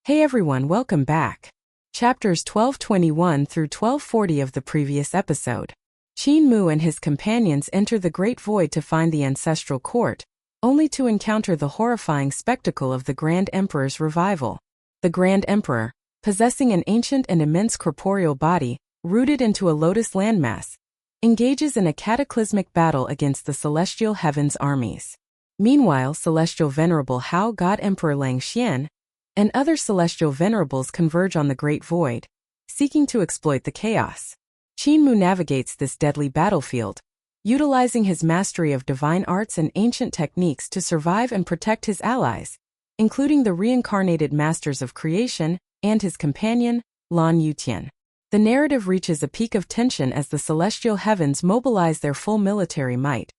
Hey everyone, welcome back. Chapters 1221 through 1240 of the previous episode. Qin Mu and his companions enter the Great Void to find the ancestral court, only to encounter the horrifying spectacle of the Grand Emperor's revival. The Grand Emperor, possessing an ancient and immense corporeal body, rooted into a lotus landmass, engages in a cataclysmic battle against the celestial heavens armies. Meanwhile, Celestial Venerable Hao God Emperor Lang Xian and other celestial venerables converge on the Great Void, seeking to exploit the chaos. Qin Mu navigates this deadly battlefield, utilizing his mastery of divine arts and ancient techniques to survive and protect his allies, including the reincarnated masters of creation and his companion, Lan Yutian. The narrative reaches a peak of tension as the celestial heavens mobilize their full military might,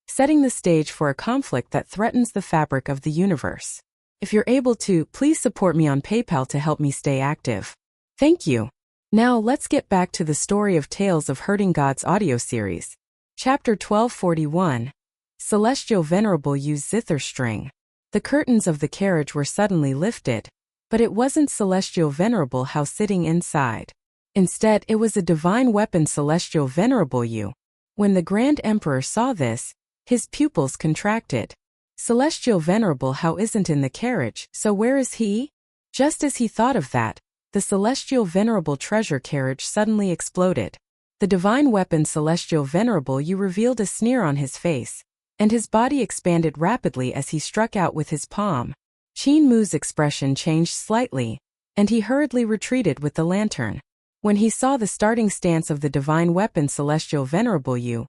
setting the stage for a conflict that threatens the fabric of the universe. If you're able to, please support me on PayPal to help me stay active. Thank you. Now let's get back to the story of Tales of Herding Gods audio series. Chapter 1241. Celestial Venerable Use Zither String. The curtains of the carriage were suddenly lifted, but it wasn't Celestial Venerable Hao sitting inside. Instead, it was a divine weapon Celestial Venerable Yu. When the Grand Emperor saw this, his pupils contracted. Celestial Venerable Hao isn't in the carriage, so where is he? Just as he thought of that, the Celestial Venerable Treasure carriage suddenly exploded. The divine weapon Celestial Venerable Yu revealed a sneer on his face, and his body expanded rapidly as he struck out with his palm. Qin Mu's expression changed slightly, and he hurriedly retreated with the lantern. When he saw the starting stance of the divine weapon Celestial Venerable Yu,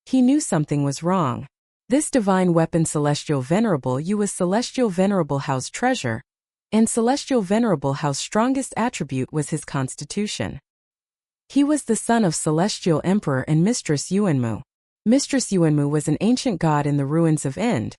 he knew something was wrong. This divine weapon Celestial Venerable Yu was Celestial Venerable Hao's treasure, and Celestial Venerable Hao's strongest attribute was his constitution. He was the son of Celestial Emperor and Mistress Yuanmu. Mistress Yuanmu was an ancient god in the ruins of End,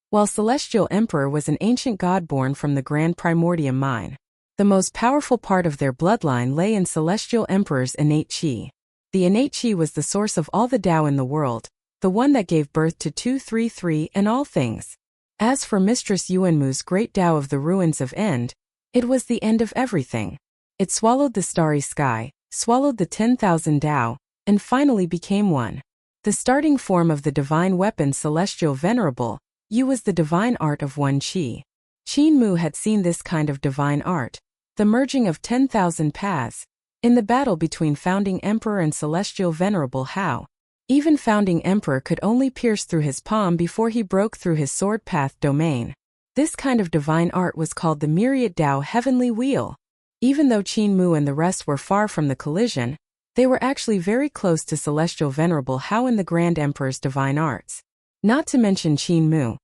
while Celestial Emperor was an ancient god born from the Grand Primordium Mine. The most powerful part of their bloodline lay in Celestial Emperor's innate qi. The innate qi was the source of all the Tao in the world, the one that gave birth to 233 and all things. As for Mistress Yuanmu's great Tao of the ruins of End, it was the end of everything. It swallowed the starry sky, swallowed the 10,000 Tao, and finally became one. The starting form of the divine weapon Celestial Venerable Yu was the divine art of one qi. Qin Mu had seen this kind of divine art, the merging of 10,000 paths, in the battle between Founding Emperor and Celestial Venerable Hao. Even Founding Emperor could only pierce through his palm before he broke through his sword path domain. This kind of divine art was called the Myriad Tao Heavenly Wheel. Even though Qin Mu and the rest were far from the collision, they were actually very close to Celestial Venerable Hao and the Grand Emperor's divine arts. Not to mention Qin Mu.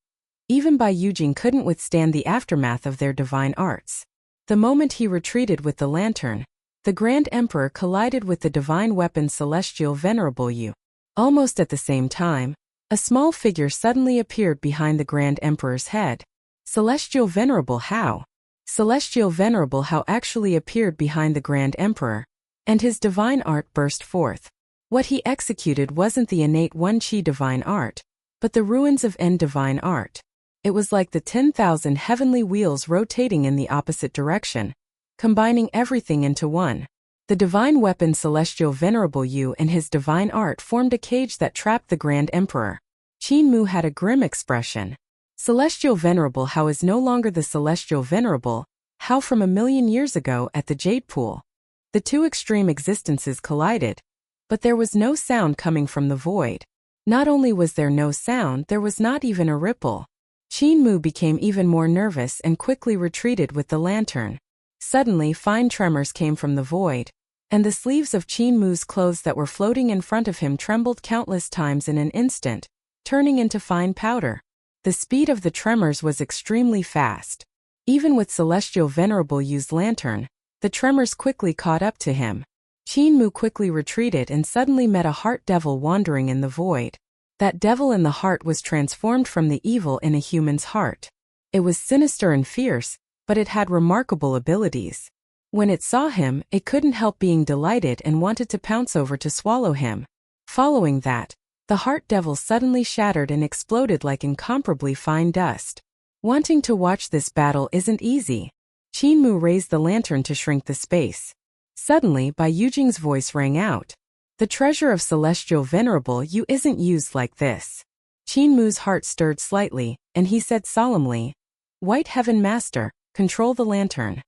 Even Bai Yujing couldn't withstand the aftermath of their divine arts. The moment he retreated with the lantern, the Grand Emperor collided with the divine weapon Celestial Venerable Yu. Almost at the same time, a small figure suddenly appeared behind the Grand Emperor's head. Celestial Venerable Hao. Celestial Venerable Hao actually appeared behind the Grand Emperor, and his divine art burst forth. What he executed wasn't the innate one qi divine art, but the ruins of End divine art. It was like the 10,000 heavenly wheels rotating in the opposite direction, combining everything into one. The divine weapon Celestial Venerable Yu and his divine art formed a cage that trapped the Grand Emperor. Qin Mu had a grim expression. Celestial Venerable Hao is no longer the Celestial Venerable Hao from 1,000,000 years ago at the Jade Pool. The two extreme existences collided, but there was no sound coming from the void. Not only was there no sound, there was not even a ripple. Qin Mu became even more nervous and quickly retreated with the lantern. Suddenly, fine tremors came from the void, and the sleeves of Qin Mu's clothes that were floating in front of him trembled countless times in an instant, turning into fine powder. The speed of the tremors was extremely fast. Even with Celestial Venerable Yu's lantern, the tremors quickly caught up to him. Qin Mu quickly retreated and suddenly met a heart devil wandering in the void. That devil in the heart was transformed from the evil in a human's heart. It was sinister and fierce, but it had remarkable abilities. When it saw him, it couldn't help being delighted and wanted to pounce over to swallow him. Following that, the heart devil suddenly shattered and exploded like incomparably fine dust. Wanting to watch this battle isn't easy. Qin Mu raised the lantern to shrink the space. Suddenly, Bai Yujing's voice rang out. The treasure of Celestial Venerable Yu isn't used like this. Qin Mu's heart stirred slightly, and he said solemnly, White Heaven Master, control the lantern.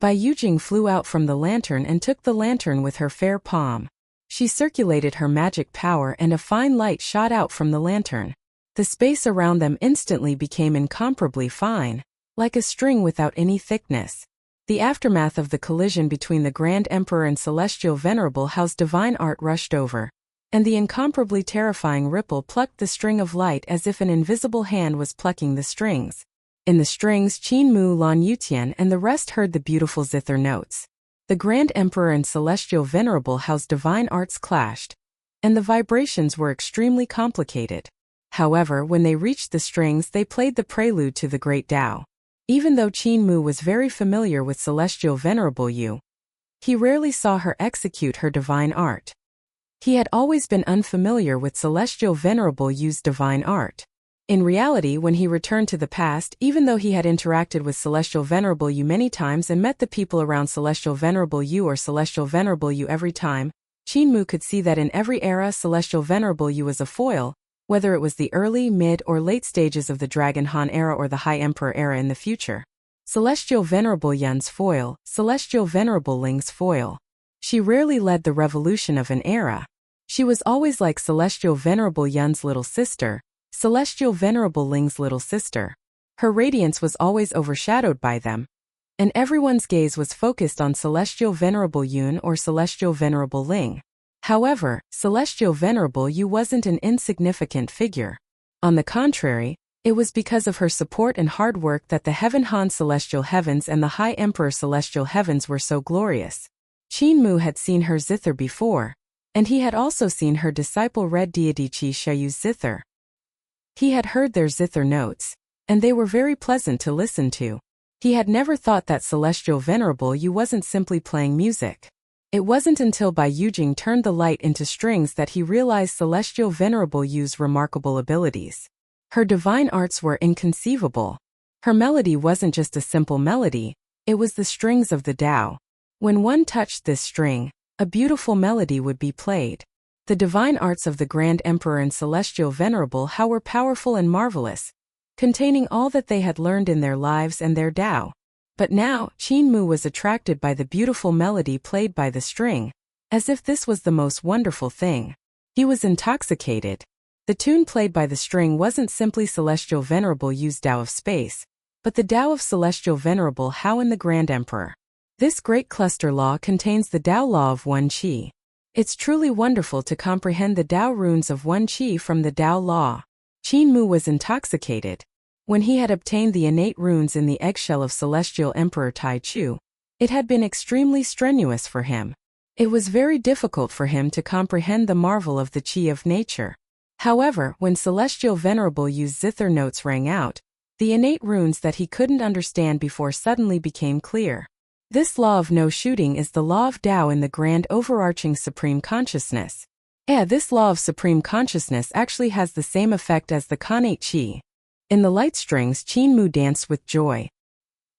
Bai Yujing flew out from the lantern and took the lantern with her fair palm. She circulated her magic power and a fine light shot out from the lantern. The space around them instantly became incomparably fine, like a string without any thickness. The aftermath of the collision between the Grand Emperor and Celestial Venerable Hao's divine art rushed over, and the incomparably terrifying ripple plucked the string of light as if an invisible hand was plucking the strings. In the strings, Qin Mu, Lan Yutian, and the rest heard the beautiful zither notes. The Grand Emperor and Celestial Venerable Hao's divine arts clashed, and the vibrations were extremely complicated. However, when they reached the strings, they played the prelude to the Great Tao. Even though Qin Mu was very familiar with Celestial Venerable Yu, he rarely saw her execute her divine art. He had always been unfamiliar with Celestial Venerable Yu's divine art. In reality, when he returned to the past, even though he had interacted with Celestial Venerable Yu many times and met the people around Celestial Venerable Yu or Celestial Venerable Yu every time, Qin Mu could see that in every era Celestial Venerable Yu was a foil, whether it was the early, mid, or late stages of the Dragon Han era or the High Emperor era in the future. Celestial Venerable Yun's foil, Celestial Venerable Ling's foil. She rarely led the revolution of an era. She was always like Celestial Venerable Yun's little sister, Celestial Venerable Ling's little sister. Her radiance was always overshadowed by them, and everyone's gaze was focused on Celestial Venerable Yun or Celestial Venerable Ling. However, Celestial Venerable Yu wasn't an insignificant figure. On the contrary, it was because of her support and hard work that the Heaven Han Celestial Heavens and the High Emperor Celestial Heavens were so glorious. Qin Mu had seen her zither before, and he had also seen her disciple Red Deity Qi Shayu's zither. He had heard their zither notes, and they were very pleasant to listen to. He had never thought that Celestial Venerable Yu wasn't simply playing music. It wasn't until Bai Yujing turned the light into strings that he realized Celestial Venerable Yu's remarkable abilities. Her divine arts were inconceivable. Her melody wasn't just a simple melody, it was the strings of the Tao. When one touched this string, a beautiful melody would be played. The divine arts of the Grand Emperor and Celestial Venerable Hao were powerful and marvelous, containing all that they had learned in their lives and their Tao. But now, Qin Mu was attracted by the beautiful melody played by the string, as if this was the most wonderful thing. He was intoxicated. The tune played by the string wasn't simply Celestial Venerable Yu's Tao of space, but the Tao of Celestial Venerable Hao and the Grand Emperor. This great cluster law contains the Tao law of One Qi. It's truly wonderful to comprehend the Tao runes of One Qi from the Tao law. Qin Mu was intoxicated. When he had obtained the innate runes in the eggshell of Celestial Emperor Tai Chu, it had been extremely strenuous for him. It was very difficult for him to comprehend the marvel of the Qi of nature. However, when Celestial Venerable Yu's zither notes rang out, the innate runes that he couldn't understand before suddenly became clear. This law of no shooting is the law of Tao in the grand overarching supreme consciousness. This law of supreme consciousness actually has the same effect as the Khanate Qi. In the light strings, Qin Mu danced with joy.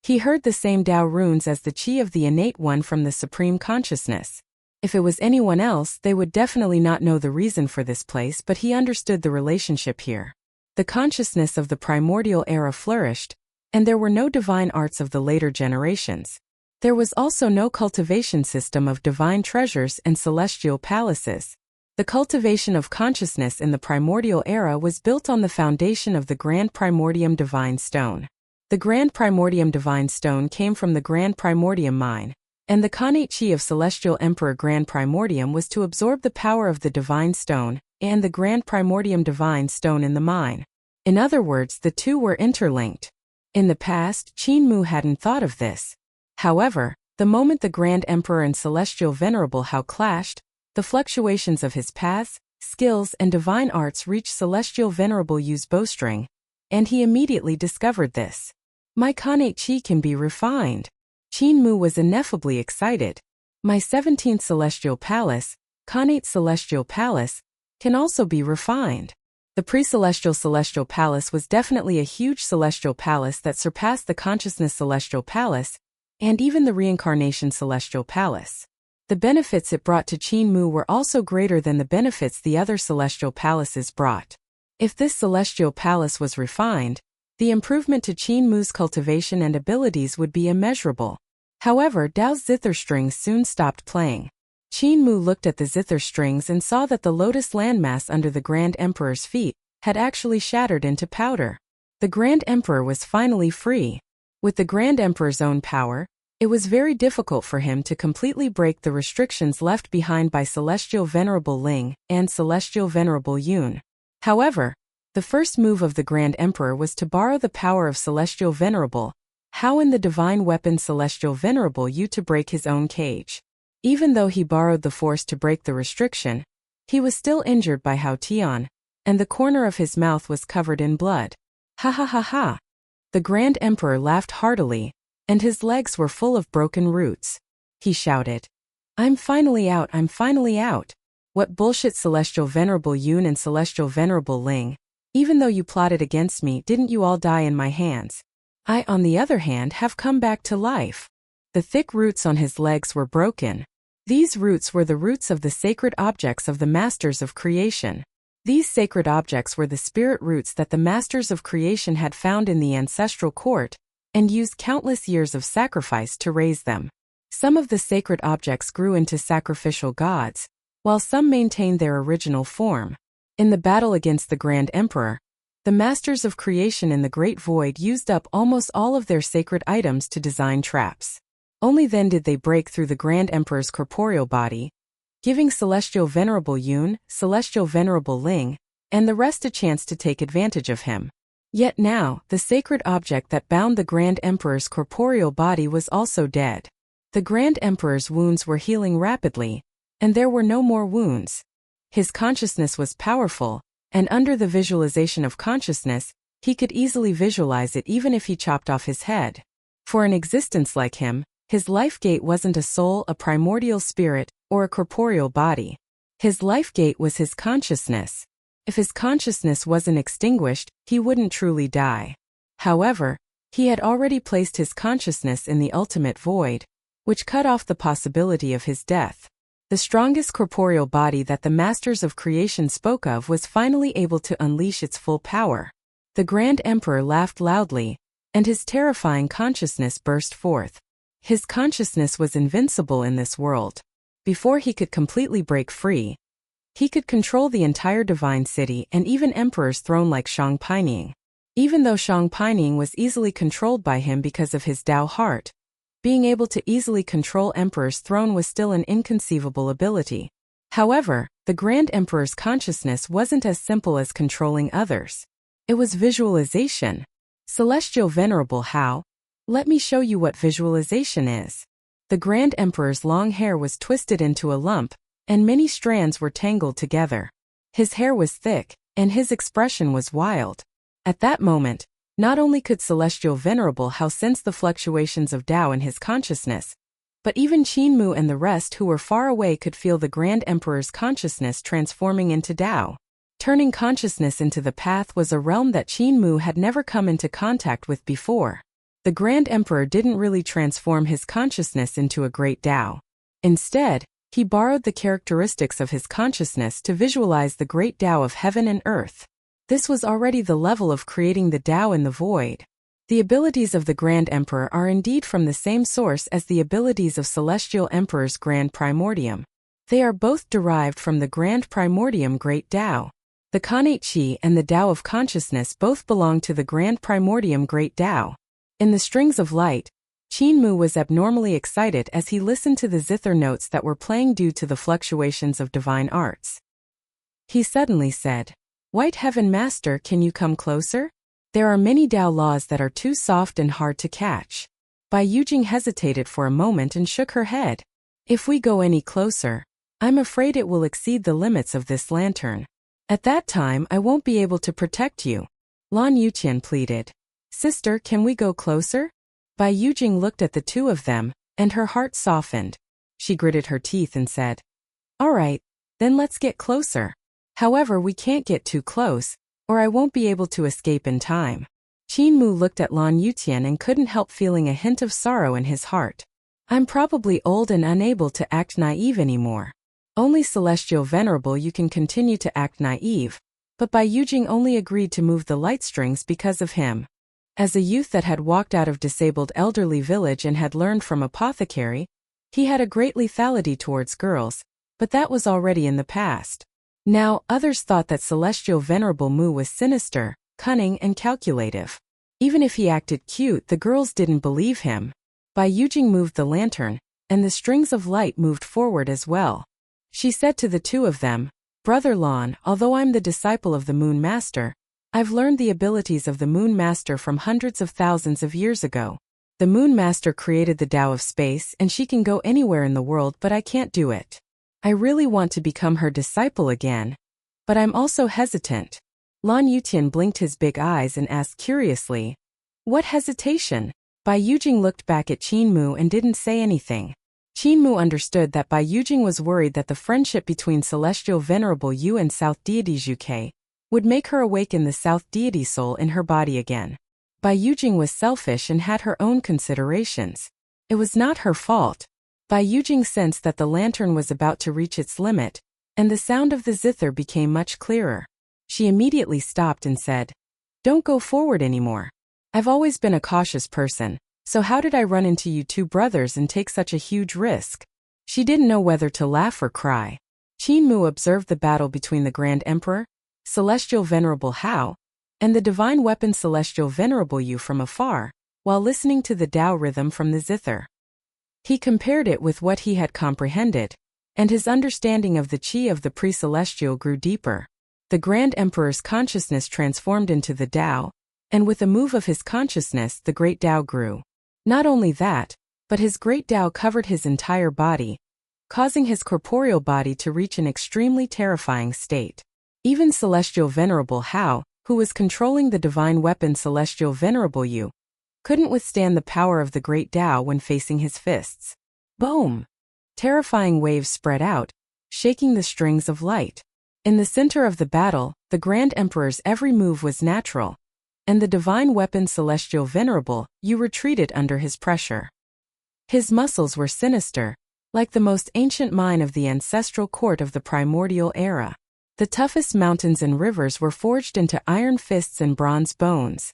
He heard the same Tao runes as the Qi of the innate one from the supreme consciousness. If it was anyone else, they would definitely not know the reason for this place, but he understood the relationship here. The consciousness of the primordial era flourished, and there were no divine arts of the later generations. There was also no cultivation system of divine treasures and celestial palaces. The cultivation of consciousness in the primordial era was built on the foundation of the Grand Primordium Divine Stone. The Grand Primordium Divine Stone came from the Grand Primordium Mine, and the Khanate Qi of Celestial Emperor Grand Primordium was to absorb the power of the Divine Stone and the Grand Primordium Divine Stone in the mine. In other words, the two were interlinked. In the past, Qin Mu hadn't thought of this. However, the moment the Grand Emperor and Celestial Venerable Hao clashed, the fluctuations of his paths, skills, and divine arts reached Celestial Venerable Yu's bowstring, and he immediately discovered this. My Khanate Qi can be refined. Qin Mu was ineffably excited. My 17th Celestial Palace, Khanate Celestial Palace, can also be refined. The pre-celestial Celestial Palace was definitely a huge celestial palace that surpassed the consciousness Celestial Palace, and even the reincarnation celestial palace. The benefits it brought to Qin Mu were also greater than the benefits the other celestial palaces brought. If this celestial palace was refined, the improvement to Qin Mu's cultivation and abilities would be immeasurable. However, Dao's zither strings soon stopped playing. Qin Mu looked at the zither strings and saw that the lotus landmass under the Grand Emperor's feet had actually shattered into powder. The Grand Emperor was finally free. With the Grand Emperor's own power, it was very difficult for him to completely break the restrictions left behind by Celestial Venerable Ling and Celestial Venerable Yun. However, the first move of the Grand Emperor was to borrow the power of Celestial Venerable Hao and the divine weapon Celestial Venerable Yu to break his own cage. Even though he borrowed the force to break the restriction, he was still injured by Hao Tian, and the corner of his mouth was covered in blood. Ha ha ha ha! The Grand Emperor laughed heartily, and his legs were full of broken roots. He shouted, I'm finally out, I'm finally out. What bullshit, Celestial Venerable Yun and Celestial Venerable Ling. Even though you plotted against me, didn't you all die in my hands? I, on the other hand, have come back to life. The thick roots on his legs were broken. These roots were the roots of the sacred objects of the Masters of Creation. These sacred objects were the spirit roots that the Masters of Creation had found in the ancestral court, and used countless years of sacrifice to raise them. Some of the sacred objects grew into sacrificial gods, while some maintained their original form. In the battle against the Grand Emperor, the Masters of Creation in the Great Void used up almost all of their sacred items to design traps. Only then did they break through the Grand Emperor's corporeal body, giving Celestial Venerable Yun, Celestial Venerable Ling, and the rest a chance to take advantage of him. Yet now, the sacred object that bound the Grand Emperor's corporeal body was also dead. The Grand Emperor's wounds were healing rapidly, and there were no more wounds. His consciousness was powerful, and under the visualization of consciousness, he could easily visualize it even if he chopped off his head. For an existence like him, his life gate wasn't a soul, a primordial spirit, or a corporeal body. His life gate was his consciousness. If his consciousness wasn't extinguished, he wouldn't truly die. However, he had already placed his consciousness in the ultimate void, which cut off the possibility of his death. The strongest corporeal body that the Masters of Creation spoke of was finally able to unleash its full power. The Grand Emperor laughed loudly, and his terrifying consciousness burst forth. His consciousness was invincible in this world. Before he could completely break free, he could control the entire divine city and even Emperor's throne like Shang Pining. Even though Shang Pining was easily controlled by him because of his Tao heart, being able to easily control Emperor's throne was still an inconceivable ability. However, the Grand Emperor's consciousness wasn't as simple as controlling others. It was visualization. Celestial Venerable Hao, let me show you what visualization is. The Grand Emperor's long hair was twisted into a lump, and many strands were tangled together. His hair was thick, and his expression was wild. At that moment, not only could Celestial Venerable Hao sense the fluctuations of Tao in his consciousness, but even Qin Mu and the rest who were far away could feel the Grand Emperor's consciousness transforming into Tao. Turning consciousness into the path was a realm that Qin Mu had never come into contact with before. The Grand Emperor didn't really transform his consciousness into a great Tao. Instead, he borrowed the characteristics of his consciousness to visualize the great Tao of heaven and earth. This was already the level of creating the Tao in the void. The abilities of the Grand Emperor are indeed from the same source as the abilities of Celestial Emperor's Grand Primordium. They are both derived from the Grand Primordium Great Tao. The Connate Qi and the Tao of Consciousness both belong to the Grand Primordium Great Tao. In the strings of light, Qin Mu was abnormally excited as he listened to the zither notes that were playing due to the fluctuations of divine arts. He suddenly said, White Heaven Master, can you come closer? There are many Tao laws that are too soft and hard to catch. Bai Yujing hesitated for a moment and shook her head. If we go any closer, I'm afraid it will exceed the limits of this lantern. At that time I won't be able to protect you. Lan Yuqian pleaded. Sister, can we go closer? Bai Yujing looked at the two of them, and her heart softened. She gritted her teeth and said, All right, then let's get closer. However, we can't get too close, or I won't be able to escape in time. Qin Mu looked at Lan Yutian and couldn't help feeling a hint of sorrow in his heart. I'm probably old and unable to act naive anymore. Only Celestial Venerable you can continue to act naive, but Bai Yujing only agreed to move the light strings because of him. As a youth that had walked out of disabled elderly village and had learned from apothecary, he had a great lethality towards girls, but that was already in the past. Now, others thought that Celestial Venerable Mu was sinister, cunning and calculative. Even if he acted cute, the girls didn't believe him. Bai Yujing moved the lantern, and the strings of light moved forward as well. She said to the two of them, Brother Lan, although I'm the disciple of the Moon Master, I've learned the abilities of the Moon Master from hundreds of thousands of years ago. The Moon Master created the Tao of space and she can go anywhere in the world, but I can't do it. I really want to become her disciple again, but I'm also hesitant. Lan Yutian blinked his big eyes and asked curiously, What hesitation? Bai Yujing looked back at Qin Mu and didn't say anything. Qin Mu understood that Bai Yujing was worried that the friendship between Celestial Venerable Yu and South Deity Zhuke would make her awaken the South Deity soul in her body again. Bai Yujing was selfish and had her own considerations. It was not her fault. Bai Yujing sensed that the lantern was about to reach its limit, and the sound of the zither became much clearer. She immediately stopped and said, Don't go forward anymore. I've always been a cautious person, so how did I run into you two brothers and take such a huge risk? She didn't know whether to laugh or cry. Qin Mu observed the battle between the Grand Emperor, Celestial Venerable Hao, and the Divine Weapon Celestial Venerable Yu from afar, while listening to the Tao rhythm from the zither. He compared it with what he had comprehended, and his understanding of the qi of the pre-celestial grew deeper. The Grand Emperor's consciousness transformed into the Tao, and with a move of his consciousness the great Tao grew. Not only that, but his great Tao covered his entire body, causing his corporeal body to reach an extremely terrifying state. Even Celestial Venerable Hao, who was controlling the divine weapon Celestial Venerable Yu, couldn't withstand the power of the great Tao when facing his fists. Boom! Terrifying waves spread out, shaking the strings of light. In the center of the battle, the Grand Emperor's every move was natural, and the divine weapon Celestial Venerable Yu retreated under his pressure. His muscles were sinister, like the most ancient mine of the ancestral court of the primordial era. The toughest mountains and rivers were forged into iron fists and bronze bones.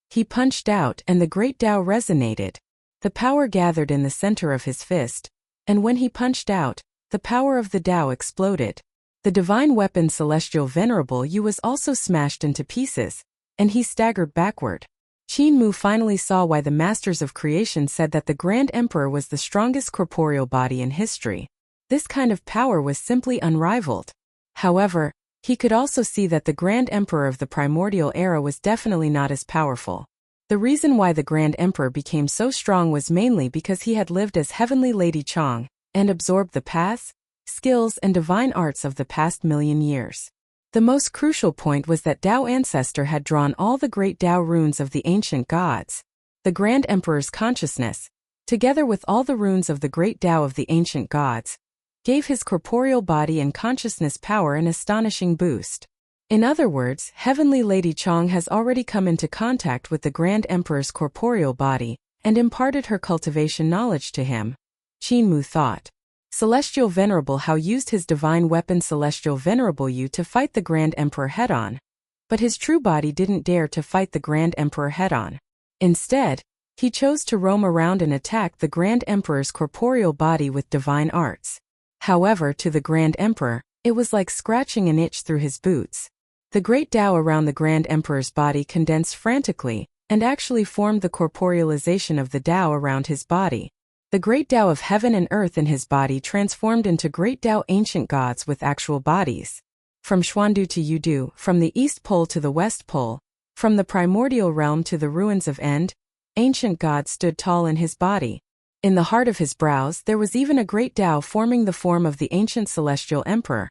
He punched out and the great Tao resonated. The power gathered in the center of his fist, and when he punched out, the power of the Tao exploded. The divine weapon Celestial Venerable Yu was also smashed into pieces, and he staggered backward. Qin Mu finally saw why the Masters of Creation said that the Grand Emperor was the strongest corporeal body in history. This kind of power was simply unrivaled. However, he could also see that the Grand Emperor of the primordial era was definitely not as powerful. The reason why the Grand Emperor became so strong was mainly because he had lived as Heavenly Lady Chang and absorbed the paths, skills and divine arts of the past million years. The most crucial point was that Tao Ancestor had drawn all the great Tao runes of the ancient gods. The Grand Emperor's consciousness, together with all the runes of the great Tao of the ancient gods, gave his corporeal body and consciousness power an astonishing boost. In other words, Heavenly Lady Chang has already come into contact with the Grand Emperor's corporeal body and imparted her cultivation knowledge to him. Qin Mu thought. Celestial Venerable Hao used his divine weapon Celestial Venerable Yu to fight the Grand Emperor head-on. But his true body didn't dare to fight the Grand Emperor head-on. Instead, he chose to roam around and attack the Grand Emperor's corporeal body with divine arts. However, to the Grand Emperor, it was like scratching an itch through his boots. The great Tao around the Grand Emperor's body condensed frantically, and actually formed the corporealization of the Tao around his body. The great Tao of heaven and earth in his body transformed into great Tao ancient gods with actual bodies. From Xuandu to Yudu, from the East Pole to the West Pole, from the primordial realm to the ruins of End, ancient gods stood tall in his body. In the heart of his brows there was even a great Tao forming the form of the ancient celestial emperor.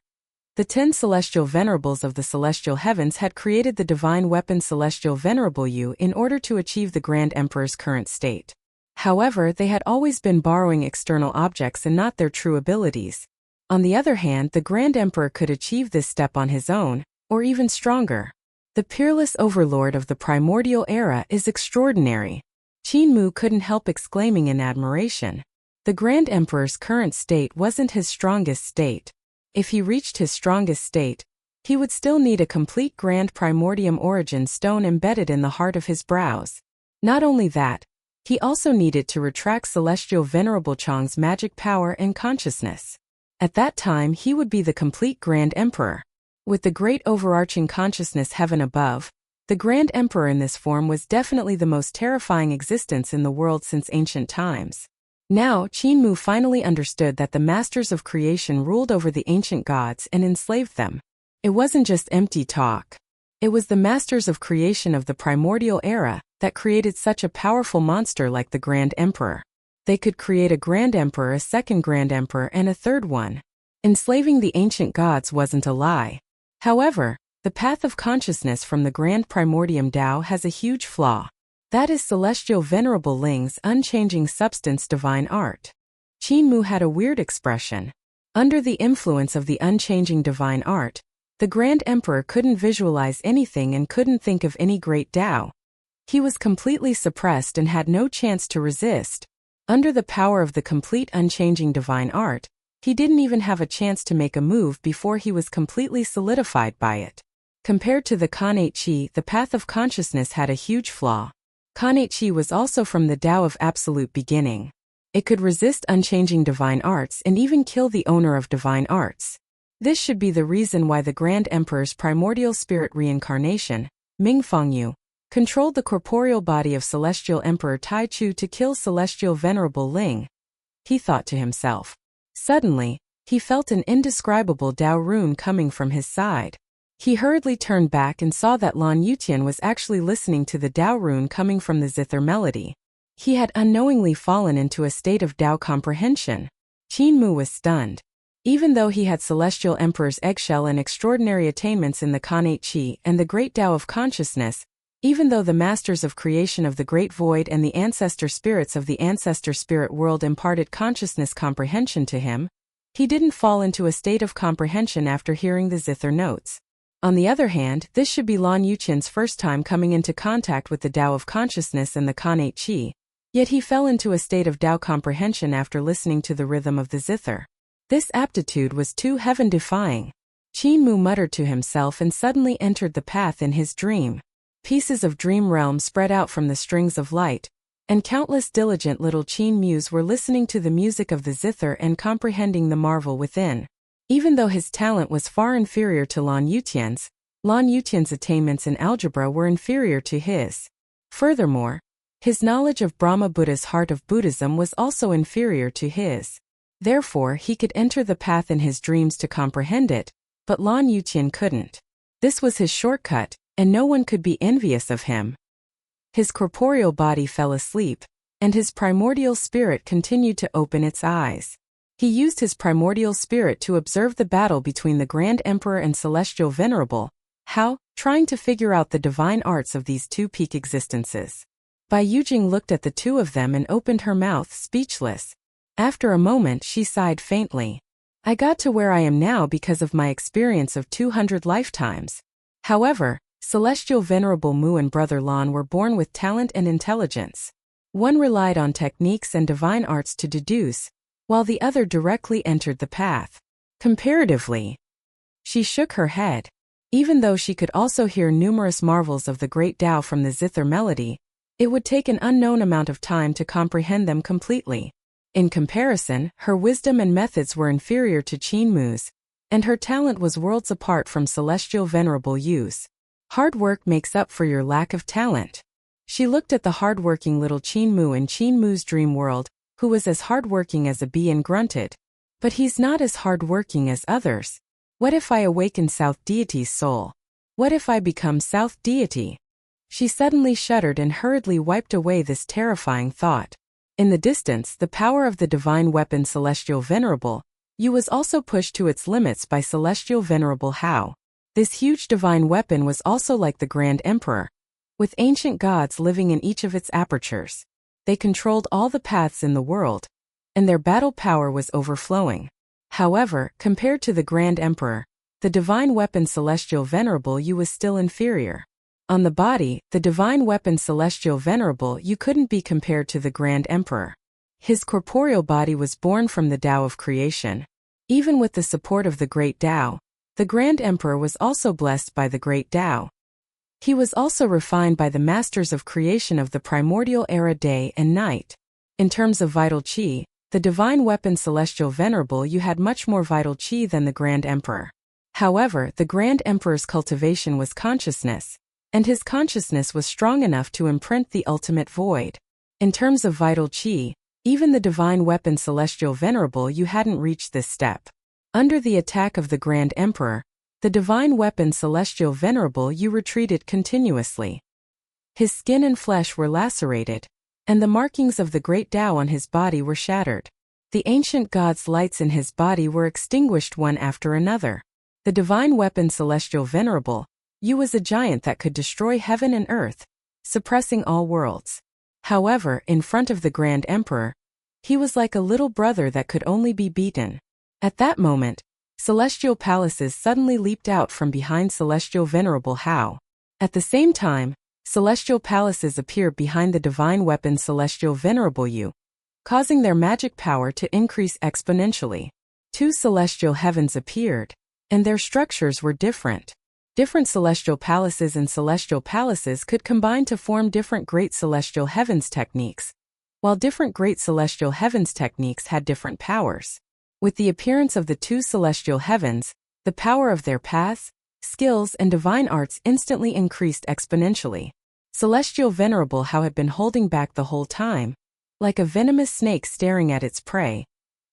The 10 celestial venerables of the celestial heavens had created the divine weapon Celestial Venerable Yu in order to achieve the Grand Emperor's current state. However, they had always been borrowing external objects and not their true abilities. On the other hand, the Grand Emperor could achieve this step on his own, or even stronger. The peerless overlord of the primordial era is extraordinary. Qin Mu couldn't help exclaiming in admiration. The Grand Emperor's current state wasn't his strongest state. If he reached his strongest state, he would still need a complete Grand Primordium Origin stone embedded in the heart of his brows. Not only that, he also needed to retract Celestial Venerable Chang's magic power and consciousness. At that time he would be the complete Grand Emperor. With the great overarching consciousness heaven above, the Grand Emperor in this form was definitely the most terrifying existence in the world since ancient times. Now, Qin Mu finally understood that the masters of creation ruled over the ancient gods and enslaved them. It wasn't just empty talk. It was the masters of creation of the primordial era that created such a powerful monster like the Grand Emperor. They could create a Grand Emperor, a second Grand Emperor, and a third one. Enslaving the ancient gods wasn't a lie. However, the path of consciousness from the Grand Primordium Tao has a huge flaw. That is Celestial Venerable Ling's unchanging substance divine art. Qin Mu had a weird expression. Under the influence of the unchanging divine art, the Grand Emperor couldn't visualize anything and couldn't think of any great Tao. He was completely suppressed and had no chance to resist. Under the power of the complete unchanging divine art, he didn't even have a chance to make a move before he was completely solidified by it. Compared to the Kanate Qi, the path of consciousness had a huge flaw. Kanate Qi was also from the Tao of absolute beginning. It could resist unchanging divine arts and even kill the owner of divine arts. This should be the reason why the Grand Emperor's primordial spirit reincarnation, Ming Fengyu, controlled the corporeal body of Celestial Emperor Tai Chu to kill Celestial Venerable Ling. He thought to himself. Suddenly, he felt an indescribable Tao rune coming from his side. He hurriedly turned back and saw that Lan Yutian was actually listening to the Tao rune coming from the zither melody. He had unknowingly fallen into a state of Tao comprehension. Qin Mu was stunned. Even though he had Celestial Emperor's eggshell and extraordinary attainments in the Kanate Qi and the great Tao of consciousness, even though the masters of creation of the Great Void and the ancestor spirits of the ancestor spirit world imparted consciousness comprehension to him, he didn't fall into a state of comprehension after hearing the zither notes. On the other hand, this should be Lan Yuqian's first time coming into contact with the Tao of consciousness and the Kanate Qi, yet he fell into a state of Tao comprehension after listening to the rhythm of the zither. This aptitude was too heaven-defying. Qin Mu muttered to himself and suddenly entered the path in his dream. Pieces of dream realm spread out from the strings of light, and countless diligent little Qin Mus were listening to the music of the zither and comprehending the marvel within. Even though his talent was far inferior to Lan Yutian's attainments in algebra were inferior to his. Furthermore, his knowledge of Brahma Buddha's heart of Buddhism was also inferior to his. Therefore, he could enter the path in his dreams to comprehend it, but Lan Yutian couldn't. This was his shortcut, and no one could be envious of him. His corporeal body fell asleep, and his primordial spirit continued to open its eyes. He used his primordial spirit to observe the battle between the Grand Emperor and Celestial Venerable, trying to figure out the divine arts of these two peak existences. Bai Yujing looked at the two of them and opened her mouth, speechless. After a moment she sighed faintly. I got to where I am now because of my experience of 200 lifetimes. However, Celestial Venerable Mu and Brother Lan were born with talent and intelligence. One relied on techniques and divine arts to deduce, while the other directly entered the path. Comparatively, she shook her head. Even though she could also hear numerous marvels of the great Tao from the zither melody, it would take an unknown amount of time to comprehend them completely. In comparison, her wisdom and methods were inferior to Qin Mu's, and her talent was worlds apart from Celestial Venerable Yu's. Hard work makes up for your lack of talent. She looked at the hard-working little Qin Mu in Qin Mu's dream world, who was as hard-working as a bee, and grunted. But he's not as hard-working as others. What if I awaken South Deity's soul? What if I become South Deity? She suddenly shuddered and hurriedly wiped away this terrifying thought. In the distance, the power of the divine weapon Celestial Venerable Yu was also pushed to its limits by Celestial Venerable Hao. This huge divine weapon was also like the Grand Emperor, with ancient gods living in each of its apertures. They controlled all the paths in the world, and their battle power was overflowing. However, compared to the Grand Emperor, the divine weapon Celestial Venerable You was still inferior. On the body, the divine weapon Celestial Venerable You couldn't be compared to the Grand Emperor. His corporeal body was born from the Tao of creation. Even with the support of the Great Tao, the Grand Emperor was also blessed by the Great Tao. He was also refined by the masters of creation of the primordial era day and night. In terms of vital qi, the divine weapon Celestial Venerable You had much more vital qi than the Grand Emperor. However, the Grand Emperor's cultivation was consciousness, and his consciousness was strong enough to imprint the ultimate void. In terms of vital qi, even the divine weapon Celestial Venerable You hadn't reached this step. Under the attack of the Grand Emperor, the divine weapon Celestial Venerable You retreated continuously. His skin and flesh were lacerated, and the markings of the great Tao on his body were shattered. The ancient god's lights in his body were extinguished one after another. The divine weapon Celestial Venerable You was a giant that could destroy heaven and earth, suppressing all worlds. However, in front of the Grand Emperor, he was like a little brother that could only be beaten. At that moment, celestial palaces suddenly leaped out from behind Celestial Venerable Hao. At the same time, celestial palaces appeared behind the divine weapon Celestial Venerable You, causing their magic power to increase exponentially. Two celestial heavens appeared, and their structures were different. Different celestial palaces and celestial palaces could combine to form different great celestial heavens techniques, while different great celestial heavens techniques had different powers. With the appearance of the two celestial heavens, the power of their paths, skills, and divine arts instantly increased exponentially. Celestial Venerable Hao had been holding back the whole time, like a venomous snake staring at its prey,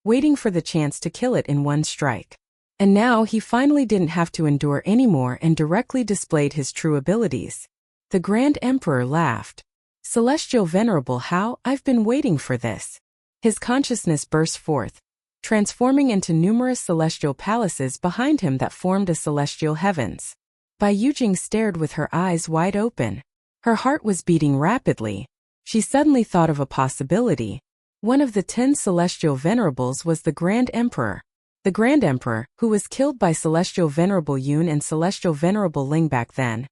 waiting for the chance to kill it in one strike. And now he finally didn't have to endure anymore and directly displayed his true abilities. The Grand Emperor laughed. Celestial Venerable Hao, I've been waiting for this. His consciousness burst forth, transforming into numerous celestial palaces behind him that formed a celestial heavens. Bai Yujing stared with her eyes wide open. Her heart was beating rapidly. She suddenly thought of a possibility. One of the 10 celestial venerables was the Grand Emperor. The Grand Emperor, who was killed by Celestial Venerable Yun and Celestial Venerable Ling back then,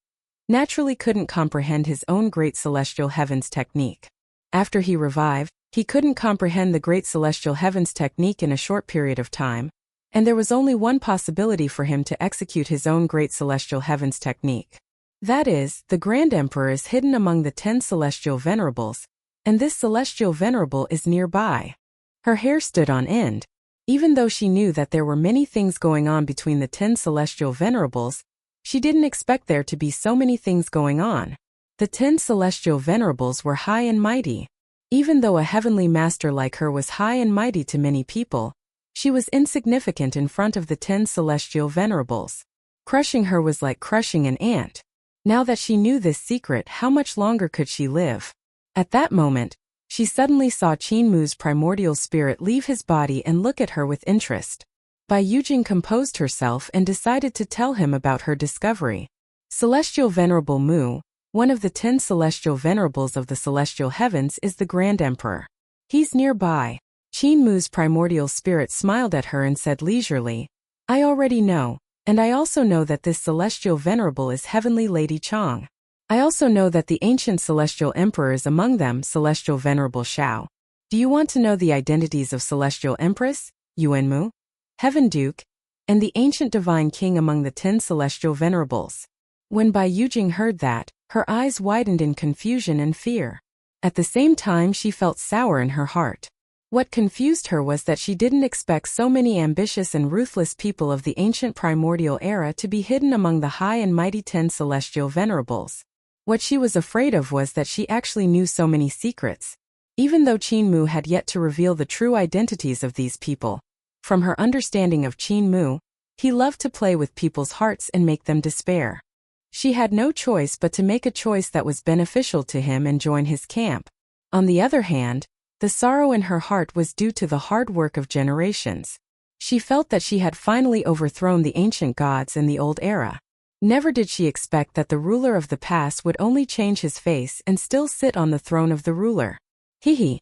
naturally couldn't comprehend his own Great Celestial Heavens technique. After he revived, he couldn't comprehend the Great Celestial Heavens technique in a short period of time, and there was only one possibility for him to execute his own Great Celestial Heavens technique. That is, the Grand Emperor is hidden among the 10 Celestial Venerables, and this Celestial Venerable is nearby. Her hair stood on end. Even though she knew that there were many things going on between the 10 Celestial Venerables, she didn't expect there to be so many things going on. The 10 Celestial Venerables were high and mighty. Even though a heavenly master like her was high and mighty to many people, she was insignificant in front of the 10 Celestial Venerables. Crushing her was like crushing an ant. Now that she knew this secret, how much longer could she live? At that moment, she suddenly saw Qin Mu's primordial spirit leave his body and look at her with interest. Bai Yujing composed herself and decided to tell him about her discovery. Celestial Venerable Mu, one of the 10 celestial venerables of the celestial heavens, is the Grand Emperor. He's nearby. Qin Mu's primordial spirit smiled at her and said leisurely, I already know, and I also know that this celestial venerable is Heavenly Lady Chang. I also know that the ancient celestial emperor is among them, Celestial Venerable Shao. Do you want to know the identities of Celestial Empress, Yuanmu, Heaven Duke, and the ancient divine king among the 10 celestial venerables? When Bai Yujing heard that, her eyes widened in confusion and fear. At the same time, she felt sour in her heart. What confused her was that she didn't expect so many ambitious and ruthless people of the ancient primordial era to be hidden among the high and mighty 10 celestial venerables. What she was afraid of was that she actually knew so many secrets, even though Qin Mu had yet to reveal the true identities of these people. From her understanding of Qin Mu, he loved to play with people's hearts and make them despair. She had no choice but to make a choice that was beneficial to him and join his camp. On the other hand, the sorrow in her heart was due to the hard work of generations. She felt that she had finally overthrown the ancient gods in the old era. Never did she expect that the ruler of the past would only change his face and still sit on the throne of the ruler. Hee.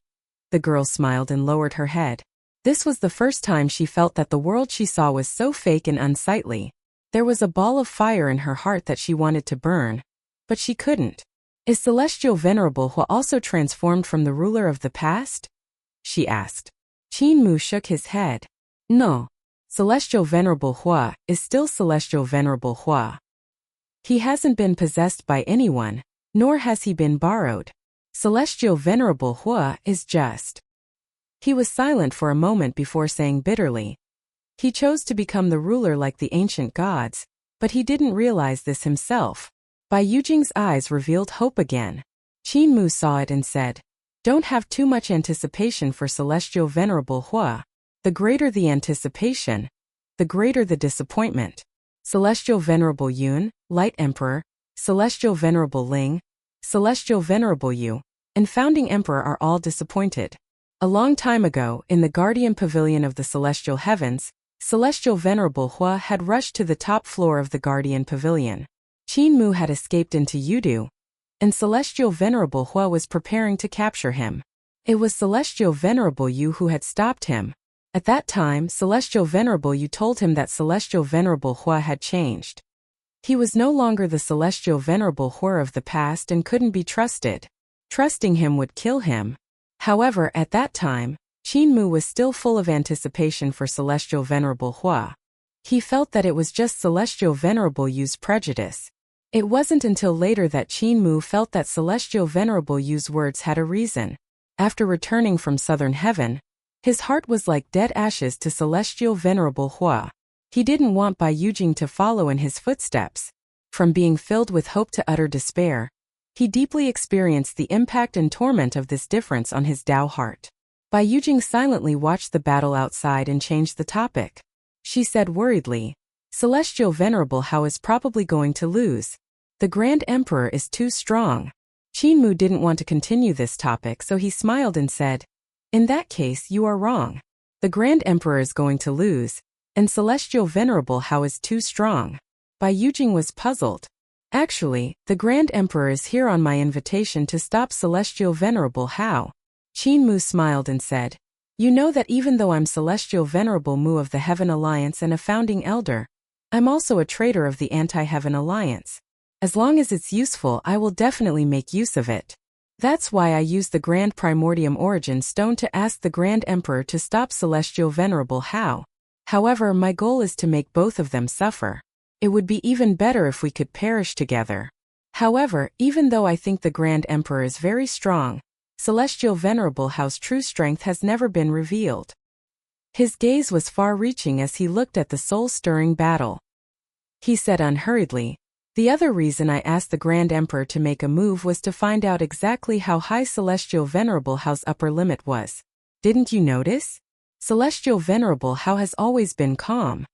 The girl smiled and lowered her head. This was the first time she felt that the world she saw was so fake and unsightly. There was a ball of fire in her heart that she wanted to burn, but she couldn't. Is Celestial Venerable Hua also transformed from the ruler of the past? She asked. Qin Mu shook his head. No. Celestial Venerable Hua is still Celestial Venerable Hua. He hasn't been possessed by anyone, nor has he been borrowed. Celestial Venerable Hua is just. He was silent for a moment before saying bitterly. He chose to become the ruler like the ancient gods, but he didn't realize this himself. Bai Yujing's eyes revealed hope again. Qin Mu saw it and said, Don't have too much anticipation for Celestial Venerable Hua. The greater the anticipation, the greater the disappointment. Celestial Venerable Yun, Light Emperor, Celestial Venerable Ling, Celestial Venerable Yu, and Founding Emperor are all disappointed. A long time ago, in the Guardian Pavilion of the Celestial Heavens, Celestial Venerable Hua had rushed to the top floor of the Guardian Pavilion. Qin Mu had escaped into Yudu, and Celestial Venerable Hua was preparing to capture him. It was Celestial Venerable Yu who had stopped him. At that time, Celestial Venerable Yu told him that Celestial Venerable Hua had changed. He was no longer the Celestial Venerable Hua of the past and couldn't be trusted. Trusting him would kill him. However, at that time, Qin Mu was still full of anticipation for Celestial Venerable Hua. He felt that it was just Celestial Venerable Yu's prejudice. It wasn't until later that Qin Mu felt that Celestial Venerable Yu's words had a reason. After returning from Southern Heaven, his heart was like dead ashes to Celestial Venerable Hua. He didn't want Bai Yujing to follow in his footsteps. From being filled with hope to utter despair, he deeply experienced the impact and torment of this difference on his Tao heart. Bai Yujing silently watched the battle outside and changed the topic. She said worriedly, Celestial Venerable Hua is probably going to lose. The Grand Emperor is too strong. Qin Mu didn't want to continue this topic, so he smiled and said, In that case, you are wrong. The Grand Emperor is going to lose, and Celestial Venerable Hua is too strong. Bai Yujing was puzzled. Actually, the Grand Emperor is here on my invitation to stop Celestial Venerable Hua. Qin Mu smiled and said, You know that even though I'm Celestial Venerable Mu of the Heaven Alliance and a founding elder, I'm also a traitor of the Anti-Heaven Alliance. As long as it's useful, I will definitely make use of it. That's why I used the Grand Primordium Origin Stone to ask the Grand Emperor to stop Celestial Venerable Hua. However, my goal is to make both of them suffer. It would be even better if we could perish together. However, even though I think the Grand Emperor is very strong, Celestial Venerable Hua's true strength has never been revealed. His gaze was far-reaching as he looked at the soul-stirring battle. He said unhurriedly, The other reason I asked the Grand Emperor to make a move was to find out exactly how high Celestial Venerable Hua's upper limit was. Didn't you notice? Celestial Venerable Hua has always been calm.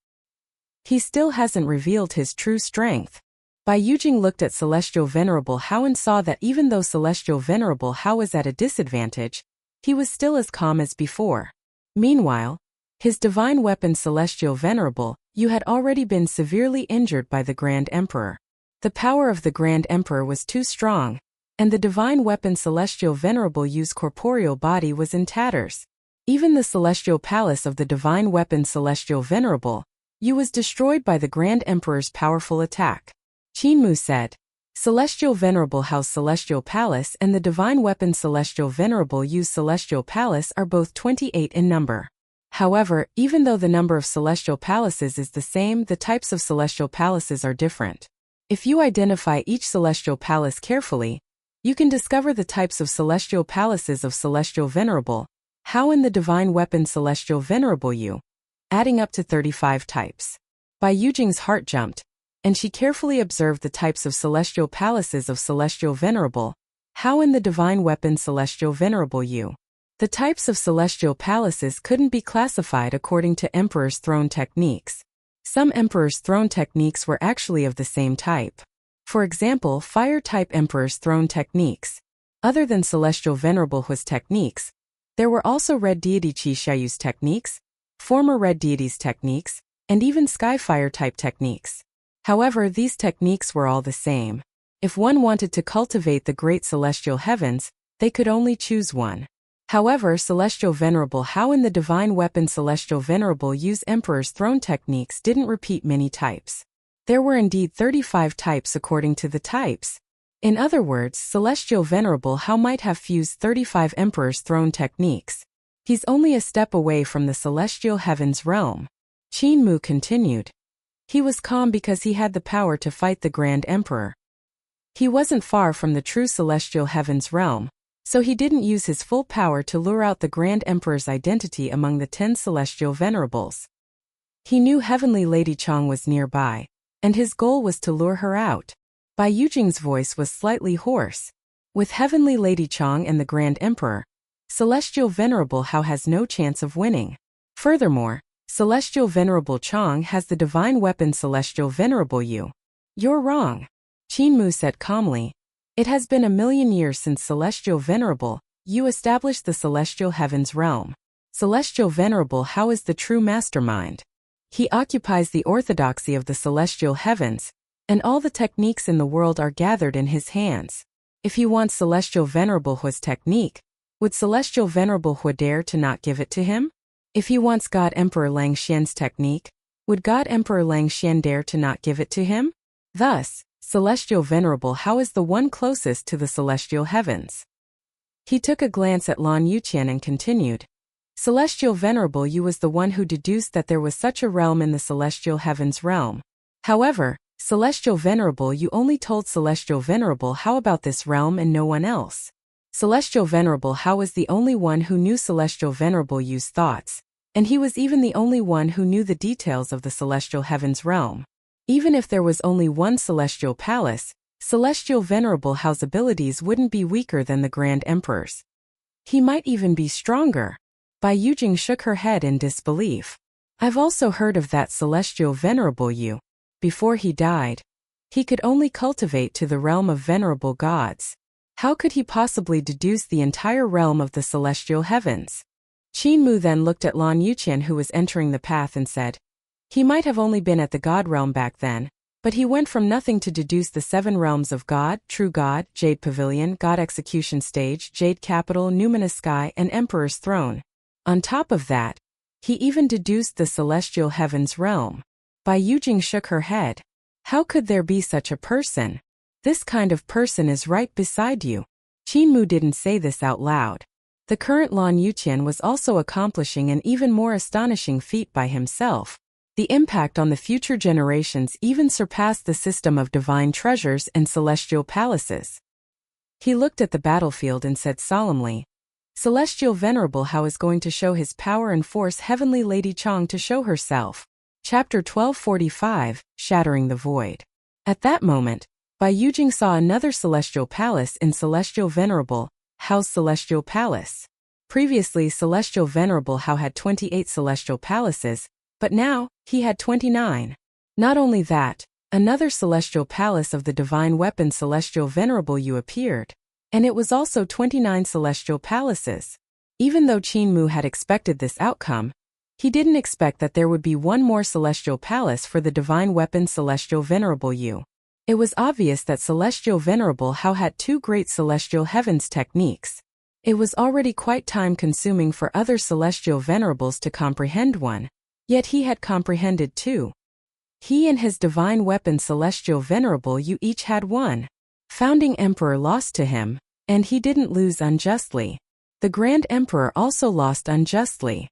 He still hasn't revealed his true strength. Bai Yujing looked at Celestial Venerable Hua and saw that even though Celestial Venerable Hua was at a disadvantage, he was still as calm as before. Meanwhile, his divine weapon Celestial Venerable Yu had already been severely injured by the Grand Emperor. The power of the Grand Emperor was too strong, and the divine weapon Celestial Venerable Yu's corporeal body was in tatters. Even the Celestial Palace of the divine weapon Celestial Venerable Yu was destroyed by the Grand Emperor's powerful attack. Qin Mu said, Celestial Venerable Hua's Celestial Palace and the divine weapon Celestial Venerable Yu's Celestial Palace are both 28 in number. However, even though the number of Celestial Palaces is the same, the types of Celestial Palaces are different. If you identify each Celestial Palace carefully, you can discover the types of Celestial Palaces of Celestial Venerable Hua and the divine weapon Celestial Venerable Yu, adding up to 35 types. Bai Yujing's heart jumped, and she carefully observed the types of Celestial Palaces of Celestial Venerable Hua and the divine weapon Celestial Venerable Yu. The types of Celestial Palaces couldn't be classified according to Emperor's Throne techniques. Some Emperor's Throne techniques were actually of the same type. For example, Fire-type Emperor's Throne techniques. Other than Celestial Venerable Hua's techniques, there were also Red Deity Qi Xiayu's techniques, former Red Deity's techniques, and even Sky-Fire-type techniques. However, these techniques were all the same. If one wanted to cultivate the great celestial heavens, they could only choose one. However, Celestial Venerable Hua and the divine weapon Celestial Venerable Yu's Emperor's Throne techniques didn't repeat many types. There were indeed 35 types according to the types. In other words, Celestial Venerable Hao might have fused 35 Emperor's Throne techniques. He's only a step away from the Celestial Heavens realm. Qin Mu continued. He was calm because he had the power to fight the Grand Emperor. He wasn't far from the true Celestial Heavens realm, so he didn't use his full power to lure out the Grand Emperor's identity among the 10 Celestial Venerables. He knew Heavenly Lady Chang was nearby, and his goal was to lure her out. Bai Yujing's voice was slightly hoarse. With Heavenly Lady Chang and the Grand Emperor, Celestial Venerable Hao has no chance of winning. Furthermore, Celestial Venerable Chang has the divine weapon Celestial Venerable Yu. You're wrong. Qin Mu said calmly. It has been 1,000,000 years since Celestial Venerable Yu established the Celestial Heavens realm. Celestial Venerable Hao is the true mastermind. He occupies the orthodoxy of the Celestial Heavens, and all the techniques in the world are gathered in his hands. If he wants Celestial Venerable Hua's technique, would Celestial Venerable Hua dare to not give it to him? If he wants God Emperor Lang Xian's technique, would God Emperor Lang Xian dare to not give it to him? Thus, Celestial Venerable Hao is the one closest to the Celestial Heavens. He took a glance at Lan Yuqian and continued. Celestial Venerable Yu was the one who deduced that there was such a realm in the Celestial Heavens realm. However, Celestial Venerable Yu only told Celestial Venerable Hao about this realm and no one else. Celestial Venerable Hao was the only one who knew Celestial Venerable Yu's thoughts, and he was even the only one who knew the details of the Celestial Heavens realm. Even if there was only one Celestial Palace, Celestial Venerable Hao's abilities wouldn't be weaker than the Grand Emperor's. He might even be stronger. Bai Yujing shook her head in disbelief. I've also heard of that Celestial Venerable Yu. Before he died, he could only cultivate to the realm of venerable gods. How could he possibly deduce the entire realm of the Celestial Heavens? Qin Mu then looked at Lan Yuqian, who was entering the path, and said, he might have only been at the God realm back then, but he went from nothing to deduce the 7 realms of God, True God, Jade Pavilion, God Execution Stage, Jade Capital, Numinous Sky, and Emperor's Throne. On top of that, he even deduced the Celestial Heavens realm. Bai Yujing shook her head. How could there be such a person? This kind of person is right beside you. Qin Mu didn't say this out loud. The current Lan Yuqian was also accomplishing an even more astonishing feat by himself. The impact on the future generations even surpassed the system of divine treasures and celestial palaces. He looked at the battlefield and said solemnly, Celestial Venerable Hao is going to show his power and force Heavenly Lady Chang to show herself. Chapter 1245, Shattering the Void. At that moment, Bai Yujing saw another celestial palace in Celestial Venerable Hao's Celestial Palace. Previously, Celestial Venerable Hao had 28 celestial palaces, but now, he had 29. Not only that, another celestial palace of the divine weapon Celestial Venerable Yu appeared, and it was also 29 celestial palaces. Even though Qin Mu had expected this outcome, he didn't expect that there would be one more celestial palace for the divine weapon Celestial Venerable Yu. It was obvious that Celestial Venerable Hao had 2 great Celestial Heavens techniques. It was already quite time-consuming for other Celestial Venerables to comprehend one, yet he had comprehended 2. He and his divine weapon Celestial Venerable Yu each had 1. Founding Emperor lost to him, and he didn't lose unjustly. The Grand Emperor also lost unjustly.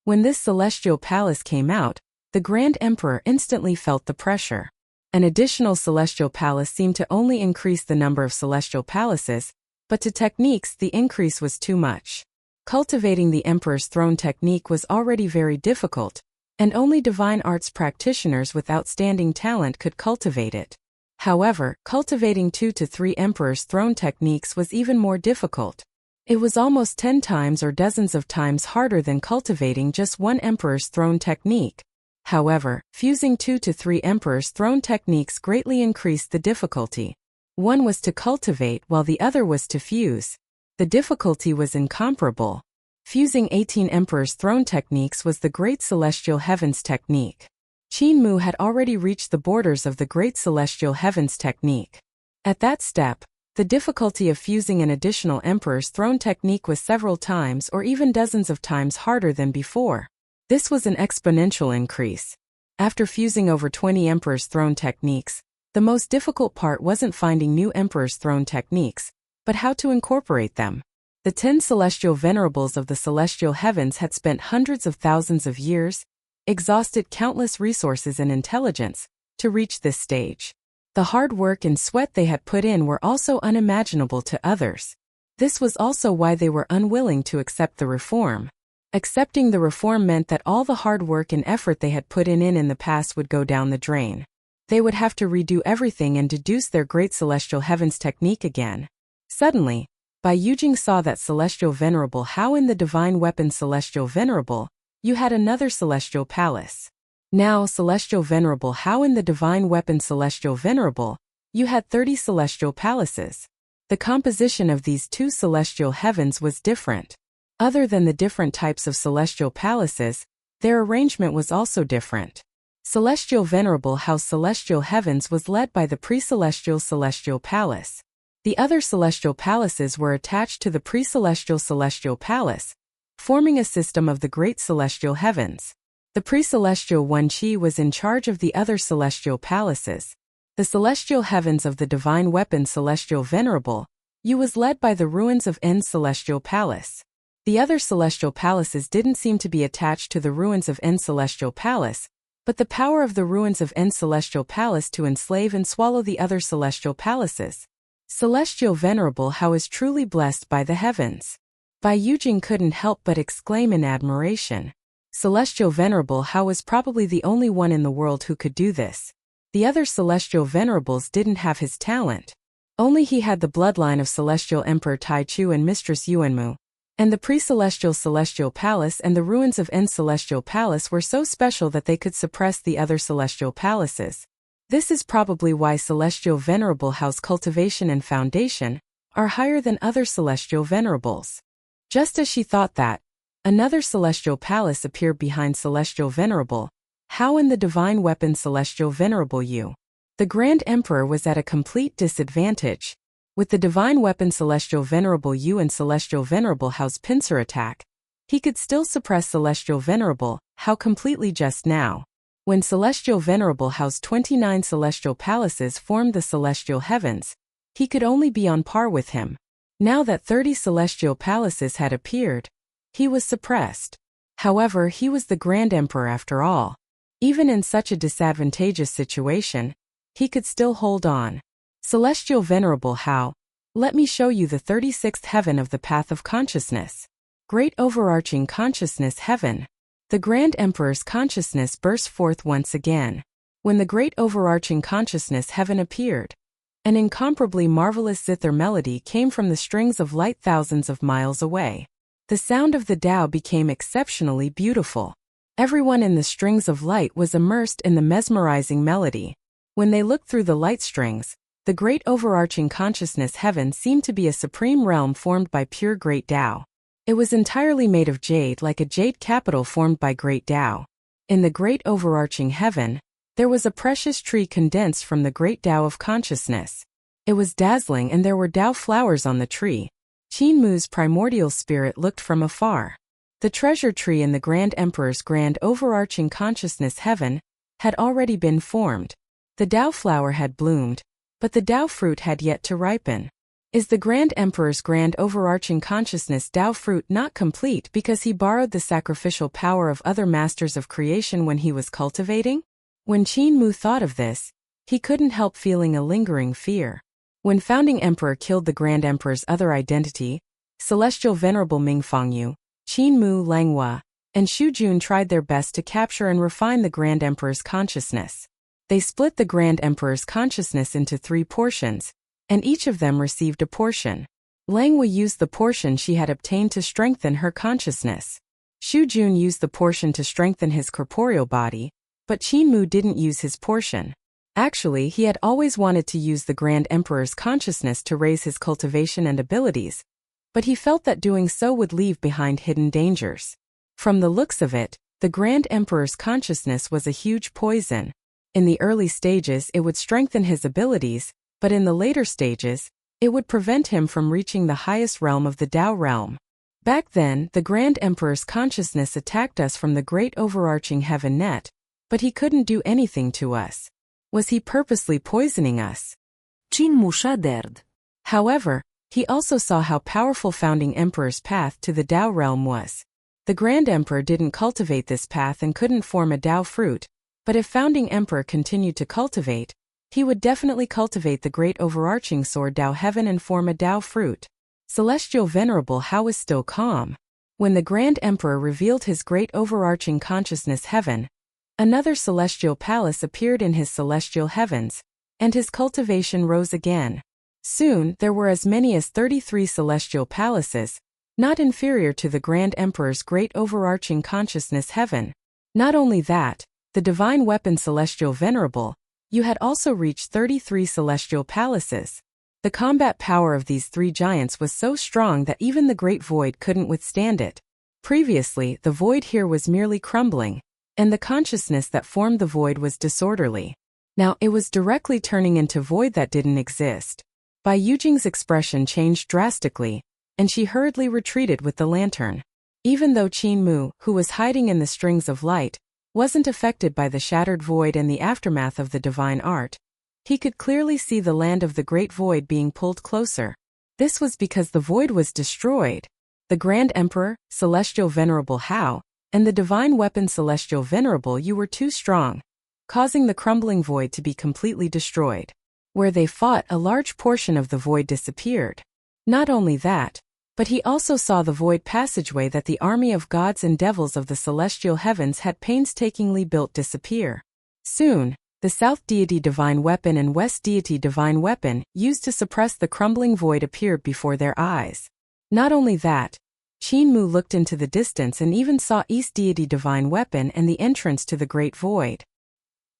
When this celestial palace came out, the Grand Emperor instantly felt the pressure. An additional celestial palace seemed to only increase the number of celestial palaces, but to techniques the increase was too much. Cultivating the Emperor's Throne technique was already very difficult, and only divine arts practitioners with outstanding talent could cultivate it. However, cultivating 2 to 3 Emperor's Throne techniques was even more difficult. It was almost 10 times or dozens of times harder than cultivating just 1 Emperor's Throne technique. However, fusing 2 to 3 Emperor's Throne techniques greatly increased the difficulty. One was to cultivate while the other was to fuse. The difficulty was incomparable. Fusing 18 Emperor's Throne techniques was the Great Celestial Heavens technique. Qin Mu had already reached the borders of the Great Celestial Heavens technique. At that step, the difficulty of fusing an additional Emperor's Throne technique was several times or even dozens of times harder than before. This was an exponential increase. After fusing over 20 Emperor's Throne techniques, the most difficult part wasn't finding new Emperor's Throne techniques, but how to incorporate them. The 10 celestial venerables of the celestial heavens had spent hundreds of thousands of years, exhausted countless resources and intelligence, to reach this stage. The hard work and sweat they had put in were also unimaginable to others. This was also why they were unwilling to accept the reform. Accepting the reform meant that all the hard work and effort they had put in the past would go down the drain. They would have to redo everything and deduce their great celestial heavens technique again. Suddenly, Bai Yujing saw that celestial venerable how in the divine weapon celestial venerable, you had another celestial palace. Now celestial venerable how in the divine weapon celestial venerable, you had 30 celestial palaces. The composition of these two celestial heavens was different. Other than the different types of celestial palaces, their arrangement was also different. Celestial Venerable House Celestial Heavens was led by the pre-celestial Celestial Palace. The other celestial palaces were attached to the pre-celestial Celestial Palace, forming a system of the great celestial heavens. The pre-celestial Wen Qi was in charge of the other celestial palaces. The celestial heavens of the divine weapon Celestial Venerable Yu was led by the ruins of N's Celestial Palace. The other celestial palaces didn't seem to be attached to the ruins of N's Celestial Palace, but the power of the ruins of N's Celestial Palace to enslave and swallow the other celestial palaces. Celestial Venerable How is truly blessed by the heavens. Bai Yujing couldn't help but exclaim in admiration. Celestial Venerable How was probably the only one in the world who could do this. The other celestial venerables didn't have his talent. Only he had the bloodline of Celestial Emperor Tai Chu and Mistress Yuanmu. And the pre-celestial Celestial Palace and the ruins of N's Celestial Palace were so special that they could suppress the other celestial palaces. This is probably why Celestial Venerable House Cultivation and Foundation are higher than other celestial venerables. Just as she thought that, another celestial palace appeared behind Celestial Venerable How in the divine weapon Celestial Venerable Yu. The Grand Emperor was at a complete disadvantage. With the divine weapon Celestial Venerable Yu and Celestial Venerable Hao's pincer attack, he could still suppress Celestial Venerable Hao completely just now. When Celestial Venerable Hao's 29 celestial palaces formed the celestial heavens, he could only be on par with him. Now that 30 celestial palaces had appeared, he was suppressed. However, he was the Grand Emperor after all. Even in such a disadvantageous situation, he could still hold on. Celestial Venerable Hao, let me show you the 36th heaven of the path of consciousness. Great overarching consciousness heaven. The Grand Emperor's consciousness burst forth once again. When the great overarching consciousness heaven appeared, an incomparably marvelous zither melody came from the strings of light thousands of miles away. The sound of the Tao became exceptionally beautiful. Everyone in the strings of light was immersed in the mesmerizing melody. When they looked through the light strings, the great overarching consciousness heaven seemed to be a supreme realm formed by pure great Tao. It was entirely made of jade like a jade capital formed by great Tao. In the great overarching heaven, there was a precious tree condensed from the great Tao of consciousness. It was dazzling and there were Tao flowers on the tree. Qin Mu's primordial spirit looked from afar. The treasure tree in the Grand Emperor's grand overarching consciousness heaven had already been formed. The Tao flower had bloomed, but the Tao fruit had yet to ripen. Is the Grand Emperor's grand overarching consciousness Tao fruit not complete because he borrowed the sacrificial power of other masters of creation when he was cultivating? When Qin Mu thought of this, he couldn't help feeling a lingering fear. When Founding Emperor killed the Grand Emperor's other identity, Celestial Venerable Mingfangyu, Qin Mu Langhua, and Xu Jun tried their best to capture and refine the Grand Emperor's consciousness. They split the Grand Emperor's consciousness into 3 portions, and each of them received a portion. Langhua used the portion she had obtained to strengthen her consciousness. Xu Jun used the portion to strengthen his corporeal body, but Qin Mu didn't use his portion. Actually, he had always wanted to use the Grand Emperor's consciousness to raise his cultivation and abilities, but he felt that doing so would leave behind hidden dangers. From the looks of it, the Grand Emperor's consciousness was a huge poison. In the early stages it would strengthen his abilities, but in the later stages, it would prevent him from reaching the highest realm of the Tao realm. Back then, the Grand Emperor's consciousness attacked us from the great overarching heaven net, But he couldn't do anything to us. Was he purposely poisoning us? Qin Mu shaderd. However, he also saw how powerful Founding Emperor's path to the Tao realm was. The Grand Emperor didn't cultivate this path and couldn't form a Tao fruit, but if Founding Emperor continued to cultivate, he would definitely cultivate the great overarching sword Tao Heaven and form a Tao fruit. Celestial Venerable Hao was still calm. When the Grand Emperor revealed his great overarching consciousness Heaven, another celestial palace appeared in his celestial heavens, and his cultivation rose again. Soon, there were as many as 33 celestial palaces, not inferior to the Grand Emperor's great overarching consciousness Heaven. Not only that, the divine weapon Celestial Venerable, you had also reached 33 celestial palaces. The combat power of these three giants was so strong that even the Great Void couldn't withstand it. Previously, the void here was merely crumbling, and the consciousness that formed the void was disorderly. Now it was directly turning into void that didn't exist. Bai Yujing's expression changed drastically, and she hurriedly retreated with the lantern. Even though Qin Mu, who was hiding in the strings of light, wasn't affected by the shattered void and the aftermath of the divine art, he could clearly see the land of the great void being pulled closer. This was because the void was destroyed. The Grand Emperor, Celestial Venerable Hao, and the divine weapon Celestial Venerable You were too strong, causing the crumbling void to be completely destroyed. Where they fought, a large portion of the void disappeared. Not only that, but he also saw the void passageway that the army of gods and devils of the celestial heavens had painstakingly built disappear. Soon, the South Deity Divine Weapon and West Deity Divine Weapon, used to suppress the crumbling void, appeared before their eyes. Not only that, Qin Mu looked into the distance and even saw East Deity Divine Weapon and the entrance to the Great Void.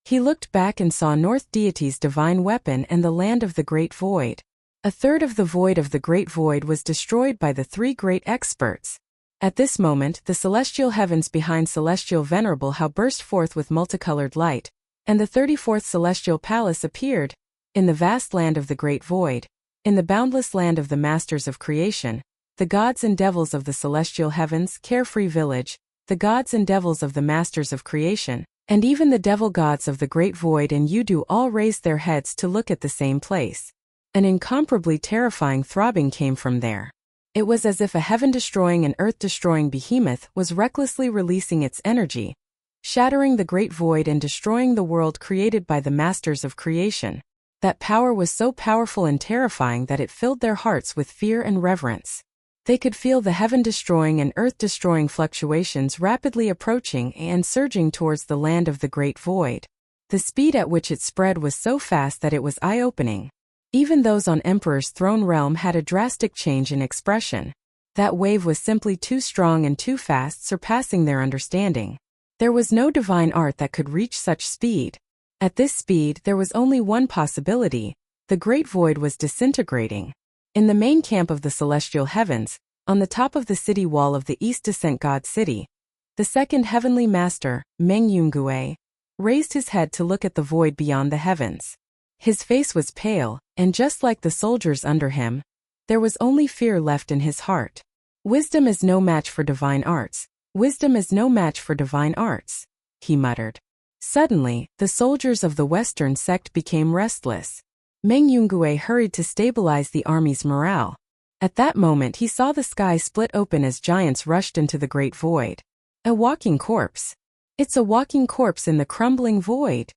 He looked back and saw North Deity's Divine Weapon and the land of the Great Void. A third of the void of the Great Void was destroyed by the three great experts. At this moment, the celestial heavens behind Celestial Venerable Hao burst forth with multicolored light, and the 34th celestial palace appeared, in the vast land of the Great Void, in the boundless land of the Masters of Creation, the gods and devils of the celestial heavens, Carefree Village, the gods and devils of the Masters of Creation, and even the devil gods of the Great Void and Yudu all raised their heads to look at the same place. An incomparably terrifying throbbing came from there. It was as if a heaven-destroying and earth-destroying behemoth was recklessly releasing its energy, shattering the Great Void and destroying the world created by the Masters of Creation. That power was so powerful and terrifying that it filled their hearts with fear and reverence. They could feel the heaven-destroying and earth-destroying fluctuations rapidly approaching and surging towards the land of the Great Void. The speed at which it spread was so fast that it was eye-opening. Even those on Emperor's throne realm had a drastic change in expression. That wave was simply too strong and too fast, surpassing their understanding. There was no divine art that could reach such speed. At this speed, there was only one possibility: the Great Void was disintegrating. In the main camp of the celestial heavens, on the top of the city wall of the East Descent God City, the second heavenly master, Meng Yungue, raised his head to look at the void beyond the heavens. His face was pale, and just like the soldiers under him, there was only fear left in his heart. Wisdom is no match for divine arts. Wisdom is no match for divine arts, he muttered. Suddenly, the soldiers of the Western sect became restless. Meng Yungue hurried to stabilize the army's morale. At that moment he saw the sky split open as giants rushed into the Great Void. A walking corpse. It's a walking corpse in the crumbling void,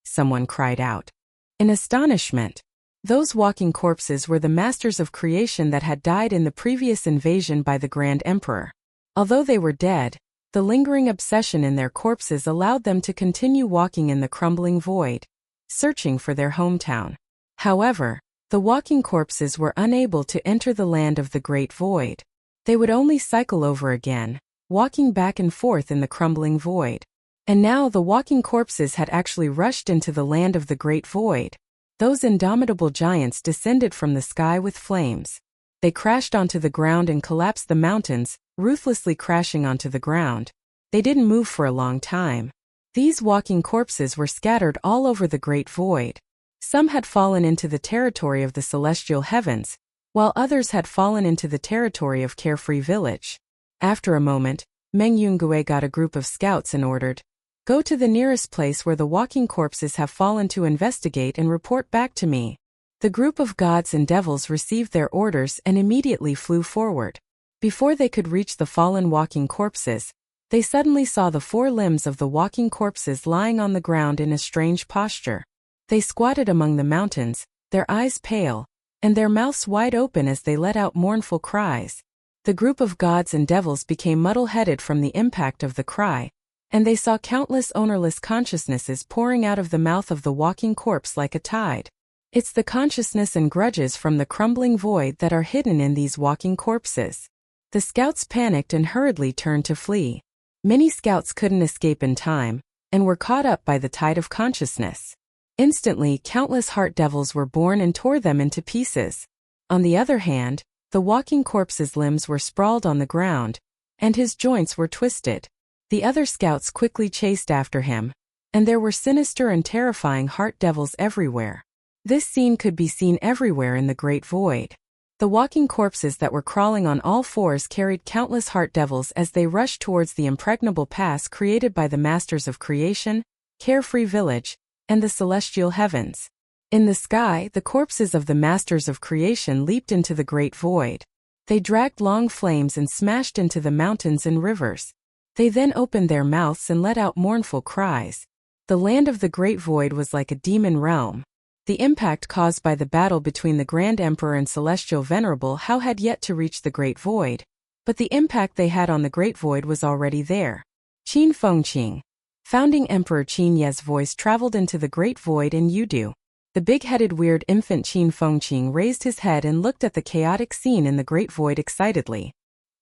someone cried out. In astonishment. Those walking corpses were the Masters of Creation that had died in the previous invasion by the Grand Emperor. Although they were dead, the lingering obsession in their corpses allowed them to continue walking in the crumbling void, searching for their hometown. However, the walking corpses were unable to enter the land of the Great Void. They would only cycle over again, walking back and forth in the crumbling void. And now the walking corpses had actually rushed into the land of the Great Void. Those indomitable giants descended from the sky with flames. They crashed onto the ground and collapsed the mountains, ruthlessly crashing onto the ground. They didn't move for a long time. These walking corpses were scattered all over the Great Void. Some had fallen into the territory of the celestial heavens, while others had fallen into the territory of Carefree Village. After a moment, Meng Yungue got a group of scouts and ordered, Go to the nearest place where the walking corpses have fallen to investigate and report back to me. The group of gods and devils received their orders and immediately flew forward. Before they could reach the fallen walking corpses, they suddenly saw the 4 limbs of the walking corpses lying on the ground in a strange posture. They squatted among the mountains, their eyes pale, and their mouths wide open as they let out mournful cries. The group of gods and devils became muddle-headed from the impact of the cry, and they saw countless ownerless consciousnesses pouring out of the mouth of the walking corpse like a tide. It's the consciousness and grudges from the crumbling void that are hidden in these walking corpses. The scouts panicked and hurriedly turned to flee. Many scouts couldn't escape in time, and were caught up by the tide of consciousness. Instantly, countless heart devils were born and tore them into pieces. On the other hand, the walking corpse's limbs were sprawled on the ground, and his joints were twisted. The other scouts quickly chased after him, and there were sinister and terrifying heart devils everywhere. This scene could be seen everywhere in the Great Void. The walking corpses that were crawling on all fours carried countless heart devils as they rushed towards the impregnable pass created by the Masters of Creation, Carefree Village, and the celestial heavens. In the sky, the corpses of the Masters of Creation leaped into the Great Void. They dragged long flames and smashed into the mountains and rivers. They then opened their mouths and let out mournful cries. The land of the Great Void was like a demon realm. The impact caused by the battle between the Grand Emperor and Celestial Venerable Hao had yet to reach the Great Void, but the impact they had on the Great Void was already there. Qin Fengqing. Founding Emperor Qin Ye's voice traveled into the Great Void in Yudu. The big-headed weird infant Qin Fengqing raised his head and looked at the chaotic scene in the Great Void excitedly.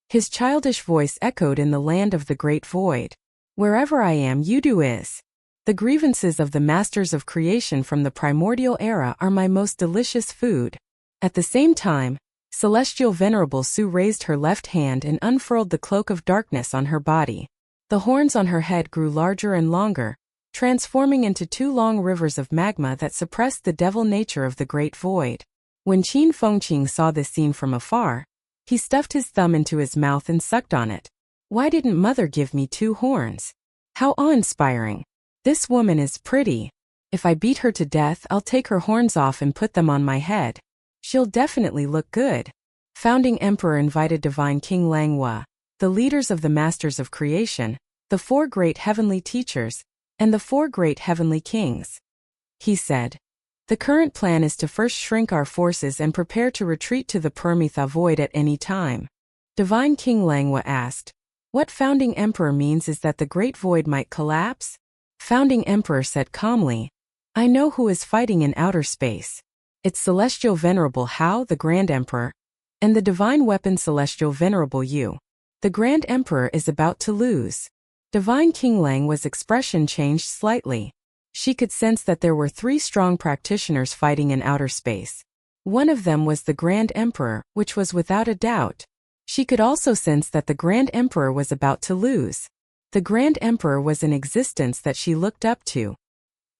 His childish voice echoed in the land of the Great Void. Wherever I am, Yudu is. The grievances of the Masters of Creation from the primordial era are my most delicious food. At the same time, Celestial Venerable Su raised her left hand and unfurled the cloak of darkness on her body. The horns on her head grew larger and longer, transforming into 2 long rivers of magma that suppressed the devil nature of the Great Void. When Qin Fengqing saw this scene from afar, he stuffed his thumb into his mouth and sucked on it. Why didn't Mother give me 2 horns? How awe-inspiring. This woman is pretty. If I beat her to death, I'll take her horns off and put them on my head. She'll definitely look good. Founding Emperor invited Divine King Langhua, the leaders of the Masters of Creation, the 4 great heavenly teachers, and the 4 great heavenly kings. He said, "The current plan is to first shrink our forces and prepare to retreat to the Permitha Void at any time." Divine King Langhua asked, "What Founding Emperor means is that the Great Void might collapse?" Founding Emperor said calmly, "I know who is fighting in outer space. It's Celestial Venerable Hao, the Grand Emperor, and the Divine Weapon Celestial Venerable Yu. The Grand Emperor is about to lose." Divine King Langhua's expression changed slightly. She could sense that there were 3 strong practitioners fighting in outer space. One of them was the Grand Emperor, which was without a doubt. She could also sense that the Grand Emperor was about to lose. The Grand Emperor was an existence that she looked up to.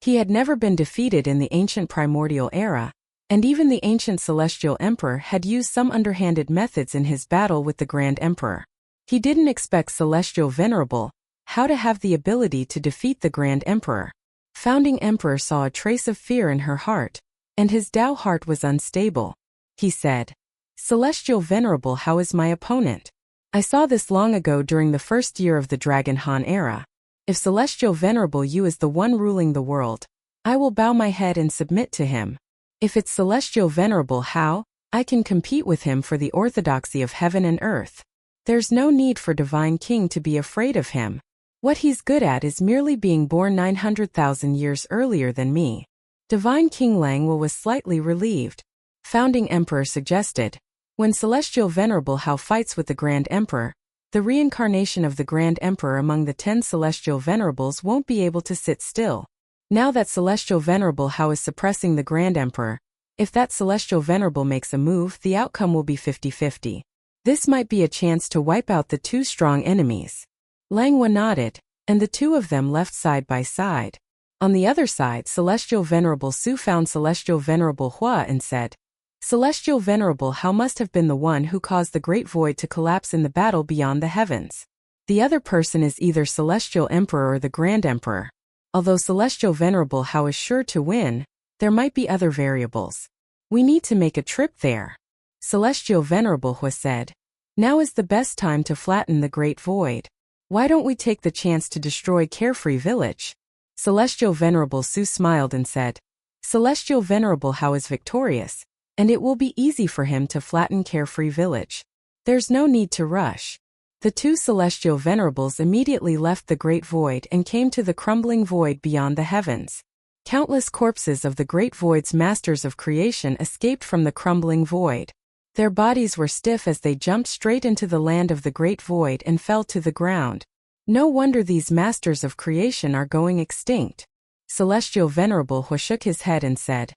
He had never been defeated in the ancient primordial era, and even the ancient Celestial Emperor had used some underhanded methods in his battle with the Grand Emperor. He didn't expect Celestial Venerable Hao to have the ability to defeat the Grand Emperor. Founding Emperor saw a trace of fear in her heart, and his Tao heart was unstable. He said, "Celestial Venerable Hao is my opponent. I saw this long ago during the first year of the Dragon Han era. If Celestial Venerable Yu is the one ruling the world, I will bow my head and submit to him. If it's Celestial Venerable Hao, I can compete with him for the orthodoxy of heaven and earth. There's no need for Divine King to be afraid of him. What he's good at is merely being born 900,000 years earlier than me." Divine King Langhua was slightly relieved. Founding Emperor suggested, "When Celestial Venerable Hao fights with the Grand Emperor, the reincarnation of the Grand Emperor among the 10 Celestial Venerables won't be able to sit still. Now that Celestial Venerable Hao is suppressing the Grand Emperor, if that Celestial Venerable makes a move, the outcome will be 50-50. This might be a chance to wipe out the 2 strong enemies." Langhua nodded, and the 2 of them left side by side. On the other side, Celestial Venerable Su found Celestial Venerable Hua and said, "Celestial Venerable Hao must have been the one who caused the Great Void to collapse in the battle beyond the heavens. The other person is either Celestial Emperor or the Grand Emperor. Although Celestial Venerable Hao is sure to win, there might be other variables. We need to make a trip there. Celestial Venerable Hua said. Now is the best time to flatten the Great Void. Why don't we take the chance to destroy Carefree Village? Celestial Venerable Su smiled and said. Celestial Venerable Hao is victorious, and it will be easy for him to flatten Carefree Village. There's no need to rush. The two Celestial Venerables immediately left the Great Void and came to the crumbling void beyond the heavens. Countless corpses of the Great Void's masters of creation escaped from the crumbling void. Their bodies were stiff as they jumped straight into the land of the Great Void and fell to the ground. No wonder these masters of creation are going extinct. Celestial Venerable Hua shook his head and said,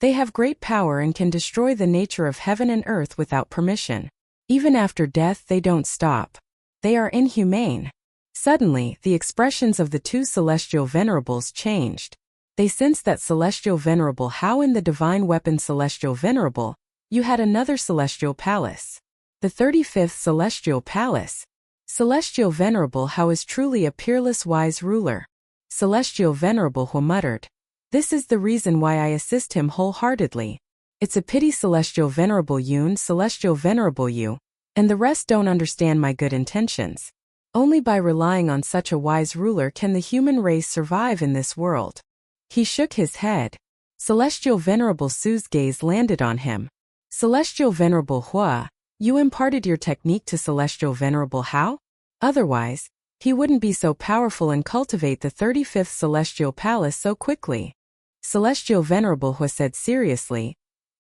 They have great power and can destroy the nature of heaven and earth without permission. Even after death they don't stop. They are inhumane. Suddenly, the expressions of the two Celestial Venerables changed. They sensed that Celestial Venerable Hao and the divine weapon Celestial Venerable, you had another Celestial Palace. The 35th Celestial Palace. Celestial Venerable Hao is truly a peerless wise ruler. Celestial Venerable Hua muttered. This is the reason why I assist him wholeheartedly. It's a pity Celestial Venerable Yun, Celestial Venerable Yu, and the rest don't understand my good intentions. Only by relying on such a wise ruler can the human race survive in this world. He shook his head. Celestial Venerable Su's gaze landed on him. Celestial Venerable Hua, you imparted your technique to Celestial Venerable Hao? Otherwise, he wouldn't be so powerful and cultivate the 35th Celestial Palace so quickly. Celestial Venerable Hua said seriously.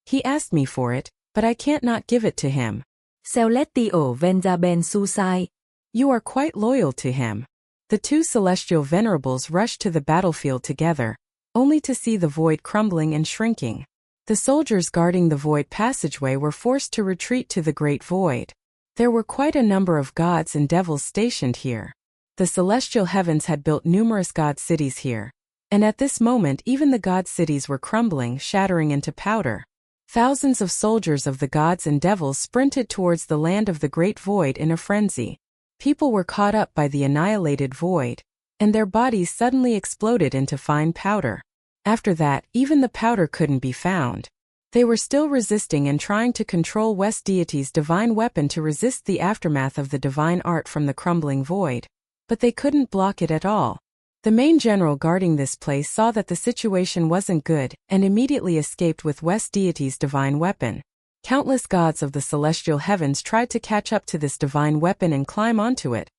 He asked me for it, but I can't not give it to him. Celestial Venerable Su sai. You are quite loyal to him. The two Celestial Venerables rushed to the battlefield together, only to see the void crumbling and shrinking. The soldiers guarding the void passageway were forced to retreat to the Great Void. There were quite a number of gods and devils stationed here. The celestial heavens had built numerous god cities here, and at this moment even the god cities were crumbling, shattering into powder. Thousands of soldiers of the gods and devils sprinted towards the land of the Great Void in a frenzy. People were caught up by the annihilated void, and their bodies suddenly exploded into fine powder. After that, even the powder couldn't be found. They were still resisting and trying to control West Deity's divine weapon to resist the aftermath of the divine art from the crumbling void. But they couldn't block it at all. The main general guarding this place saw that the situation wasn't good and immediately escaped with West Deity's divine weapon. Countless gods of the celestial heavens tried to catch up to this divine weapon and climb onto it,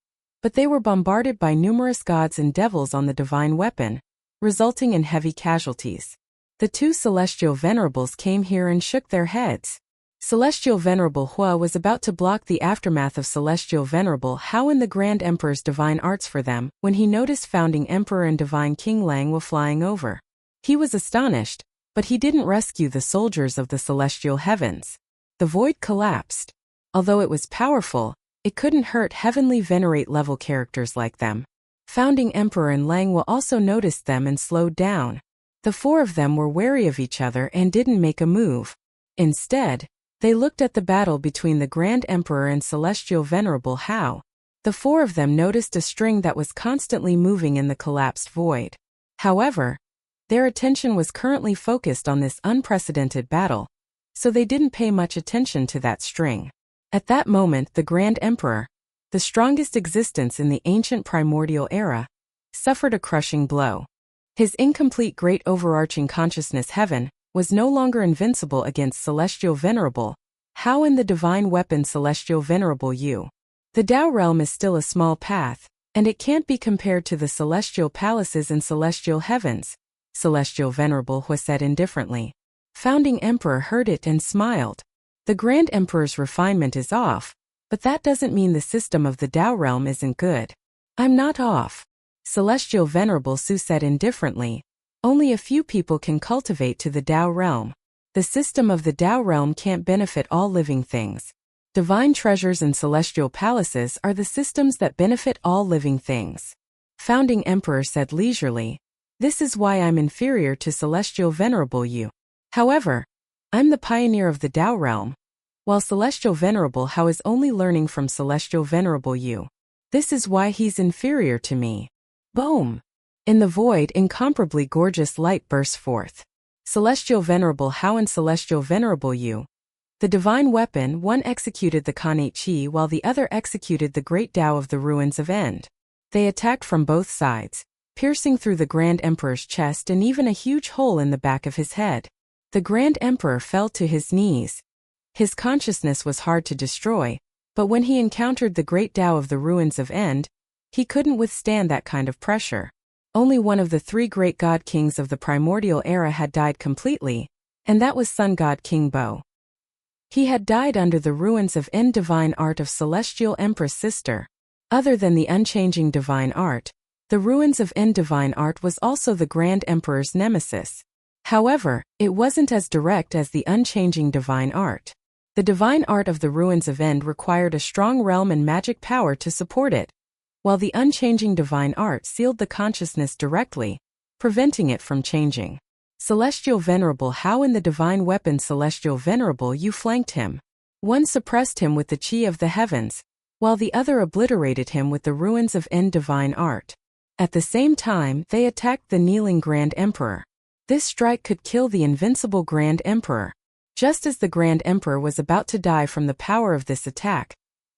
but they were bombarded by numerous gods and devils on the divine weapon, resulting in heavy casualties. The two Celestial Venerables came here and shook their heads. Celestial Venerable Hua was about to block the aftermath of Celestial Venerable Hao and the Grand Emperor's divine arts for them when he noticed Founding Emperor and Divine King Lang were flying over. He was astonished, but he didn't rescue the soldiers of the celestial heavens. The void collapsed. Although it was powerful, it couldn't hurt heavenly venerate level characters like them. Founding Emperor and Lang Wu also noticed them and slowed down. The four of them were wary of each other and didn't make a move. Instead, they looked at the battle between the Grand Emperor and Celestial Venerable Hao. The four of them noticed a string that was constantly moving in the collapsed void. However, their attention was currently focused on this unprecedented battle, so they didn't pay much attention to that string. At that moment, the Grand Emperor, the strongest existence in the ancient primordial era, suffered a crushing blow. His incomplete great overarching consciousness heaven was no longer invincible against Celestial Venerable Hao and the divine weapon Celestial Venerable Yu. The Tao realm is still a small path, and it can't be compared to the celestial palaces and celestial heavens, Celestial Venerable Hua said indifferently. Founding Emperor heard it and smiled. The Grand Emperor's refinement is off, but that doesn't mean the system of the Tao realm isn't good. I'm not off, Celestial Venerable Su said indifferently. Only a few people can cultivate to the Tao realm. The system of the Tao realm can't benefit all living things. Divine treasures and celestial palaces are the systems that benefit all living things. Founding Emperor said leisurely. This is why I'm inferior to Celestial Venerable Yu. However, I'm the pioneer of the Tao realm, while Celestial Venerable Hao is only learning from Celestial Venerable Yu. This is why he's inferior to me. Boom! In the void, incomparably gorgeous light bursts forth. Celestial Venerable Hao and Celestial Venerable Yu. The divine weapon, one executed the Kanate Chi while the other executed the great Tao of the ruins of End. They attacked from both sides, piercing through the Grand Emperor's chest and even a huge hole in the back of his head. The Grand Emperor fell to his knees. His consciousness was hard to destroy, but when he encountered the great Tao of the ruins of End, he couldn't withstand that kind of pressure. Only one of the three great god kings of the primordial era had died completely, and that was Sun God King Bo. He had died under the ruins of End divine art of Celestial Empress Sister. Other than the unchanging divine art, the ruins of End divine art was also the Grand Emperor's nemesis. However, it wasn't as direct as the unchanging divine art. The divine art of the ruins of End required a strong realm and magic power to support it, while the unchanging divine art sealed the consciousness directly, preventing it from changing. Celestial Venerable Hao and the divine weapon Celestial Venerable Yu flanked him. One suppressed him with the chi of the heavens, while the other obliterated him with the ruins of End divine art. At the same time, they attacked the kneeling Grand Emperor. This strike could kill the invincible Grand Emperor. Just as the Grand Emperor was about to die from the power of this attack,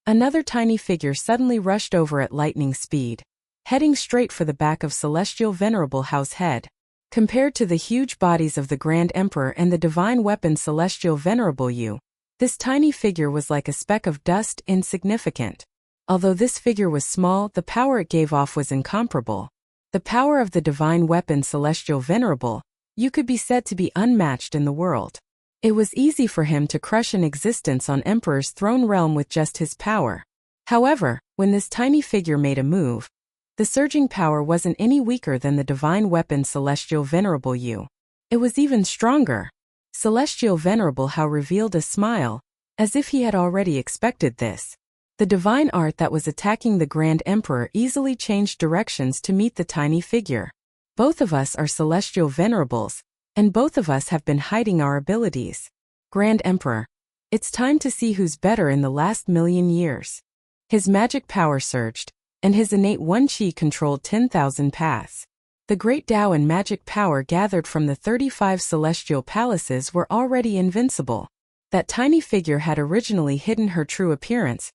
another tiny figure suddenly rushed over at lightning speed, heading straight for the back of Celestial Venerable Hao's head. Compared to the huge bodies of the Grand Emperor and the divine weapon Celestial Venerable Yu, this tiny figure was like a speck of dust, insignificant. Although this figure was small, the power it gave off was incomparable. The power of the divine weapon Celestial Venerable Yu could be said to be unmatched in the world. It was easy for him to crush an existence on Emperor's throne realm with just his power. However, when this tiny figure made a move, the surging power wasn't any weaker than the divine weapon Celestial Venerable Yu. It was even stronger. Celestial Venerable Hao revealed a smile, as if he had already expected this. The divine art that was attacking the Grand Emperor easily changed directions to meet the tiny figure. Both of us are Celestial Venerables, and both of us have been hiding our abilities. Grand Emperor, it's time to see who's better in the last 1,000,000 years. His magic power surged, and his innate one chi controlled 10,000 paths. The great Tao and magic power gathered from the 35 celestial palaces were already invincible. That tiny figure had originally hidden her true appearance,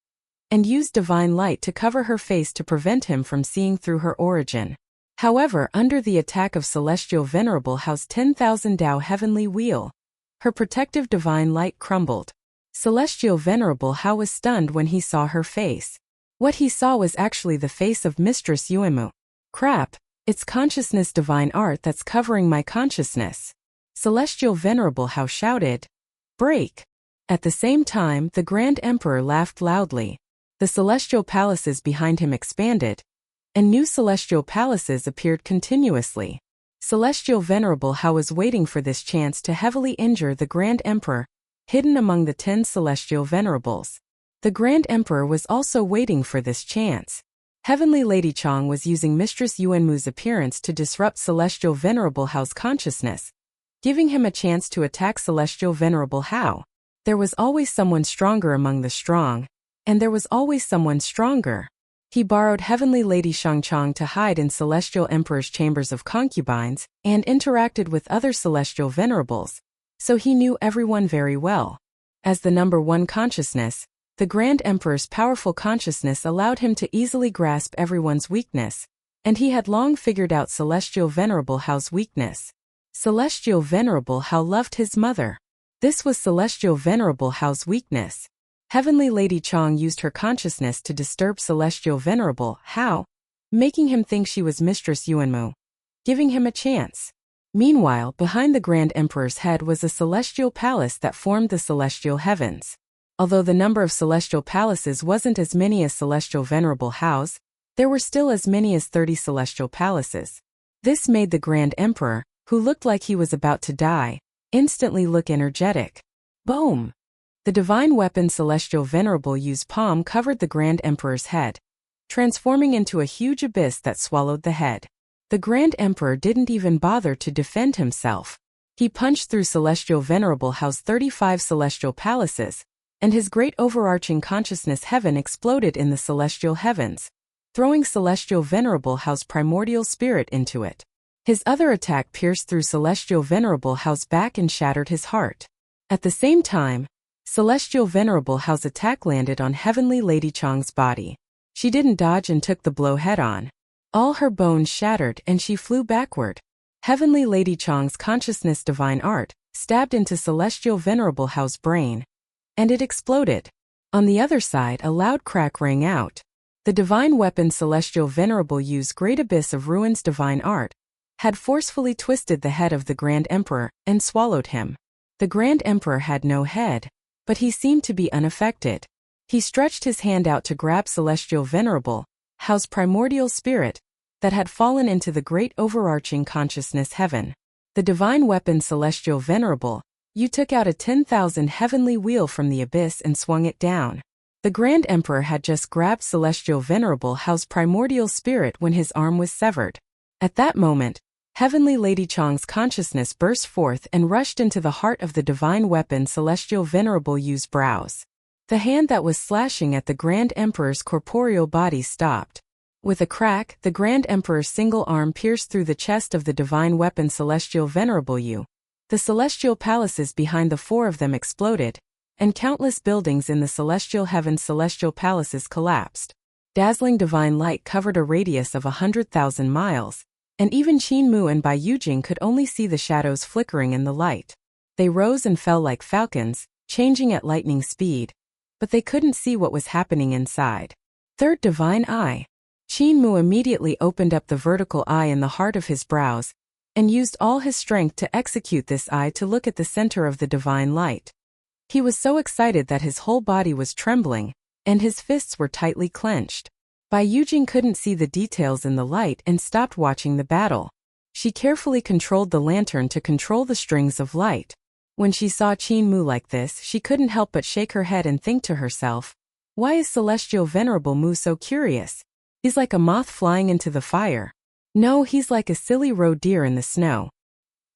and used divine light to cover her face to prevent him from seeing through her origin. However, under the attack of Celestial Venerable Hao's 10,000 Tao heavenly wheel, her protective divine light crumbled. Celestial Venerable Hao was stunned when he saw her face. What he saw was actually the face of Mistress Yuanmu. Crap, it's consciousness divine art that's covering my consciousness. Celestial Venerable Hao shouted, "Break!" At the same time, the Grand Emperor laughed loudly. The celestial palaces behind him expanded, and new celestial palaces appeared continuously. Celestial Venerable Hao was waiting for this chance to heavily injure the Grand Emperor, hidden among the 10 celestial venerables. The Grand Emperor was also waiting for this chance. Heavenly Lady Chong was using Mistress Yuanmu's appearance to disrupt Celestial Venerable Hao's consciousness, giving him a chance to attack Celestial Venerable Hao. There was always someone stronger among the strong, and there was always someone stronger. He borrowed Heavenly Lady Shangchong to hide in Celestial Emperor's chambers of concubines and interacted with other celestial venerables, so he knew everyone very well. As the number one consciousness, the Grand Emperor's powerful consciousness allowed him to easily grasp everyone's weakness, and he had long figured out Celestial Venerable Hao's weakness. Celestial Venerable Hao loved his mother. This was Celestial Venerable Hao's weakness. Heavenly Lady Chong used her consciousness to disturb Celestial Venerable Hao, making him think she was Mistress Yuanmu, giving him a chance. Meanwhile, behind the Grand Emperor's head was a celestial palace that formed the celestial heavens. Although the number of celestial palaces wasn't as many as Celestial Venerable Hao's, there were still as many as 30 celestial palaces. This made the Grand Emperor, who looked like he was about to die, instantly look energetic. Boom! The divine weapon Celestial Venerable Yu's palm covered the Grand Emperor's head, transforming into a huge abyss that swallowed the head. The Grand Emperor didn't even bother to defend himself. He punched through Celestial Venerable Hao's 35 celestial palaces, and his great overarching consciousness heaven exploded in the celestial heavens. throwing Celestial Venerable Hao's primordial spirit into it. His other attack pierced through Celestial Venerable Hao's back and shattered his heart. At the same time, Celestial Venerable Hao's attack landed on Heavenly Lady Chang's body. She didn't dodge and took the blow head-on. All her bones shattered and she flew backward. Heavenly Lady Chang's consciousness divine art stabbed into Celestial Venerable Hao's brain, and it exploded. On the other side, a loud crack rang out. The divine weapon Celestial Venerable Yu's Great Abyss of Ruins divine art had forcefully twisted the head of the Grand Emperor and swallowed him. The Grand Emperor had no head, but he seemed to be unaffected. He stretched his hand out to grab Celestial Venerable Hao's primordial spirit that had fallen into the great overarching consciousness heaven. The divine weapon Celestial Venerable Yu took out a 10,000 heavenly wheel from the abyss and swung it down. The Grand Emperor had just grabbed Celestial Venerable Hao's primordial spirit when his arm was severed. At that moment, Heavenly Lady Chang's consciousness burst forth and rushed into the heart of the divine weapon Celestial Venerable Yu's brows. The hand that was slashing at the Grand Emperor's corporeal body stopped. With a crack, the Grand Emperor's single arm pierced through the chest of the divine weapon Celestial Venerable Yu. The celestial palaces behind the four of them exploded, and countless buildings in the celestial heavens' celestial palaces collapsed. Dazzling divine light covered a radius of 100,000 miles, and even Qin Mu and Bai Yujing could only see the shadows flickering in the light. They rose and fell like falcons, changing at lightning speed, but they couldn't see what was happening inside. Third divine eye. Qin Mu immediately opened up the vertical eye in the heart of his brows, and used all his strength to execute this eye to look at the center of the divine light. He was so excited that his whole body was trembling, and his fists were tightly clenched. Bai Yujing couldn't see the details in the light and stopped watching the battle. She carefully controlled the lantern to control the strings of light. When she saw Qin Mu like this, she couldn't help but shake her head and think to herself, "Why is Celestial Venerable Mu so curious? He's like a moth flying into the fire. No, he's like a silly roe deer in the snow.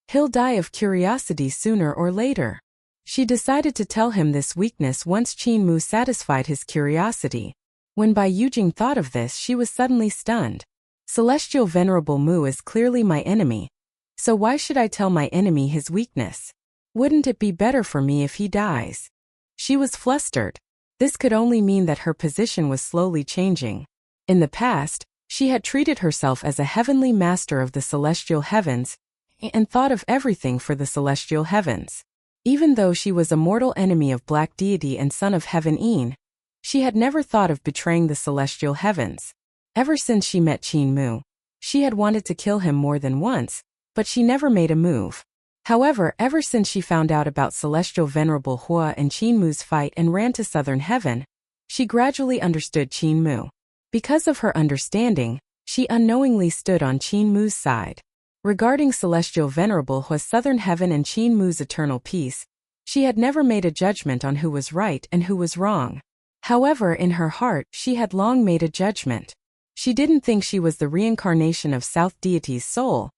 He'll die of curiosity sooner or later." She decided to tell him this weakness once Qin Mu satisfied his curiosity. When Bai Yujing thought of this, she was suddenly stunned. Celestial Venerable Mu is clearly my enemy. So why should I tell my enemy his weakness? Wouldn't it be better for me if he dies? She was flustered. This could only mean that her position was slowly changing. In the past, she had treated herself as a heavenly master of the celestial heavens, and thought of everything for the celestial heavens. Even though she was a mortal enemy of Black Deity and son of Heaven Een, she had never thought of betraying the celestial heavens. Ever since she met Qin Mu, she had wanted to kill him more than once, but she never made a move. However, ever since she found out about Celestial Venerable Hua and Qin Mu's fight and ran to Southern Heaven, she gradually understood Qin Mu. Because of her understanding, she unknowingly stood on Qin Mu's side. Regarding Celestial Venerable Hua's Southern Heaven and Qin Mu's eternal peace, she had never made a judgment on who was right and who was wrong. However, in her heart, she had long made a judgment. She didn't think she was the reincarnation of South Deity's soul,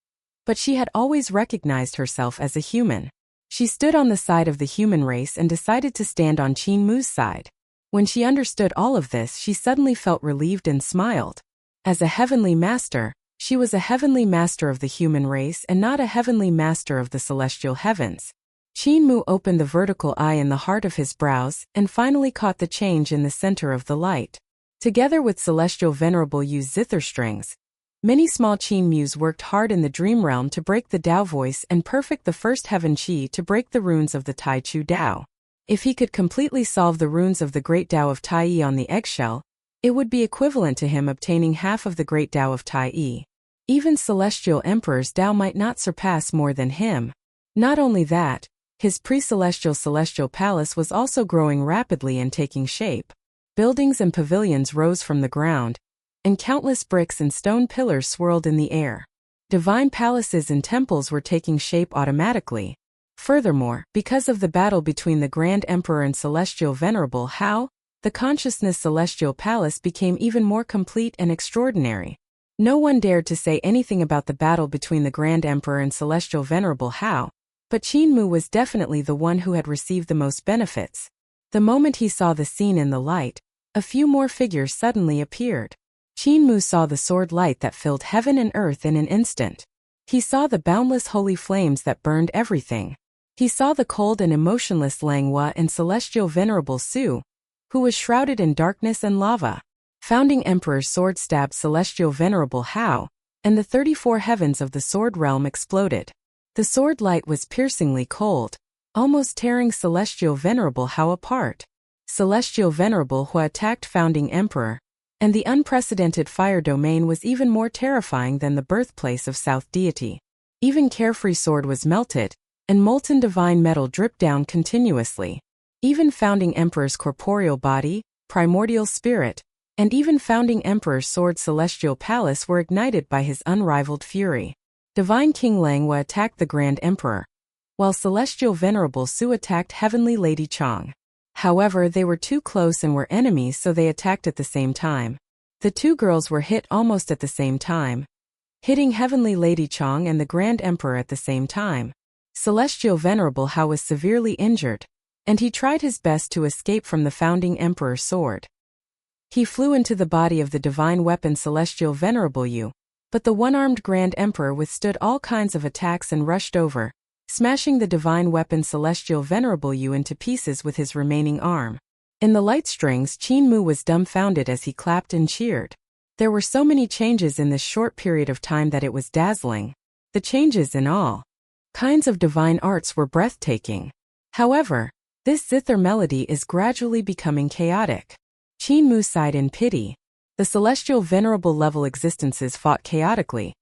but she had always recognized herself as a human. She stood on the side of the human race and decided to stand on Qin Mu's side. When she understood all of this, she suddenly felt relieved and smiled. As a heavenly master, she was a heavenly master of the human race and not a heavenly master of the celestial heavens. Qin Mu opened the vertical eye in the heart of his brows and finally caught the change in the center of the light. Together with Celestial Venerable Yu's zither strings, many small Qin Mus worked hard in the dream realm to break the Tao voice and perfect the first heaven Qi to break the runes of the Tai Chu Tao. If he could completely solve the runes of the Great Tao of Tai Yi on the eggshell, it would be equivalent to him obtaining half of the Great Tao of Tai Yi. Even Celestial Emperor's Tao might not surpass more than him. Not only that, his pre-celestial celestial palace was also growing rapidly and taking shape. Buildings and pavilions rose from the ground, and countless bricks and stone pillars swirled in the air. Divine palaces and temples were taking shape automatically. Furthermore, because of the battle between the Grand Emperor and Celestial Venerable Hao, the Consciousness Celestial Palace became even more complete and extraordinary. No one dared to say anything about the battle between the Grand Emperor and Celestial Venerable Hao, but Qin Mu was definitely the one who had received the most benefits. The moment he saw the scene in the light, a few more figures suddenly appeared. Qin Mu saw the sword light that filled heaven and earth in an instant. He saw the boundless holy flames that burned everything. He saw the cold and emotionless Langhua and celestial venerable Su, who was shrouded in darkness and lava. Founding Emperor's sword stabbed celestial venerable Hao, and the 34 heavens of the sword realm exploded. The sword light was piercingly cold, almost tearing celestial venerable Hao apart. Celestial venerable Hua attacked Founding Emperor, and the unprecedented fire domain was even more terrifying than the birthplace of South Deity. Even Carefree Sword was melted, and molten divine metal dripped down continuously. Even Founding Emperor's corporeal body, primordial spirit, and even Founding Emperor's sword Celestial Palace were ignited by his unrivaled fury. Divine King Langhua attacked the Grand Emperor, while Celestial Venerable Su attacked Heavenly Lady Chang. However, they were too close and were enemies, so they attacked at the same time. The two girls were hit almost at the same time, hitting Heavenly Lady Chang and the Grand Emperor at the same time. Celestial Venerable Hao was severely injured, and he tried his best to escape from the Founding Emperor's sword. He flew into the body of the divine weapon Celestial Venerable Yu, but the one-armed Grand Emperor withstood all kinds of attacks and rushed over, smashing the divine weapon Celestial Venerable Yu into pieces with his remaining arm. In the light strings, Qin Mu was dumbfounded as he clapped and cheered. There were so many changes in this short period of time that it was dazzling. The changes in all kinds of divine arts were breathtaking. However, this zither melody is gradually becoming chaotic. Qin Mu sighed in pity. The celestial venerable level existences fought chaotically,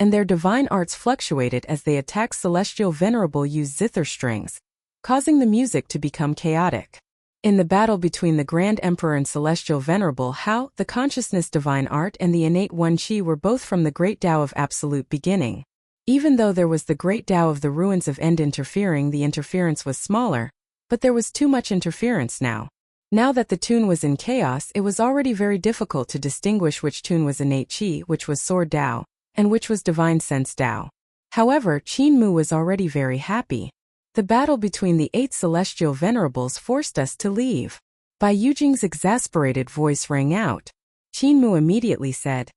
and their divine arts fluctuated as they attacked Celestial Venerable Yu's zither strings, causing the music to become chaotic. In the battle between the Grand Emperor and Celestial Venerable Hao, the consciousness divine art and the innate One Qi were both from the Great Tao of Absolute Beginning. Even though there was the Great Tao of the Ruins of End interfering, the interference was smaller, but there was too much interference now. Now that the tune was in chaos, it was already very difficult to distinguish which tune was innate Qi, which was Sword Tao, and which was Divine Sense Tao. However, Qin Mu was already very happy. The battle between the 8 celestial venerables forced us to leave. Bai Yujing's exasperated voice rang out. Qin Mu immediately said,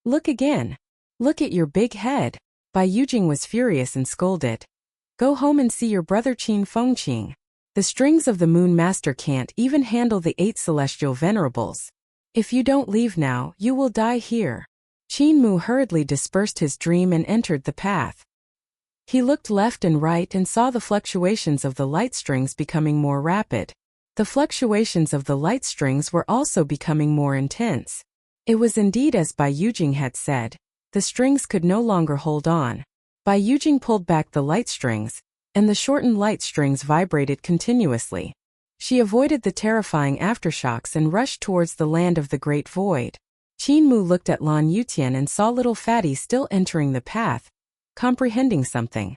"Look again. Look at your big head." Bai Yujing was furious and scolded. "Go home and see your brother Qin Fengqing. The strings of the Moon Master can't even handle the 8 celestial venerables. If you don't leave now, you will die here." Qin Mu hurriedly dispersed his dream and entered the path. He looked left and right and saw the fluctuations of the light strings becoming more rapid. The fluctuations of the light strings were also becoming more intense. It was indeed as Bai Yujing had said. The strings could no longer hold on. Bai Yujing pulled back the light strings, and the shortened light strings vibrated continuously. She avoided the terrifying aftershocks and rushed towards the land of the Great Void. Qin Mu looked at Lan Yutian and saw little Fatty still entering the path, comprehending something.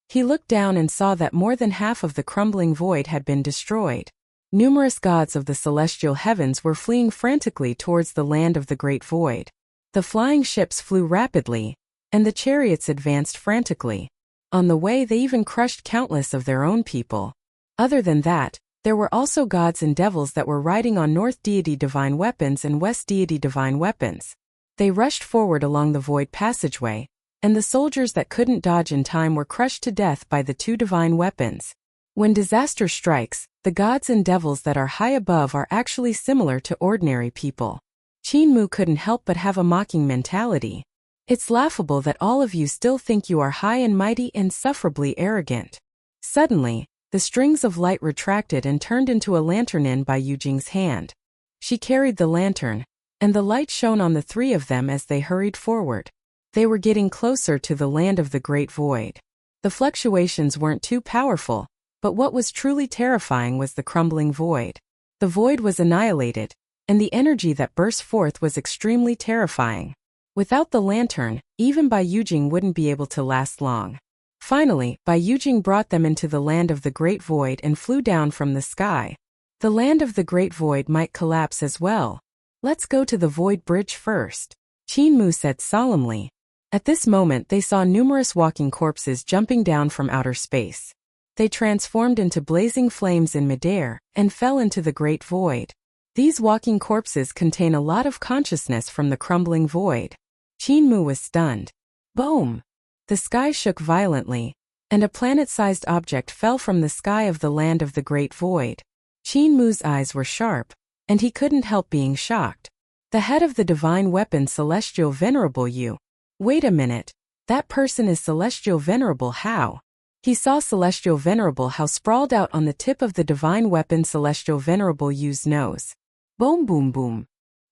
He looked down and saw that more than half of the crumbling void had been destroyed. Numerous gods of the celestial heavens were fleeing frantically towards the land of the Great Void. The flying ships flew rapidly, and the chariots advanced frantically. On the way, they even crushed countless of their own people. Other than that, there were also gods and devils that were riding on North Deity divine weapons and West Deity divine weapons. They rushed forward along the void passageway, and the soldiers that couldn't dodge in time were crushed to death by the 2 divine weapons. When disaster strikes, the gods and devils that are high above are actually similar to ordinary people. Qin Mu couldn't help but have a mocking mentality. It's laughable that all of you still think you are high and mighty and insufferably arrogant. Suddenly, the strings of light retracted and turned into a lantern in Bai Yujing's hand. She carried the lantern, and the light shone on the 3 of them as they hurried forward. They were getting closer to the land of the Great Void. The fluctuations weren't too powerful, but what was truly terrifying was the crumbling void. The void was annihilated, and the energy that burst forth was extremely terrifying. Without the lantern, even Bai Yujing wouldn't be able to last long. Finally, Bai Yujing brought them into the land of the Great Void and flew down from the sky. The land of the Great Void might collapse as well. Let's go to the Void Bridge first, Qin Mu said solemnly. At this moment they saw numerous walking corpses jumping down from outer space. They transformed into blazing flames in midair and fell into the Great Void. These walking corpses contain a lot of consciousness from the crumbling void. Qin Mu was stunned. Boom! The sky shook violently, and a planet-sized object fell from the sky of the land of the great void. Qin Mu's eyes were sharp, and he couldn't help being shocked. The head of the divine weapon Celestial Venerable Yu. Wait a minute, that person is Celestial Venerable Hao. He saw Celestial Venerable Hao sprawled out on the tip of the divine weapon Celestial Venerable Yu's nose. Boom boom boom.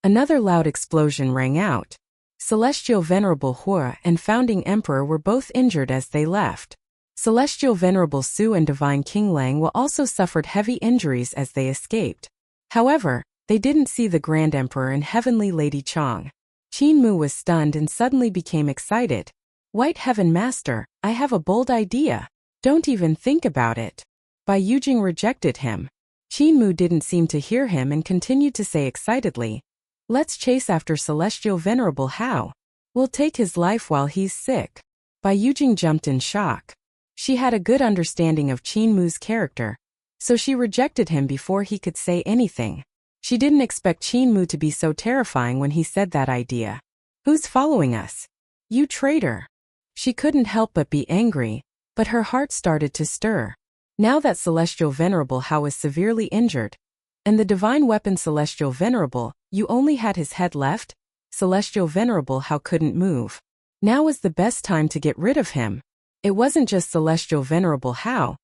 Another loud explosion rang out. Celestial Venerable Hua and Founding Emperor were both injured as they left. Celestial Venerable Su and Divine King Lang also suffered heavy injuries as they escaped. However, they didn't see the Grand Emperor and Heavenly Lady Chong. Qin Mu was stunned and suddenly became excited. White Heaven Master, I have a bold idea. Don't even think about it. Bai Yujing rejected him. Qin Mu didn't seem to hear him and continued to say excitedly, let's chase after Celestial Venerable Hao. We'll take his life while he's sick. Bai Yujing jumped in shock. She had a good understanding of Qin Mu's character, so she rejected him before he could say anything. She didn't expect Qin Mu to be so terrifying when he said that idea. Who's following us? You traitor. She couldn't help but be angry, but her heart started to stir. Now that Celestial Venerable Hao was severely injured, and the divine weapon Celestial Venerable Yu only had his head left, Celestial Venerable Hao couldn't move. Now was the best time to get rid of him. It wasn't just Celestial Venerable Hao,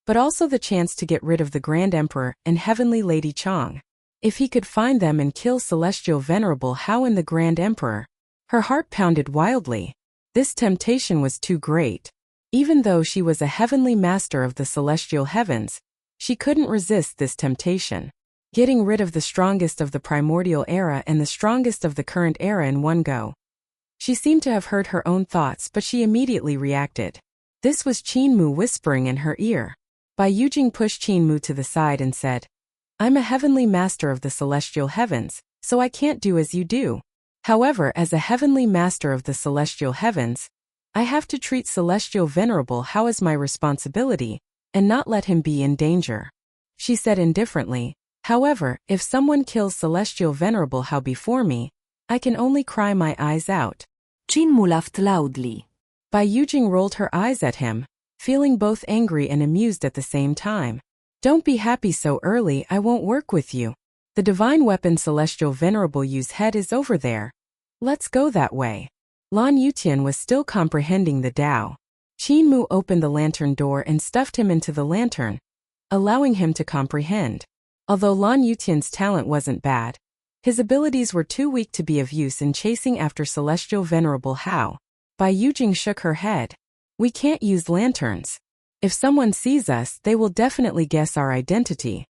but also the chance to get rid of the Grand Emperor and Heavenly Lady Chong. If he could find them and kill Celestial Venerable Hao and the Grand Emperor, her heart pounded wildly. This temptation was too great. Even though she was a heavenly master of the celestial heavens, she couldn't resist this temptation. Getting rid of the strongest of the primordial era and the strongest of the current era in one go. She seemed to have heard her own thoughts, but she immediately reacted. This was Qin Mu whispering in her ear. Bai Yujing pushed Qin Mu to the side and said, I'm a heavenly master of the celestial heavens, so I can't do as you do. However, as a heavenly master of the celestial heavens, I have to treat Celestial Venerable Hao as my responsibility, and not let him be in danger. She said indifferently, however, if someone kills Celestial Venerable Hao before me, I can only cry my eyes out. Qin Mu laughed loudly. Bai Yujing rolled her eyes at him, feeling both angry and amused at the same time. Don't be happy so early, I won't work with you. The divine weapon Celestial Venerable Yu's head is over there. Let's go that way. Lan Yutian was still comprehending the Tao. Qin Mu opened the lantern door and stuffed him into the lantern, allowing him to comprehend. Although Lan Yutian's talent wasn't bad, his abilities were too weak to be of use in chasing after Celestial Venerable Hao. Bai Yujing shook her head. We can't use lanterns. If someone sees us, they will definitely guess our identity.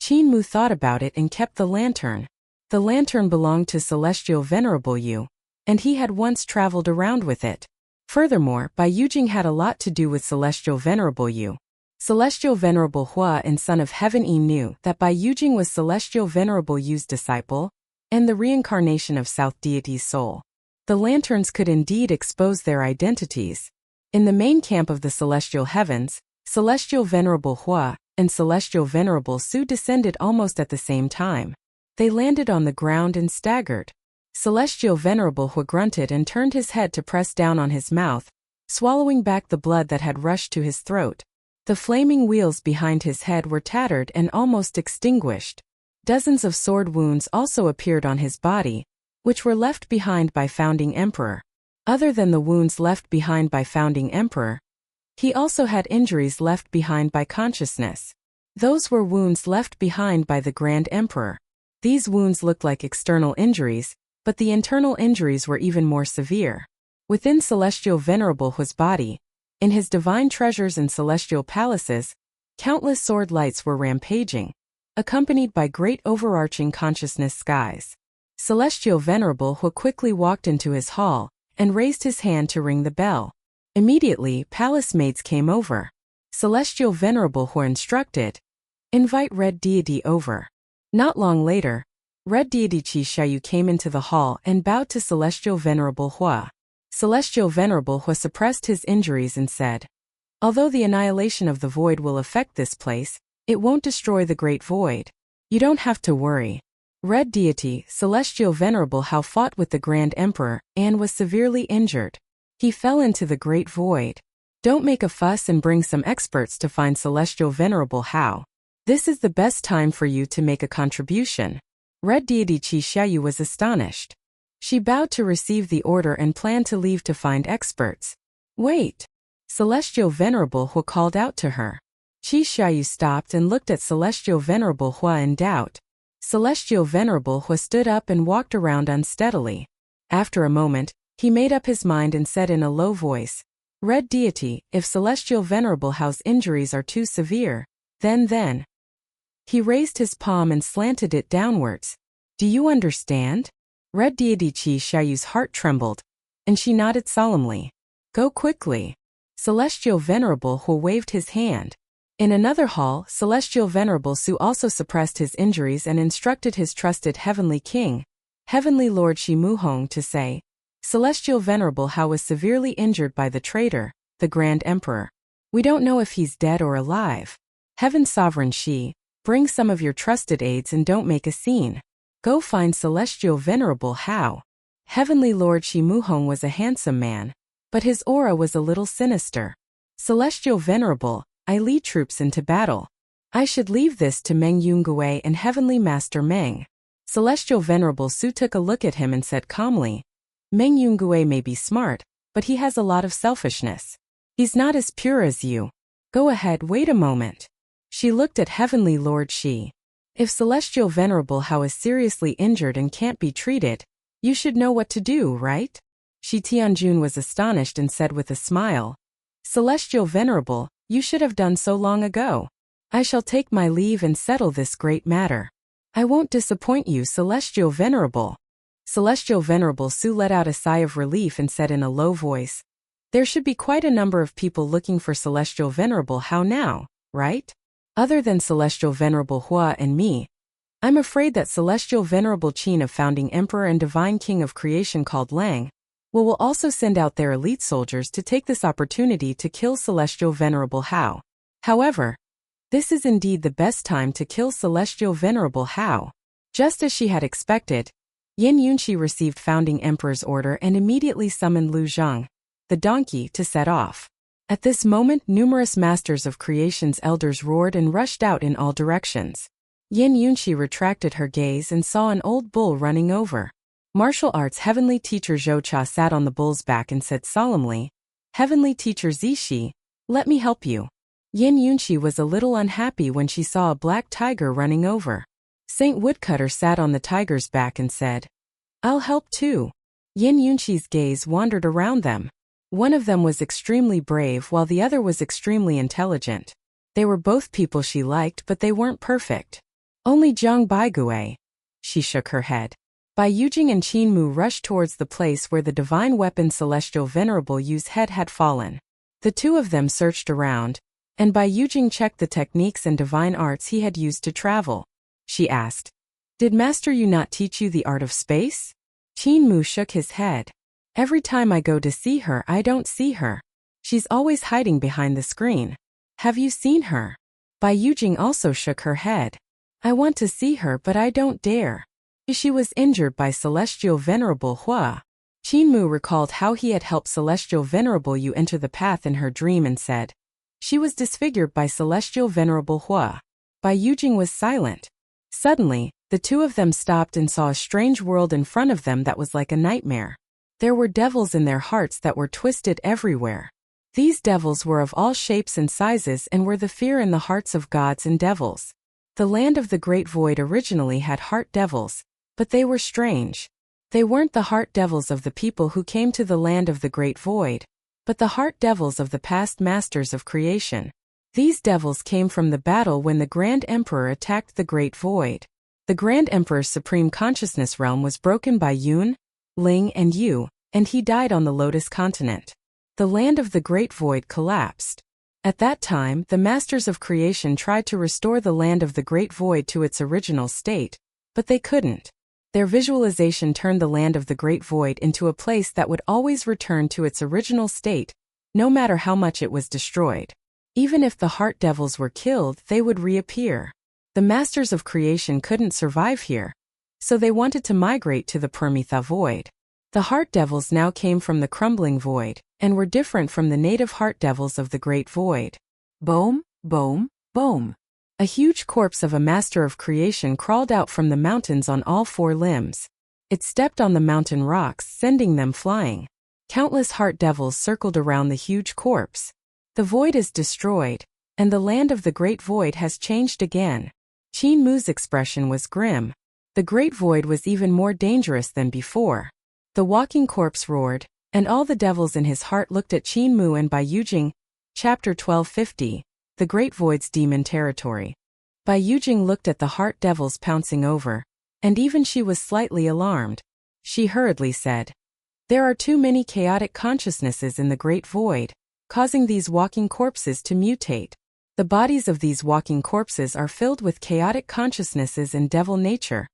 Qin Mu thought about it and kept the lantern. The lantern belonged to Celestial Venerable Yu, and he had once traveled around with it. Furthermore, Bai Yujing had a lot to do with Celestial Venerable Yu. Celestial Venerable Hua and Son of Heaven knew that Bai Yujing was Celestial Venerable Yu's disciple, and the reincarnation of South Deity's soul. The lanterns could indeed expose their identities. In the main camp of the Celestial Heavens, Celestial Venerable Hua and Celestial Venerable Su descended almost at the same time. They landed on the ground and staggered. Celestial Venerable Hua grunted and turned his head to press down on his mouth, swallowing back the blood that had rushed to his throat. The flaming wheels behind his head were tattered and almost extinguished. Dozens of sword wounds also appeared on his body, which were left behind by Founding Emperor. Other than the wounds left behind by Founding Emperor, he also had injuries left behind by consciousness. Those were wounds left behind by the Grand Emperor. These wounds looked like external injuries, but the internal injuries were even more severe. Within Celestial Venerable Hua's body, in his divine treasures and celestial palaces, countless sword lights were rampaging, accompanied by great overarching consciousness skies. Celestial Venerable Hua quickly walked into his hall and raised his hand to ring the bell. Immediately, palace maids came over. Celestial Venerable Hua instructed, "Invite Red Deity over." Not long later, Red Deity Qi Xiaoyu came into the hall and bowed to Celestial Venerable Hua. Celestial Venerable Hua suppressed his injuries and said, "Although the annihilation of the void will affect this place, it won't destroy the Great Void. You don't have to worry. Red deity, celestial venerable Hao fought with the Grand Emperor and was severely injured. He fell into the great void. Don't make a fuss and bring some experts to find celestial venerable Hao. This is the best time for you to make a contribution. Red deity Qi Xiaoyu was astonished. She bowed to receive the order and planned to leave to find experts. Wait! Celestial venerable Hua called out to her. Qi Xiaoyu stopped and looked at celestial venerable Hua in doubt. Celestial venerable Hua stood up and walked around unsteadily. After a moment, he made up his mind and said in a low voice, Red deity, if celestial venerable Hao's injuries are too severe, then. He raised his palm and slanted it downwards. Do you understand? Red deity Qi Xiaoyu's heart trembled, and she nodded solemnly. Go quickly. Celestial venerable Hua waved his hand. In another hall, celestial venerable Su also suppressed his injuries and instructed his trusted heavenly king, heavenly lord Shi Muhong, to say, Celestial venerable Hao was severely injured by the traitor, the Grand Emperor. We don't know if he's dead or alive. Heaven sovereign Shi, bring some of your trusted aides and don't make a scene. Go find celestial venerable Hao. Heavenly lord Shi Muhong was a handsome man, but his aura was a little sinister. Celestial venerable, I lead troops into battle. I should leave this to Meng Yungue and Heavenly Master Meng. Celestial venerable Su took a look at him and said calmly, Meng Yungue may be smart, but he has a lot of selfishness. He's not as pure as you. Go ahead, wait a moment. She looked at Heavenly Lord Shi. If celestial venerable Hao is seriously injured and can't be treated, you should know what to do, right? Shi Tianjun was astonished and said with a smile, Celestial venerable, you should have done so long ago. I shall take my leave and settle this great matter. I won't disappoint you, celestial venerable. Celestial venerable Su let out a sigh of relief and said in a low voice, There should be quite a number of people looking for celestial venerable Hao now, right? Other than celestial venerable Hua and me. I'm afraid that celestial venerable Qin of founding emperor and divine king of creation called Lang will also send out their elite soldiers to take this opportunity to kill celestial venerable Hao. However, this is indeed the best time to kill celestial venerable Hao. Just as she had expected, Yin Yunqi received founding emperor's order and immediately summoned Lu Zhang, the donkey, to set off. At this moment, numerous masters of creation's elders roared and rushed out in all directions. Yin Yunqi retracted her gaze and saw an old bull running over. Martial arts heavenly teacher Zhou Cha sat on the bull's back and said solemnly, Heavenly teacher Zishi, let me help you. Yin Yunqi was a little unhappy when she saw a black tiger running over. Saint Woodcutter sat on the tiger's back and said, I'll help too. Yin Yunqi's gaze wandered around them. One of them was extremely brave while the other was extremely intelligent. They were both people she liked, but they weren't perfect. Only Zhang Baigue. She shook her head. Bai Yujing and Qin Mu rushed towards the place where the divine weapon celestial venerable Yu's head had fallen. The two of them searched around, and Bai Yujing checked the techniques and divine arts he had used to travel. She asked, Did Master Yu not teach you the art of space? Qin Mu shook his head. Every time I go to see her, I don't see her. She's always hiding behind the screen. Have you seen her? Bai Yujing also shook her head. I want to see her, but I don't dare. She was injured by celestial venerable Hua. Qin Mu recalled how he had helped celestial venerable Yu enter the path in her dream and said, She was disfigured by celestial venerable Hua. Bai Yujing was silent. Suddenly, the two of them stopped and saw a strange world in front of them that was like a nightmare. There were devils in their hearts that were twisted everywhere. These devils were of all shapes and sizes and were the fear in the hearts of gods and devils. The land of the Great Void originally had heart devils, but they were strange. They weren't the heart devils of the people who came to the land of the Great Void, but the heart devils of the past masters of creation. These devils came from the battle when the Grand Emperor attacked the Great Void. The Grand Emperor's supreme consciousness realm was broken by Yun, Ling and Yu, and he died on the Lotus continent. The land of the Great Void collapsed. At that time, the masters of creation tried to restore the land of the Great Void to its original state, but they couldn't. Their visualization turned the land of the Great Void into a place that would always return to its original state, no matter how much it was destroyed. Even if the heart devils were killed, they would reappear. The masters of creation couldn't survive here. so they wanted to migrate to the Permitha void. The heart devils now came from the crumbling void, and were different from the native heart devils of the great void. Boom, boom, boom. A huge corpse of a master of creation crawled out from the mountains on all four limbs. It stepped on the mountain rocks, sending them flying. Countless heart devils circled around the huge corpse. The void is destroyed, and the land of the great void has changed again. Qin Mu's expression was grim. The great void was even more dangerous than before. The walking corpse roared, and all the devils in his heart looked at Qin Mu and Bai Yujing. Chapter 1250. The Great Void's Demon Territory. Bai Yujing looked at the heart devils pouncing over, and even she was slightly alarmed. She hurriedly said, "There are too many chaotic consciousnesses in the Great Void, causing these walking corpses to mutate. The bodies of these walking corpses are filled with chaotic consciousnesses and devil nature,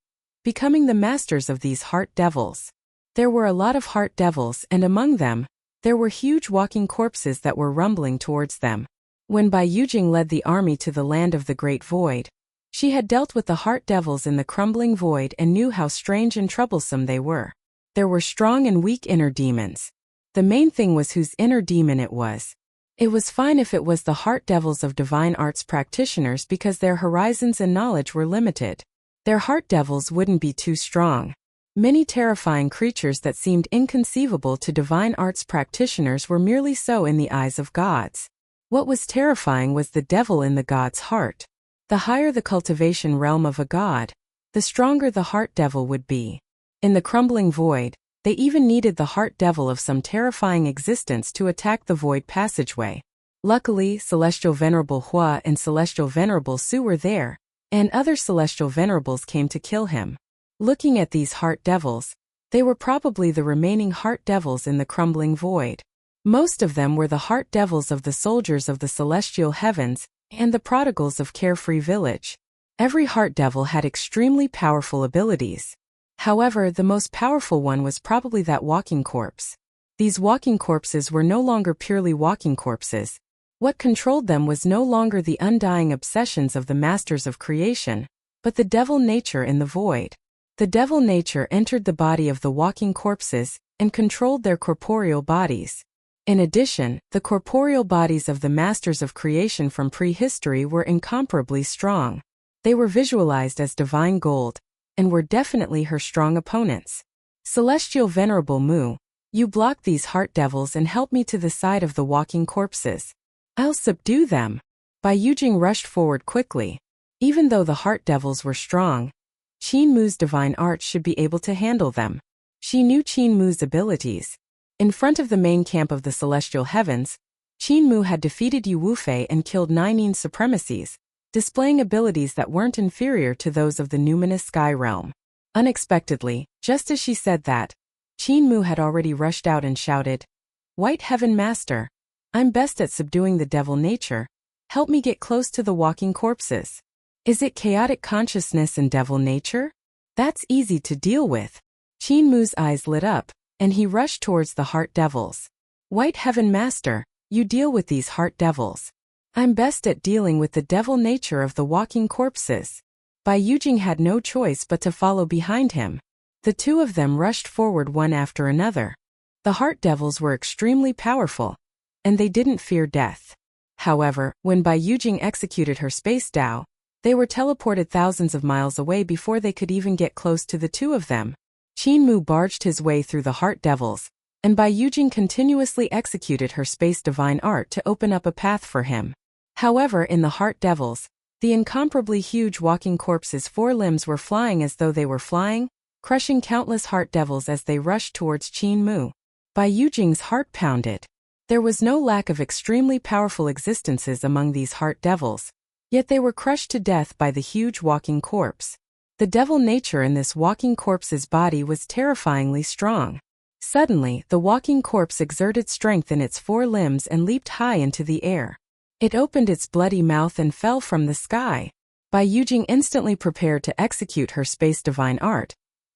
becoming the masters of these heart devils." There were a lot of heart devils, and among them, there were huge walking corpses that were rumbling towards them. When Bai Yujing led the army to the land of the Great Void, she had dealt with the heart devils in the crumbling void and knew how strange and troublesome they were. There were strong and weak inner demons. The main thing was whose inner demon it was. It was fine if it was the heart devils of divine arts practitioners because their horizons and knowledge were limited. Their heart devils wouldn't be too strong. Many terrifying creatures that seemed inconceivable to divine arts practitioners were merely so in the eyes of gods. What was terrifying was the devil in the god's heart. The higher the cultivation realm of a god, the stronger the heart devil would be. In the crumbling void, they even needed the heart devil of some terrifying existence to attack the void passageway. Luckily, Celestial Venerable Hua and Celestial Venerable Su were there, and other Celestial Venerables came to kill him. Looking at these heart devils, they were probably the remaining heart devils in the crumbling void. Most of them were the heart devils of the soldiers of the celestial heavens and the prodigals of Carefree Village. Every heart devil had extremely powerful abilities. However, the most powerful one was probably that walking corpse. These walking corpses were no longer purely walking corpses. What controlled them was no longer the undying obsessions of the masters of creation, but the devil nature in the void. The devil nature entered the body of the walking corpses and controlled their corporeal bodies. In addition, the corporeal bodies of the masters of creation from prehistory were incomparably strong. They were visualized as divine gold, and were definitely her strong opponents. Celestial Venerable Mu, you block these heart devils and help me to the side of the walking corpses. I'll subdue them. Bai Yujing rushed forward quickly. Even though the heart devils were strong, Qin Mu's divine art should be able to handle them. She knew Qin Mu's abilities. In front of the main camp of the celestial heavens, Qin Mu had defeated Yu Wufei and killed 9 supremacies, displaying abilities that weren't inferior to those of the numinous sky realm. Unexpectedly, just as she said that, Qin Mu had already rushed out and shouted, "White Heaven Master, I'm best at subduing the devil nature. Help me get close to the walking corpses." Is it chaotic consciousness and devil nature? That's easy to deal with. Qin Mu's eyes lit up, and he rushed towards the heart devils. "White Heaven Master, you deal with these heart devils. I'm best at dealing with the devil nature of the walking corpses." Bai Yujing had no choice but to follow behind him. The two of them rushed forward one after another. The heart devils were extremely powerful, and they didn't fear death. However, when Bai Yujing executed her space Dao, they were teleported thousands of miles away before they could even get close to the two of them. Qin Mu barged his way through the heart devils, and Bai Yujing continuously executed her space divine art to open up a path for him. However, in the heart devils, the incomparably huge walking corpses' 4 limbs were flying as though they were flying, crushing countless heart devils as they rushed towards Qin Mu. Bai Yujing's heart pounded. There was no lack of extremely powerful existences among these heart devils, yet they were crushed to death by the huge walking corpse. The devil nature in this walking corpse's body was terrifyingly strong. Suddenly, the walking corpse exerted strength in its 4 limbs and leaped high into the air. It opened its bloody mouth and fell from the sky. Bai Yujing instantly prepared to execute her space divine art,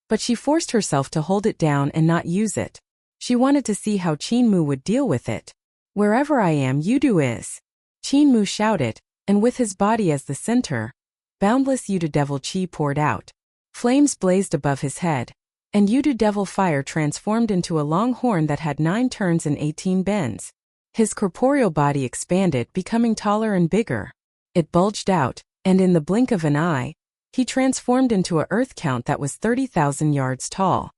but she forced herself to hold it down and not use it. She wanted to see how Qin Mu would deal with it. "Wherever I am, Yudu is," Qin Mu shouted, and with his body as the center, boundless Yudu devil chi poured out. Flames blazed above his head, and Yudu devil fire transformed into a long horn that had 9 turns and 18 bends. His corporeal body expanded, becoming taller and bigger. It bulged out, and in the blink of an eye, he transformed into a earth count that was 30,000 yards tall.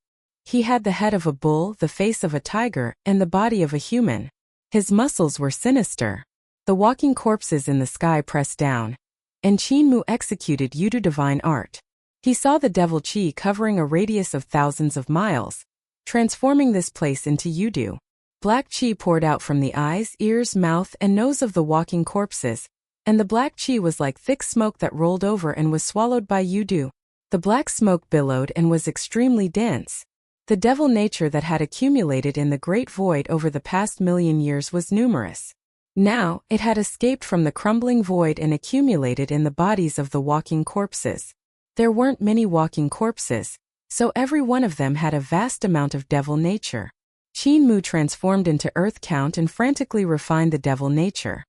He had the head of a bull, the face of a tiger, and the body of a human. His muscles were sinister. The walking corpses in the sky pressed down, and Qin Mu executed Yudu divine art. He saw the devil Qi covering a radius of thousands of miles, transforming this place into Yudu. Black Qi poured out from the eyes, ears, mouth, and nose of the walking corpses, and the black Qi was like thick smoke that rolled over and was swallowed by Yudu. The black smoke billowed and was extremely dense. The devil nature that had accumulated in the great void over the past million years was numerous. Now, it had escaped from the crumbling void and accumulated in the bodies of the walking corpses. There weren't many walking corpses, so every one of them had a vast amount of devil nature. Qin Mu transformed into earth count and frantically refined the devil nature.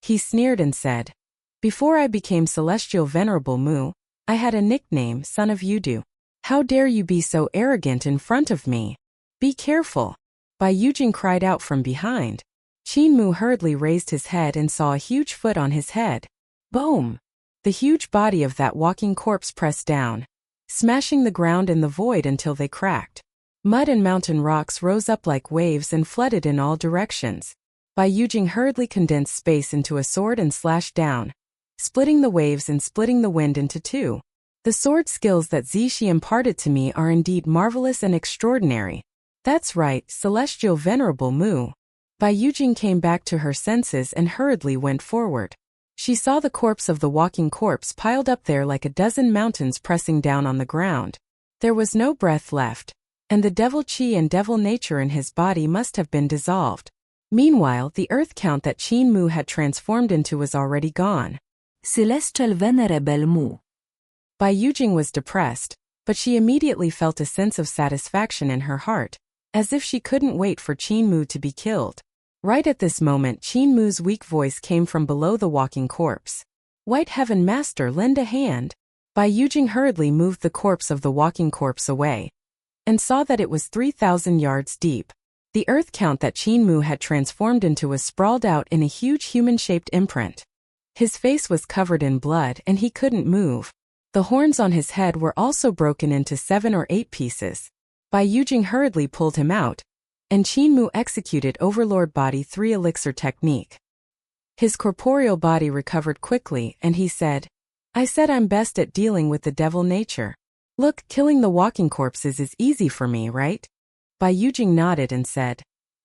He sneered and said, "Before I became Celestial Venerable Mu, I had a nickname, Son of Yudu. How dare you be so arrogant in front of me? Be careful." Bai Yujing cried out from behind. Qin Mu hurriedly raised his head and saw a huge foot on his head. Boom! The huge body of that walking corpse pressed down, smashing the ground and the void until they cracked. Mud and mountain rocks rose up like waves and flooded in all directions. Bai Yujing hurriedly condensed space into a sword and slashed down, splitting the waves and splitting the wind into 2. The sword skills that Zixi imparted to me are indeed marvelous and extraordinary. That's right, Celestial Venerable Mu. Bai Yujing came back to her senses and hurriedly went forward. She saw the corpse of the walking corpse piled up there like a dozen mountains pressing down on the ground. There was no breath left, and the devil Qi and devil nature in his body must have been dissolved. Meanwhile, the earth count that Qin Mu had transformed into was already gone. Celestial Venerable Mu. Bai Yujing was depressed, but she immediately felt a sense of satisfaction in her heart, as if she couldn't wait for Qin Mu to be killed. Right at this moment, Qin Mu's weak voice came from below the walking corpse. "White Heaven Master, lend a hand." Bai Yujing hurriedly moved the corpse of the walking corpse away, and saw that it was 3,000 yards deep. The earth count that Qin Mu had transformed into was sprawled out in a huge human-shaped imprint. His face was covered in blood and he couldn't move. The horns on his head were also broken into 7 or 8 pieces. Bai Yujing hurriedly pulled him out, and Qin Mu executed Overlord Body 3 elixir technique. His corporeal body recovered quickly and he said, "I said I'm best at dealing with the devil nature. Look, killing the walking corpses is easy for me, right?" Bai Yujing nodded and said,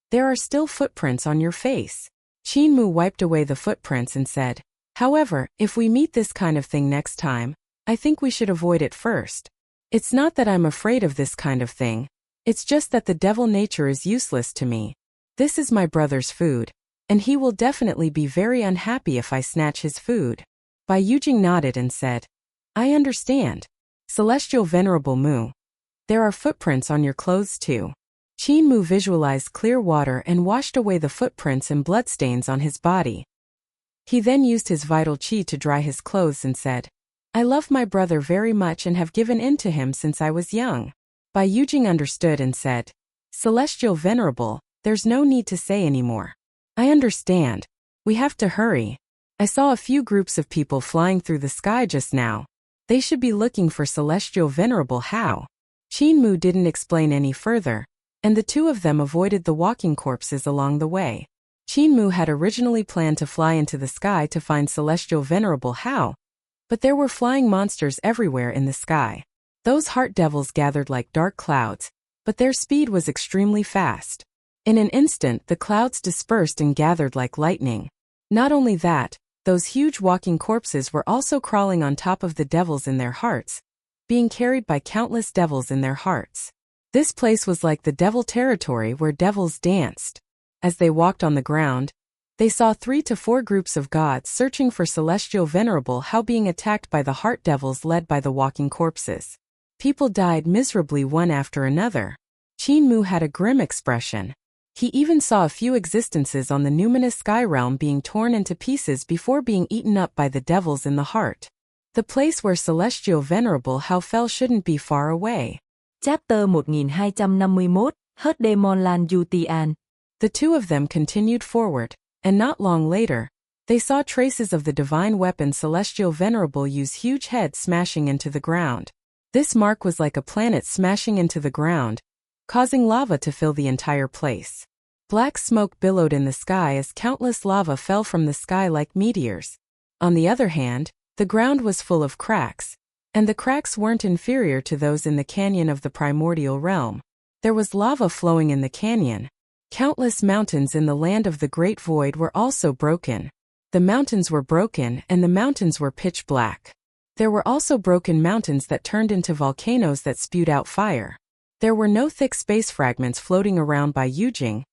"There are still footprints on your face." Qin Mu wiped away the footprints and said, "However, if we meet this kind of thing next time, I think we should avoid it first. It's not that I'm afraid of this kind of thing. It's just that the devil nature is useless to me. This is my brother's food, and he will definitely be very unhappy if I snatch his food." Bai Yujing nodded and said, "I understand. Celestial Venerable Mu. There are footprints on your clothes too." Qin Mu visualized clear water and washed away the footprints and bloodstains on his body. He then used his vital qi to dry his clothes and said, "I love my brother very much and have given in to him since I was young." Bai Yujing understood and said, "Celestial Venerable, there's no need to say anymore. I understand. We have to hurry. I saw a few groups of people flying through the sky just now. They should be looking for Celestial Venerable How." Qin Mu didn't explain any further, and the 2 of them avoided the walking corpses along the way. Qin Mu had originally planned to fly into the sky to find Celestial Venerable How, but there were flying monsters everywhere in the sky. Those heart devils gathered like dark clouds, but their speed was extremely fast. In an instant, the clouds dispersed and gathered like lightning. Not only that, those huge walking corpses were also crawling on top of the devils in their hearts, being carried by countless devils in their hearts. This place was like the devil territory where devils danced. As they walked on the ground, they saw 3 to 4 groups of gods searching for Celestial Venerable How being attacked by the heart devils led by the walking corpses. People died miserably one after another. Qin Mu had a grim expression. He even saw a few existences on the numinous sky realm being torn into pieces before being eaten up by the devils in the heart. The place where Celestial Venerable Hao fell shouldn't be far away. Chapter 1251, Hết Demon Lan Du Tian. The two of them continued forward, and not long later, they saw traces of the divine weapon Celestial Venerable Yu's huge head smashing into the ground. This mark was like a planet smashing into the ground, causing lava to fill the entire place. Black smoke billowed in the sky as countless lava fell from the sky like meteors. On the other hand, the ground was full of cracks, and the cracks weren't inferior to those in the canyon of the primordial realm. There was lava flowing in the canyon. Countless mountains in the land of the Great Void were also broken. The mountains were broken and the mountains were pitch black. There were also broken mountains that turned into volcanoes that spewed out fire. There were no thick space fragments floating around by Yujing,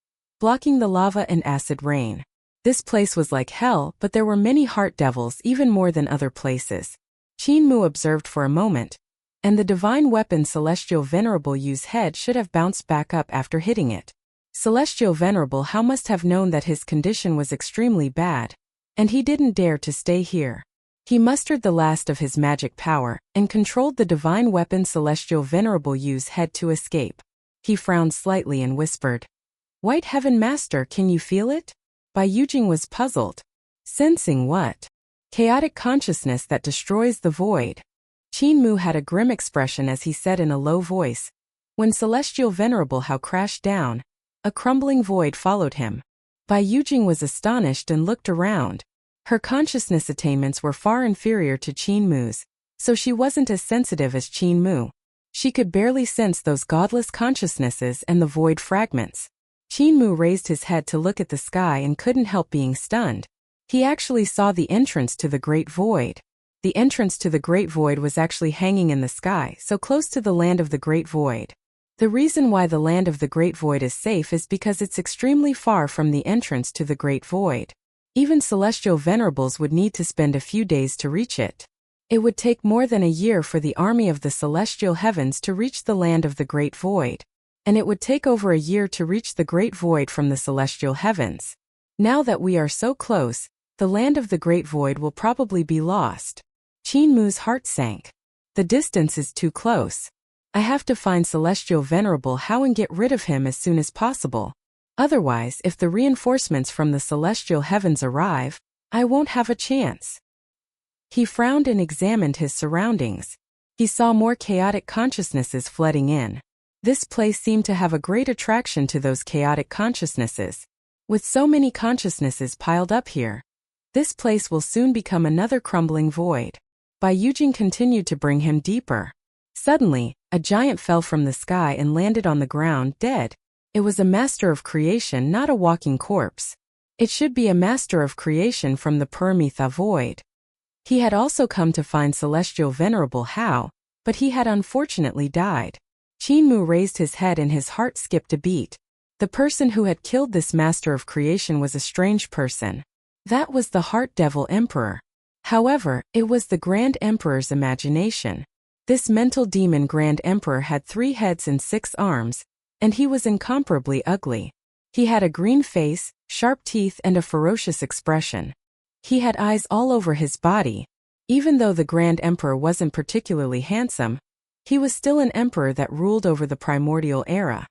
blocking the lava and acid rain. This place was like hell, but there were many heart devils, even more than other places. Qin Mu observed for a moment, and the divine weapon Celestial Venerable Yu's head should have bounced back up after hitting it. Celestial Venerable Hao must have known that his condition was extremely bad, and he didn't dare to stay here. He mustered the last of his magic power and controlled the divine weapon Celestial Venerable Yu's head to escape. He frowned slightly and whispered, "White Heaven Master, can you feel it?" Bai Yujing was puzzled. Sensing what? Chaotic consciousness that destroys the void. Qin Mu had a grim expression as he said in a low voice, "When Celestial Venerable Hao crashed down, a crumbling void followed him." Bai Yujing was astonished and looked around. Her consciousness attainments were far inferior to Qin Mu's, so she wasn't as sensitive as Qin Mu. She could barely sense those godless consciousnesses and the void fragments. Qin Mu raised his head to look at the sky and couldn't help being stunned. He actually saw the entrance to the Great Void. The entrance to the Great Void was actually hanging in the sky, so close to the land of the Great Void. The reason why the land of the Great Void is safe is because it's extremely far from the entrance to the Great Void. Even Celestial Venerables would need to spend a few days to reach it. It would take more than a year for the army of the Celestial Heavens to reach the land of the Great Void. And it would take over a year to reach the Great Void from the Celestial Heavens. Now that we are so close, the land of the Great Void will probably be lost. Qin Mu's heart sank. The distance is too close. I have to find Celestial Venerable Hao and get rid of him as soon as possible. Otherwise, if the reinforcements from the Celestial Heavens arrive, I won't have a chance. He frowned and examined his surroundings. He saw more chaotic consciousnesses flooding in. This place seemed to have a great attraction to those chaotic consciousnesses. With so many consciousnesses piled up here, this place will soon become another crumbling void. Bai Yujing continued to bring him deeper. Suddenly, a giant fell from the sky and landed on the ground, dead. It was a master of creation, not a walking corpse. It should be a master of creation from the Paramitha void. He had also come to find Celestial Venerable Hao, but he had unfortunately died. Qin Mu raised his head and his heart skipped a beat. The person who had killed this master of creation was a strange person. That was the Heart Devil Emperor. However, it was the Grand Emperor's imagination. This mental demon Grand Emperor had 3 heads and 6 arms, and he was incomparably ugly. He had a green face, sharp teeth and a ferocious expression. He had eyes all over his body. Even though the Grand Emperor wasn't particularly handsome, he was still an emperor that ruled over the primordial era.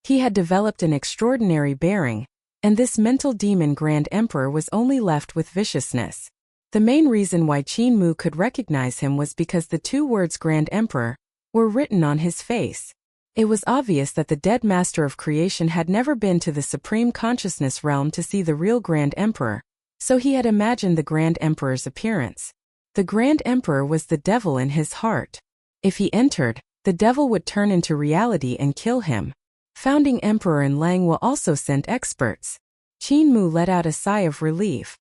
He had developed an extraordinary bearing, and this mental demon Grand Emperor was only left with viciousness. The main reason why Qin Mu could recognize him was because the 2 words Grand Emperor were written on his face. It was obvious that the dead master of creation had never been to the supreme consciousness realm to see the real Grand Emperor, so he had imagined the Grand Emperor's appearance. The Grand Emperor was the devil in his heart. If he entered, the devil would turn into reality and kill him. Founding Emperor and Langwa also sent experts. Qin Mu let out a sigh of relief.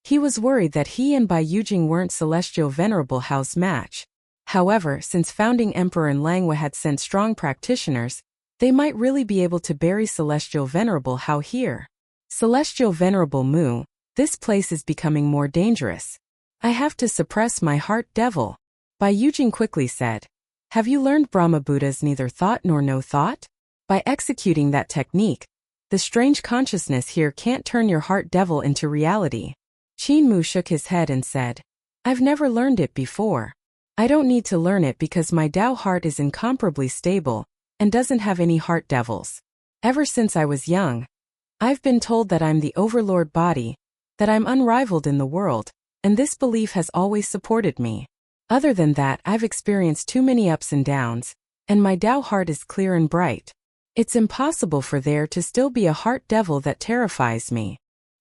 He was worried that he and Bai Yujing weren't Celestial Venerable Hao's match. However, since Founding Emperor and Langwa had sent strong practitioners, they might really be able to bury Celestial Venerable Hao here. Celestial Venerable Mu, this place is becoming more dangerous. I have to suppress my heart devil. Bai Yujing quickly said, "Have you learned Brahma Buddha's neither thought nor no thought? By executing that technique, the strange consciousness here can't turn your heart devil into reality." Qin Mu shook his head and said, I've never learned it before. I don't need to learn it because my Tao heart is incomparably stable and doesn't have any heart devils. Ever since I was young, I've been told that I'm the overlord body, that I'm unrivaled in the world, and this belief has always supported me. Other than that, I've experienced too many ups and downs, and my Tao heart is clear and bright. It's impossible for there to still be a heart devil that terrifies me.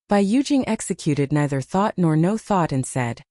Bai Yujing executed neither thought nor no thought and said,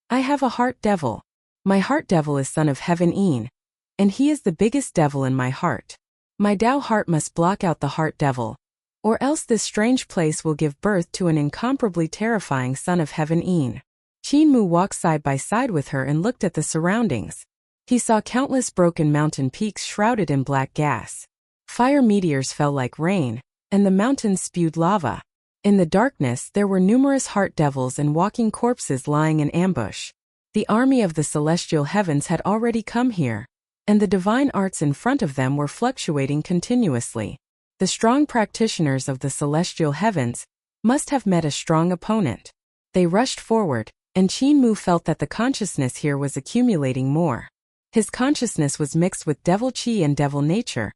I have a heart devil. My heart devil is son of heaven Yin, and he is the biggest devil in my heart. My Tao heart must block out the heart devil, or else this strange place will give birth to an incomparably terrifying son of heaven Yin. Qin Mu walked side by side with her and looked at the surroundings. He saw countless broken mountain peaks shrouded in black gas. Fire meteors fell like rain, and the mountains spewed lava. In the darkness there were numerous heart devils and walking corpses lying in ambush. The army of the celestial heavens had already come here, and the divine arts in front of them were fluctuating continuously. The strong practitioners of the celestial heavens must have met a strong opponent. They rushed forward, and Qin Mu felt that the consciousness here was accumulating more. His consciousness was mixed with devil qi and devil nature,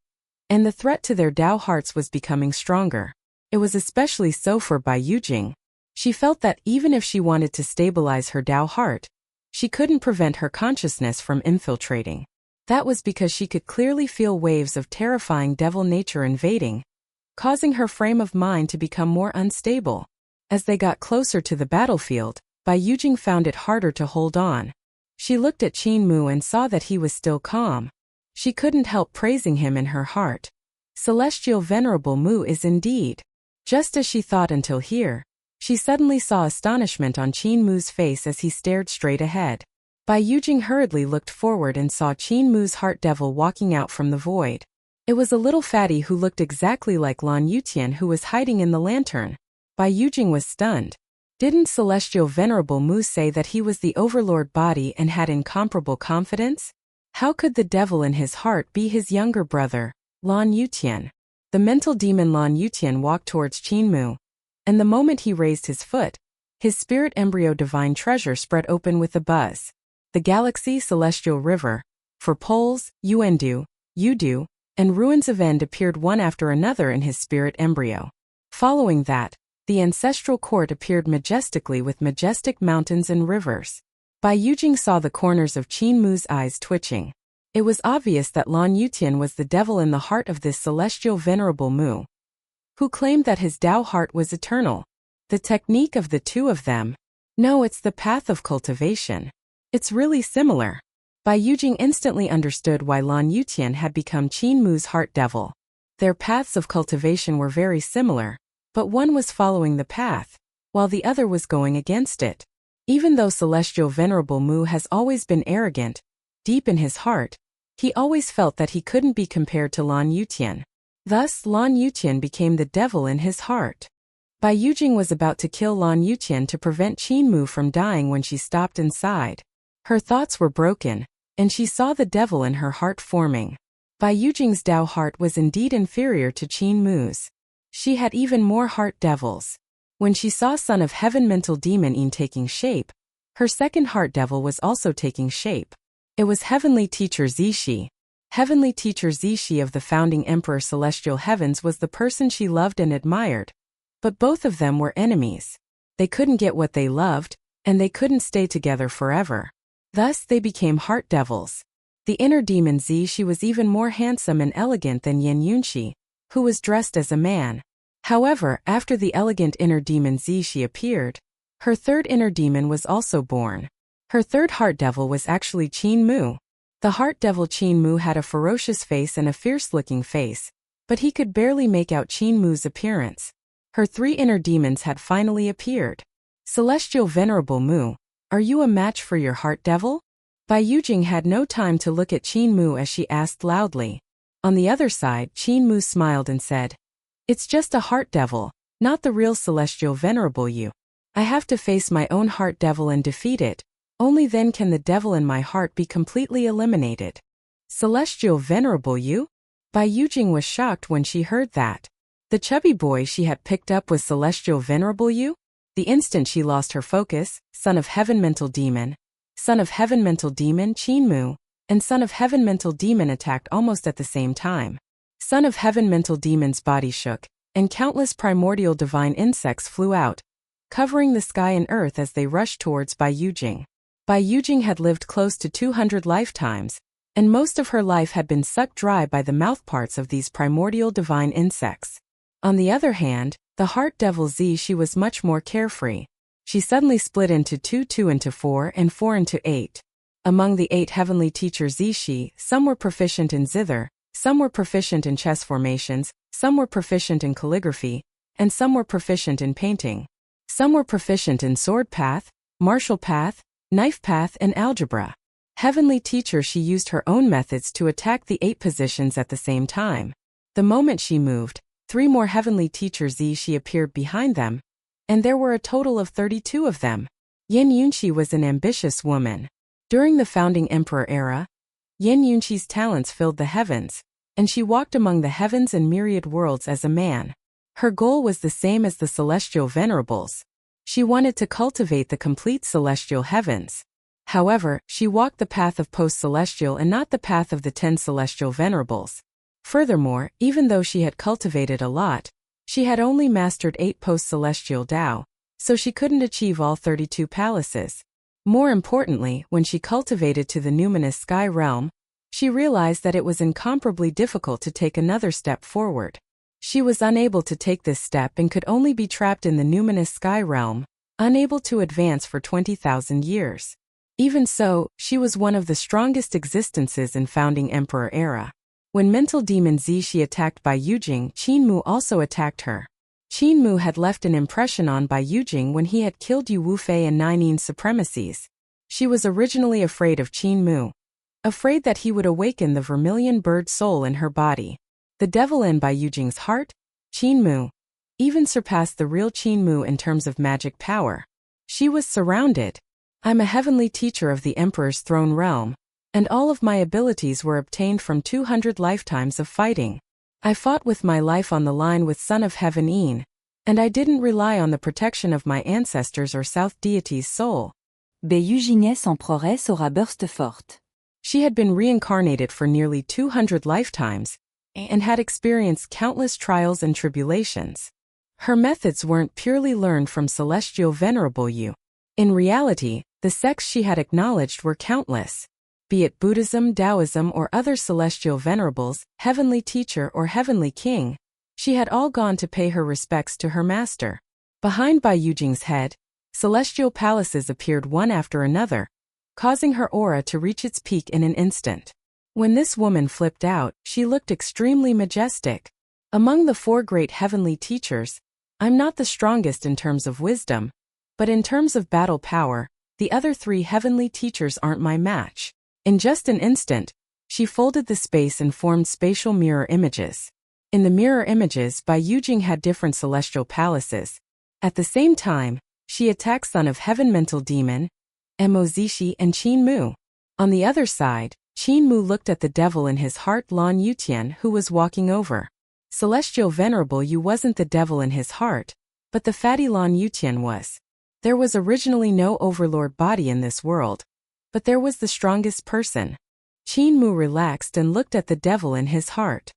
and the threat to their Tao hearts was becoming stronger. It was especially so for Bai Yujing. She felt that even if she wanted to stabilize her Tao heart, she couldn't prevent her consciousness from infiltrating. That was because she could clearly feel waves of terrifying devil nature invading, causing her frame of mind to become more unstable. As they got closer to the battlefield, Bai Yujing found it harder to hold on. She looked at Qin Mu and saw that he was still calm. She couldn't help praising him in her heart. Celestial Venerable Mu is indeed. Just as she thought until here, she suddenly saw astonishment on Qin Mu's face as he stared straight ahead. Bai Yujing hurriedly looked forward and saw Qin Mu's heart devil walking out from the void. It was a little fatty who looked exactly like Lan Yutian who was hiding in the lantern. Bai Yujing was stunned. Didn't Celestial Venerable Mu say that he was the overlord body and had incomparable confidence? How could the devil in his heart be his younger brother, Lan Yutian? The mental demon Lan Yutian walked towards Qin Mu, and the moment he raised his foot, his spirit embryo divine treasure spread open with a buzz. The galaxy celestial river, for poles, Yuendu, Yudu, and ruins of End appeared one after another in his spirit embryo. Following that, the ancestral court appeared majestically with majestic mountains and rivers. Bai Yujing saw the corners of Qin Mu's eyes twitching. It was obvious that Lan Yutian was the devil in the heart of this celestial Venerable Mu, who claimed that his Tao heart was eternal. The technique of the two of them? No, it's the path of cultivation. It's really similar. Bai Yujing instantly understood why Lan Yutian had become Qin Mu's heart devil. Their paths of cultivation were very similar, but one was following the path, while the other was going against it. Even though Celestial Venerable Mu has always been arrogant, deep in his heart, he always felt that he couldn't be compared to Lan Yutian. Thus, Lan Yutian became the devil in his heart. Bai Yujing was about to kill Lan Yutian to prevent Qin Mu from dying when she stopped inside. Her thoughts were broken, and she saw the devil in her heart forming. Bai Yujing's Tao heart was indeed inferior to Qin Mu's. She had even more heart devils. When she saw Son of Heaven mental demon Yin taking shape, her second heart devil was also taking shape. It was Heavenly Teacher Zishi. Heavenly Teacher Zishi of the founding Emperor Celestial Heavens was the person she loved and admired. But both of them were enemies. They couldn't get what they loved, and they couldn't stay together forever. Thus they became heart devils. The inner demon Zishi was even more handsome and elegant than Yan Yunxi, who was dressed as a man. However, after the elegant inner demon Zishi appeared, her third inner demon was also born. Her third heart devil was actually Qin Mu. The heart devil Qin Mu had a ferocious face and a fierce-looking face, but he could barely make out Qin Mu's appearance. Her three inner demons had finally appeared. Celestial Venerable Mu, are you a match for your heart devil? Bai Yujing had no time to look at Qin Mu as she asked loudly. On the other side, Qin Mu smiled and said, "It's just a heart devil, not the real Celestial Venerable you. I have to face my own heart devil and defeat it. Only then can the devil in my heart be completely eliminated." Celestial Venerable you? Bai Yujing was shocked when she heard that. The chubby boy she had picked up was Celestial Venerable you? The instant she lost her focus, Son of Heaven mental demon, Son of Heaven Mental Demon Qin Mu, and Son of Heaven Mental Demon attacked almost at the same time. Son of Heaven Mental Demon's body shook, and countless primordial divine insects flew out, covering the sky and earth as they rushed towards Bai Yujing. Bai Yujing had lived close to 200 lifetimes, and most of her life had been sucked dry by the mouthparts of these primordial divine insects. On the other hand, the heart devil Zishi was much more carefree. She suddenly split into 2, 2 into 4, and 4 into 8. Among the 8 heavenly teachers Zishi, some were proficient in zither, some were proficient in chess formations, some were proficient in calligraphy, and some were proficient in painting. Some were proficient in sword path, martial path, knife path, and algebra. Heavenly teacher, she used her own methods to attack the 8 positions at the same time. The moment she moved, 3 more heavenly teachers Zishi appeared behind them, and there were a total of 32 of them. Yin Yunqi was an ambitious woman. During the founding emperor era, Yin Yunqi's talents filled the heavens, and she walked among the heavens and myriad worlds as a man. Her goal was the same as the celestial venerables. She wanted to cultivate the complete celestial heavens. However, she walked the path of post-celestial and not the path of the 10 celestial venerables. Furthermore, even though she had cultivated a lot, she had only mastered 8 post-celestial Tao, so she couldn't achieve all 32 palaces. More importantly, when she cultivated to the numinous sky realm, she realized that it was incomparably difficult to take another step forward. She was unable to take this step and could only be trapped in the numinous sky realm, unable to advance for 20,000 years. Even so, she was one of the strongest existences in founding emperor era. When mental demon Zishi attacked Bai Yujing, Qin Mu also attacked her. Qin Mu had left an impression on Bai Yujing when he had killed Yu Wufei and Ninin's supremacies. She was originally afraid of Qin Mu, afraid that he would awaken the vermilion bird soul in her body. The devil in Bai Yujing's heart, Qin Mu, even surpassed the real Qin Mu in terms of magic power. She was surrounded. I'm a heavenly teacher of the Emperor's throne realm, and all of my abilities were obtained from 200 lifetimes of fighting. I fought with my life on the line with Son of Heaven Yin, and I didn't rely on the protection of my ancestors or South deity's soul. Bai Yujing sans progrès aura burst forte. She had been reincarnated for nearly 200 lifetimes, and had experienced countless trials and tribulations. Her methods weren't purely learned from celestial venerable Yu. In reality, the sects she had acknowledged were countless. Be it Buddhism, Taoism, or other celestial venerables, heavenly teacher or heavenly king, she had all gone to pay her respects to her master. Behind Bai Yujing's head, celestial palaces appeared one after another, causing her aura to reach its peak in an instant. When this woman flipped out, she looked extremely majestic. Among the 4 great heavenly teachers, I'm not the strongest in terms of wisdom, but in terms of battle power, the other 3 heavenly teachers aren't my match. In just an instant, she folded the space and formed spatial mirror images. In the mirror images, Bai Yujing had different celestial palaces. At the same time, she attacked Son of Heaven Mental Demon, Mo Zishi, and Qin Mu. On the other side, Qin Mu looked at the devil in his heart, Lan Yutian, who was walking over. Celestial Venerable Yu wasn't the devil in his heart, but the fatty Lan Yutian was. There was originally no overlord body in this world, but there was the strongest person. Qin Mu relaxed and looked at the devil in his heart.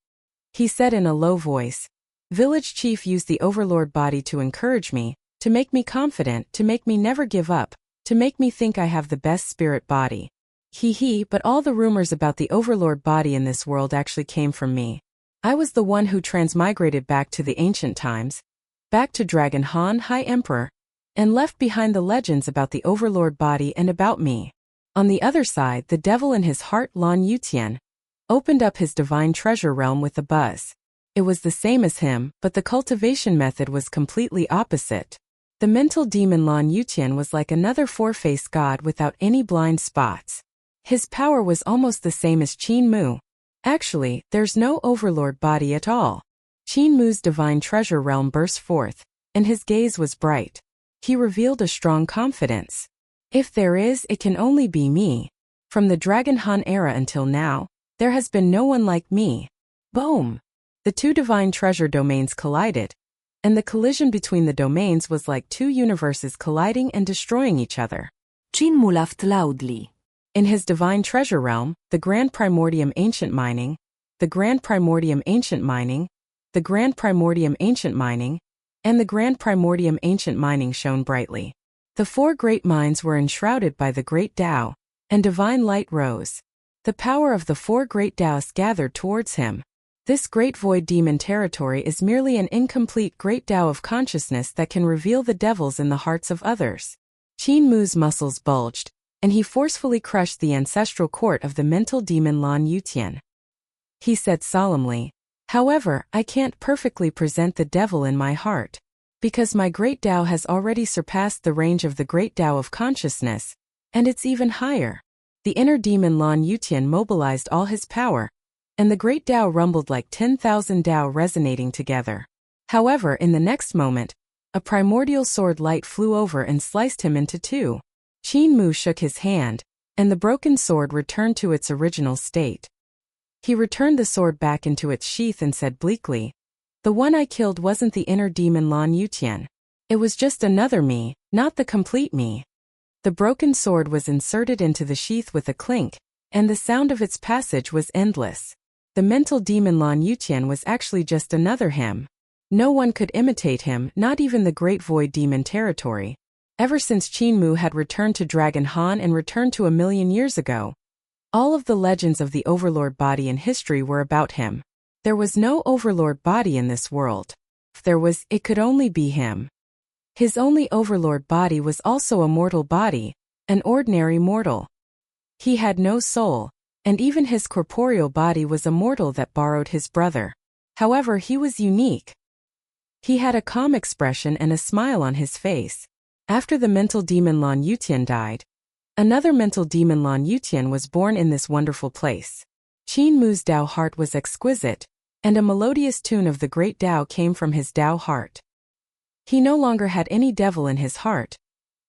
He said in a low voice, "Village chief used the overlord body to encourage me, to make me confident, to make me never give up, to make me think I have the best spirit body. But all the rumors about the overlord body in this world actually came from me. I was the one who transmigrated back to the ancient times, back to Dragon Han High Emperor, and left behind the legends about the overlord body and about me." On the other side, the devil in his heart, Lan Yutian, opened up his divine treasure realm with a buzz. It was the same as him, but the cultivation method was completely opposite. The mental demon Lan Yutian was like another 4-faced god without any blind spots. His power was almost the same as Qin Mu. Actually, there's no overlord body at all. Qin Mu's divine treasure realm burst forth, and his gaze was bright. He revealed a strong confidence. If there is, it can only be me. From the Dragon Han era until now, there has been no one like me. Boom! The 2 divine treasure domains collided, and the collision between the domains was like 2 universes colliding and destroying each other. Qin Mu laughed loudly. In his divine treasure realm, the Grand Primordium Ancient Mining, the Grand Primordium Ancient Mining, the Grand Primordium Ancient Mining, and the Grand Primordium Ancient Mining shone brightly. The four great mines were enshrouded by the great Tao, and divine light rose. The power of the four great Taoists gathered towards him. This great void demon territory is merely an incomplete great Tao of consciousness that can reveal the devils in the hearts of others. Qin Mu's muscles bulged, and he forcefully crushed the ancestral court of the mental demon Lan Yutian. He said solemnly, "However, I can't perfectly present the devil in my heart, because my great Tao has already surpassed the range of the great Tao of consciousness, and it's even higher." The inner demon Lan Yutian mobilized all his power, and the great Tao rumbled like 10,000 Tao resonating together. However, in the next moment, a primordial sword light flew over and sliced him into two. Qin Mu shook his hand, and the broken sword returned to its original state. He returned the sword back into its sheath and said bleakly, "The one I killed wasn't the inner demon Lan Yutian. It was just another me, not the complete me." The broken sword was inserted into the sheath with a clink, and the sound of its passage was endless. The mental demon Lan Yutian was actually just another him. No one could imitate him, not even the great void demon territory. Ever since Qin Mu had returned to Dragon Han and returned to 1,000,000 years ago, all of the legends of the overlord body in history were about him. There was no overlord body in this world. If there was, it could only be him. His only overlord body was also a mortal body, an ordinary mortal. He had no soul, and even his corporeal body was a mortal that borrowed his brother. However, he was unique. He had a calm expression and a smile on his face. After the mental demon Lan Yutian died, another mental demon Lan Yutian was born in this wonderful place. Qin Mu's Tao heart was exquisite, and a melodious tune of the great Tao came from his Tao heart. He no longer had any devil in his heart.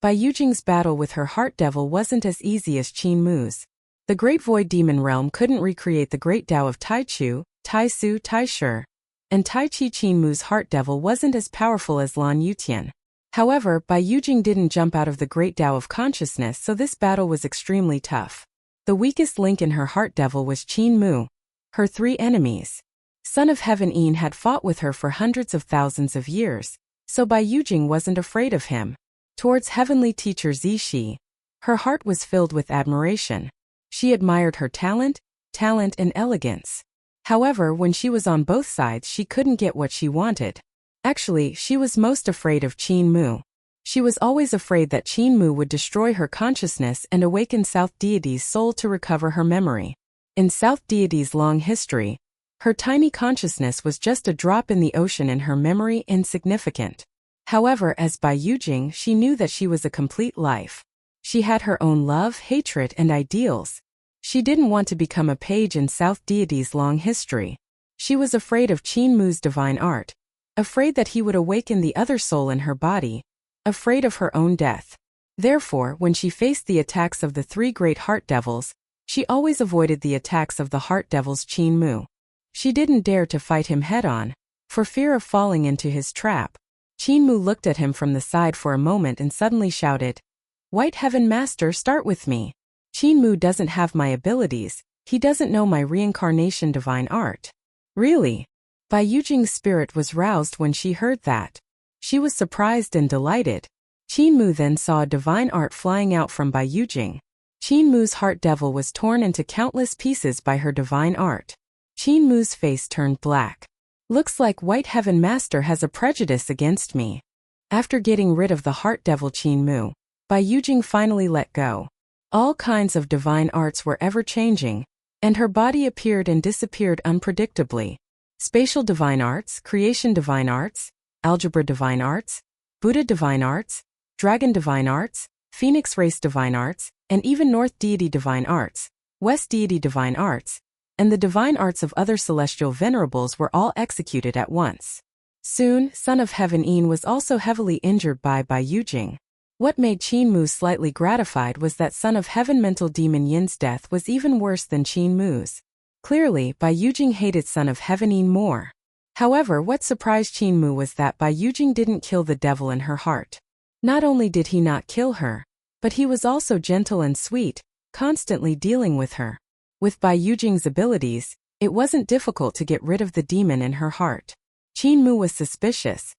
Bai Yujing's battle with her heart devil wasn't as easy as Qin Mu's. The great void demon realm couldn't recreate the great Tao of Taichu, Taisu, Taishu, and Taichi. Qin Mu's heart devil wasn't as powerful as Lan Yutian. However, Bai Yujing didn't jump out of the great Tao of consciousness, so this battle was extremely tough. The weakest link in her heart devil was Qin Mu. Her three enemies. Son of Heaven Yin had fought with her for hundreds of thousands of years, so Bai Yujing wasn't afraid of him. Towards heavenly teacher Zishi, her heart was filled with admiration. She admired her talent, and elegance. However, when she was on both sides, she couldn't get what she wanted. Actually, she was most afraid of Qin Mu. She was always afraid that Qin Mu would destroy her consciousness and awaken South Deity's soul to recover her memory. In South Deity's long history, her tiny consciousness was just a drop in the ocean in her memory, insignificant. However, as Bai Yujing, she knew that she was a complete life. She had her own love, hatred, and ideals. She didn't want to become a page in South Deity's long history. She was afraid of Qin Mu's divine art, afraid that he would awaken the other soul in her body, afraid of her own death. Therefore, when she faced the attacks of the three great heart devils, she always avoided the attacks of the heart devils Qin Mu. She didn't dare to fight him head-on, for fear of falling into his trap. Qin Mu looked at him from the side for a moment and suddenly shouted, "White Heaven Master, start with me. Qin Mu doesn't have my abilities, he doesn't know my reincarnation divine art." Really? Bai Yujing's spirit was roused when she heard that. She was surprised and delighted. Qin Mu then saw a divine art flying out from Bai Yujing. Qin Mu's heart devil was torn into countless pieces by her divine art. Qin Mu's face turned black. "Looks like White Heaven Master has a prejudice against me." After getting rid of the heart devil Qin Mu, Bai Yujing finally let go. All kinds of divine arts were ever-changing, and her body appeared and disappeared unpredictably. Spatial divine arts, creation divine arts, algebra divine arts, Buddha divine arts, dragon divine arts, phoenix race divine arts, and even North Deity divine arts, West Deity divine arts, and the divine arts of other celestial venerables were all executed at once. Soon, Son of Heaven Yin was also heavily injured by Bai Yujing. What made Qin Mu slightly gratified was that Son of Heaven mental demon Yin's death was even worse than Qin Mu's. Clearly, Bai Yujing hated Son of Heaven Yin more. However, what surprised Qin Mu was that Bai Yujing didn't kill the devil in her heart. Not only did he not kill her, But he was also gentle and sweet, constantly dealing with her. With Bai Yujing's abilities, it wasn't difficult to get rid of the demon in her heart. Qin Mu was suspicious.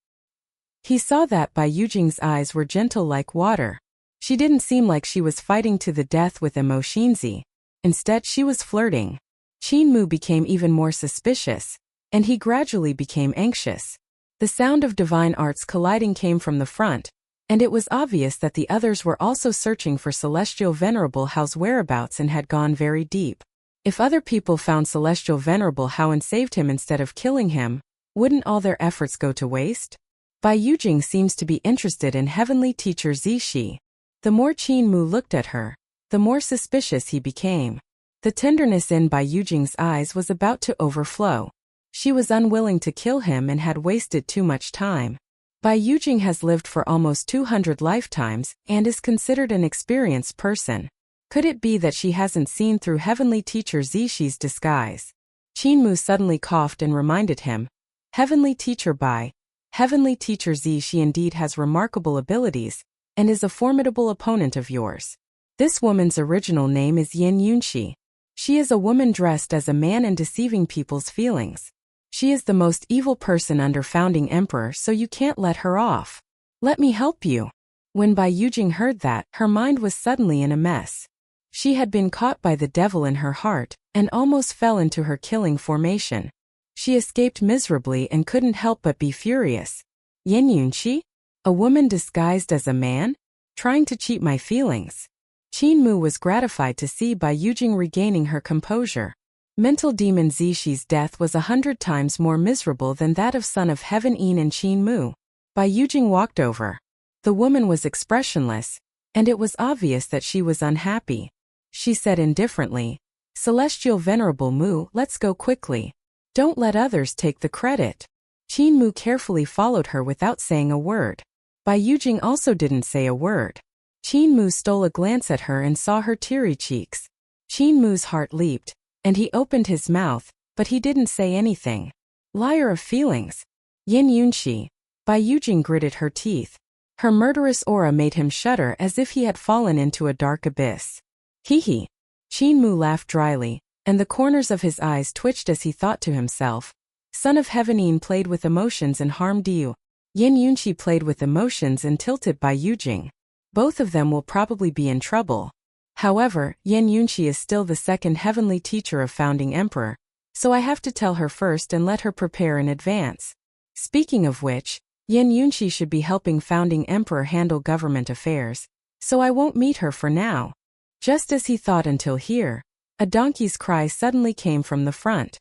He saw that Bai Yujing's eyes were gentle like water. She didn't seem like she was fighting to the death with Emotionzi. Instead, she was flirting. Qin Mu became even more suspicious, and he gradually became anxious. The sound of divine arts colliding came from the front, and it was obvious that the others were also searching for Celestial Venerable Hao's whereabouts and had gone very deep. If other people found Celestial Venerable Hao and saved him instead of killing him, wouldn't all their efforts go to waste? Bai Yujing seems to be interested in Heavenly Teacher Zixi. The more Qin Mu looked at her, the more suspicious he became. The tenderness in Bai Yujing's eyes was about to overflow. She was unwilling to kill him and had wasted too much time. Bai Yujing has lived for almost 200 lifetimes and is considered an experienced person. Could it be that she hasn't seen through Heavenly Teacher Zixi's disguise? Qin Mu suddenly coughed and reminded him, Heavenly Teacher Bai, Heavenly Teacher Zixi indeed has remarkable abilities, and is a formidable opponent of yours. This woman's original name is Yin Yunxi. She is a woman dressed as a man and deceiving people's feelings. She is the most evil person under Founding Emperor, so you can't let her off. Let me help you. When Bai Yujing heard that, her mind was suddenly in a mess. She had been caught by the devil in her heart, and almost fell into her killing formation. She escaped miserably and couldn't help but be furious. Yin Yunxi? A woman disguised as a man? Trying to cheat my feelings. Qin Mu was gratified to see Bai Yujing regaining her composure. Mental demon Zixi's death was 100 times more miserable than that of Son of Heaven Yin and Qin Mu. Bai Yujing walked over. The woman was expressionless, and it was obvious that she was unhappy. She said indifferently, Celestial Venerable Mu, let's go quickly. Don't let others take the credit. Qin Mu carefully followed her without saying a word. Bai Yujing also didn't say a word. Qin Mu stole a glance at her and saw her teary cheeks. Qin Mu's heart leaped, and he opened his mouth, but he didn't say anything. Liar of feelings. Yin Yunxi. Bai Yujing gritted her teeth. Her murderous aura made him shudder as if he had fallen into a dark abyss. Hee. Qin Mu laughed dryly, and the corners of his eyes twitched as he thought to himself. Son of Heaven Yin played with emotions and harmed you. Yin Yunxi played with emotions and tilted Bai Yujing. Both of them will probably be in trouble. However, Yin Yunxi is still the second heavenly teacher of Founding Emperor, so I have to tell her first and let her prepare in advance. Speaking of which, Yin Yunxi should be helping Founding Emperor handle government affairs, so I won't meet her for now. Just as he thought until here, a donkey's cry suddenly came from the front.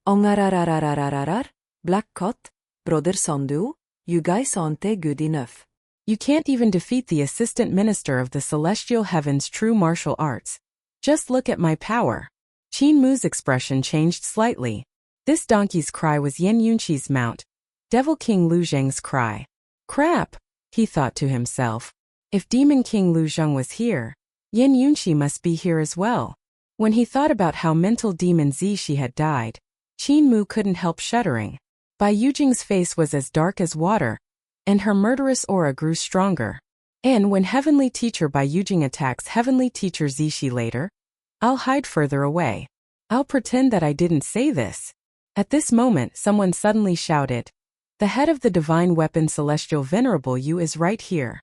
Ongararararararar, Black Cot, Brother Sondu, you guys aren't good enough. You can't even defeat the assistant minister of the celestial heaven's true martial arts. Just look at my power. Qin Mu's expression changed slightly. This donkey's cry was Yin Yunxi's mount, Devil King Lu Zheng's cry. Crap, he thought to himself. If Demon King Lu Zheng was here, Yin Yunxi must be here as well. When he thought about how mental demon Zixi had died, Qin Mu couldn't help shuddering. Bai Yujing's face was as dark as water, and her murderous aura grew stronger. And when Heavenly Teacher Bai Yujing attacks Heavenly Teacher Zixi later, I'll hide further away. I'll pretend that I didn't say this. At this moment, someone suddenly shouted, The head of the divine weapon Celestial Venerable Yu is right here.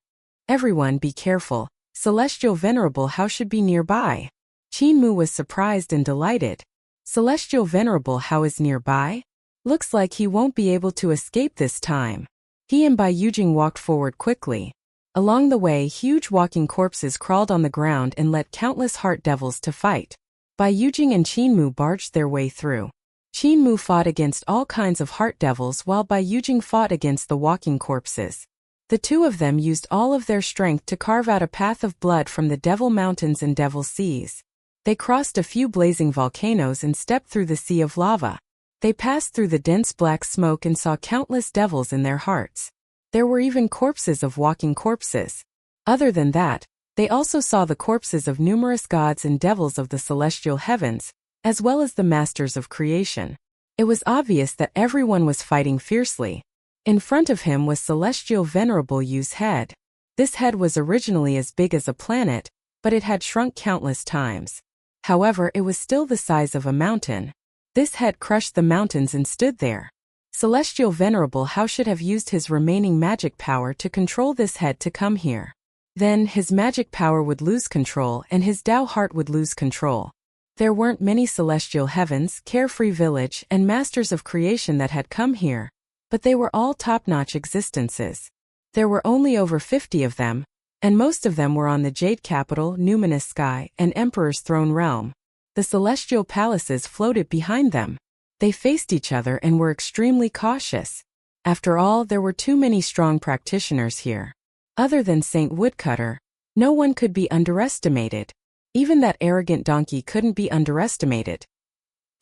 Everyone be careful, Celestial Venerable Hao should be nearby. Qin Mu was surprised and delighted. Celestial Venerable Hao is nearby? Looks like he won't be able to escape this time. He and Bai Yujing walked forward quickly. Along the way, huge walking corpses crawled on the ground and led countless heart devils to fight. Bai Yujing and Qin Mu barged their way through. Qin Mu fought against all kinds of heart devils while Bai Yujing fought against the walking corpses. The two of them used all of their strength to carve out a path of blood from the Devil Mountains and Devil Seas. They crossed a few blazing volcanoes and stepped through the sea of lava. They passed through the dense black smoke and saw countless devils in their hearts. There were even corpses of walking corpses. Other than that, they also saw the corpses of numerous gods and devils of the celestial heavens, as well as the masters of creation. It was obvious that everyone was fighting fiercely. In front of him was Celestial Venerable Yu's head. This head was originally as big as a planet, but it had shrunk countless times. However, it was still the size of a mountain. This head crushed the mountains and stood there. Celestial Venerable How should have used his remaining magic power to control this head to come here. Then, his magic power would lose control and his Tao heart would lose control. There weren't many celestial heavens, carefree village, and masters of creation that had come here, but they were all top-notch existences. There were only over 50 of them, and most of them were on the Jade Capital, Numinous Sky, and Emperor's Throne Realm. The celestial palaces floated behind them. They faced each other and were extremely cautious. After all, there were too many strong practitioners here. Other than Saint Woodcutter, no one could be underestimated. Even that arrogant donkey couldn't be underestimated.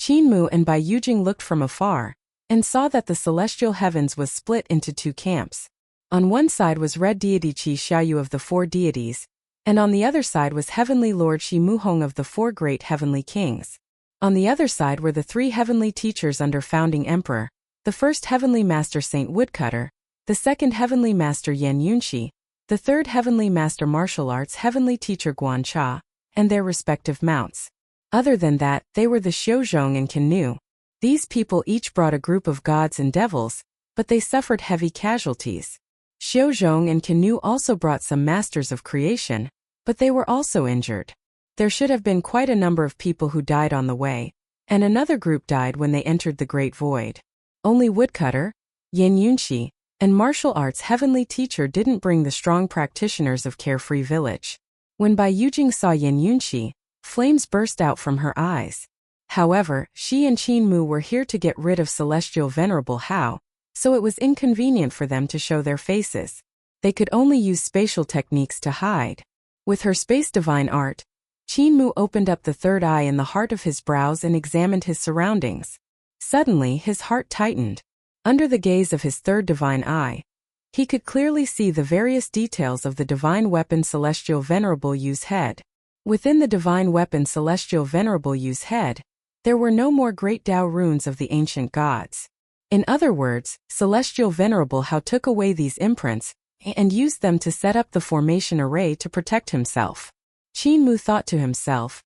Qinmu and Bai Yujing looked from afar, and saw that the celestial heavens was split into two camps. On one side was Red Deity Qi Xiaoyu of the four deities, and on the other side was Heavenly Lord Shi Muhong of the four great heavenly kings. On the other side were the three heavenly teachers under founding emperor, the first heavenly master Saint Woodcutter, the second heavenly master Yan Yunxi, the third heavenly master martial arts heavenly teacher Guan Cha, and their respective mounts. Other than that, they were the Xiuzhong and Canu. These people each brought a group of gods and devils, but they suffered heavy casualties. Xiuzhong and Canu also brought some masters of creation, but they were also injured. There should have been quite a number of people who died on the way, and another group died when they entered the Great Void. Only Woodcutter, Yan Yunxi, and martial arts heavenly teacher didn't bring the strong practitioners of Carefree Village. When Bai Yujing saw Yan Yunxi, flames burst out from her eyes. However, she and Qinmu were here to get rid of Celestial Venerable Hao, so it was inconvenient for them to show their faces. They could only use spatial techniques to hide. With her space divine art, Qinmu opened up the third eye in the heart of his brows and examined his surroundings. Suddenly, his heart tightened. Under the gaze of his third divine eye, he could clearly see the various details of the divine weapon Celestial Venerable Yu's head. Within the divine weapon Celestial Venerable Yu's head, there were no more great Tao runes of the ancient gods. In other words, Celestial Venerable Hao took away these imprints and used them to set up the formation array to protect himself. Qinmu thought to himself,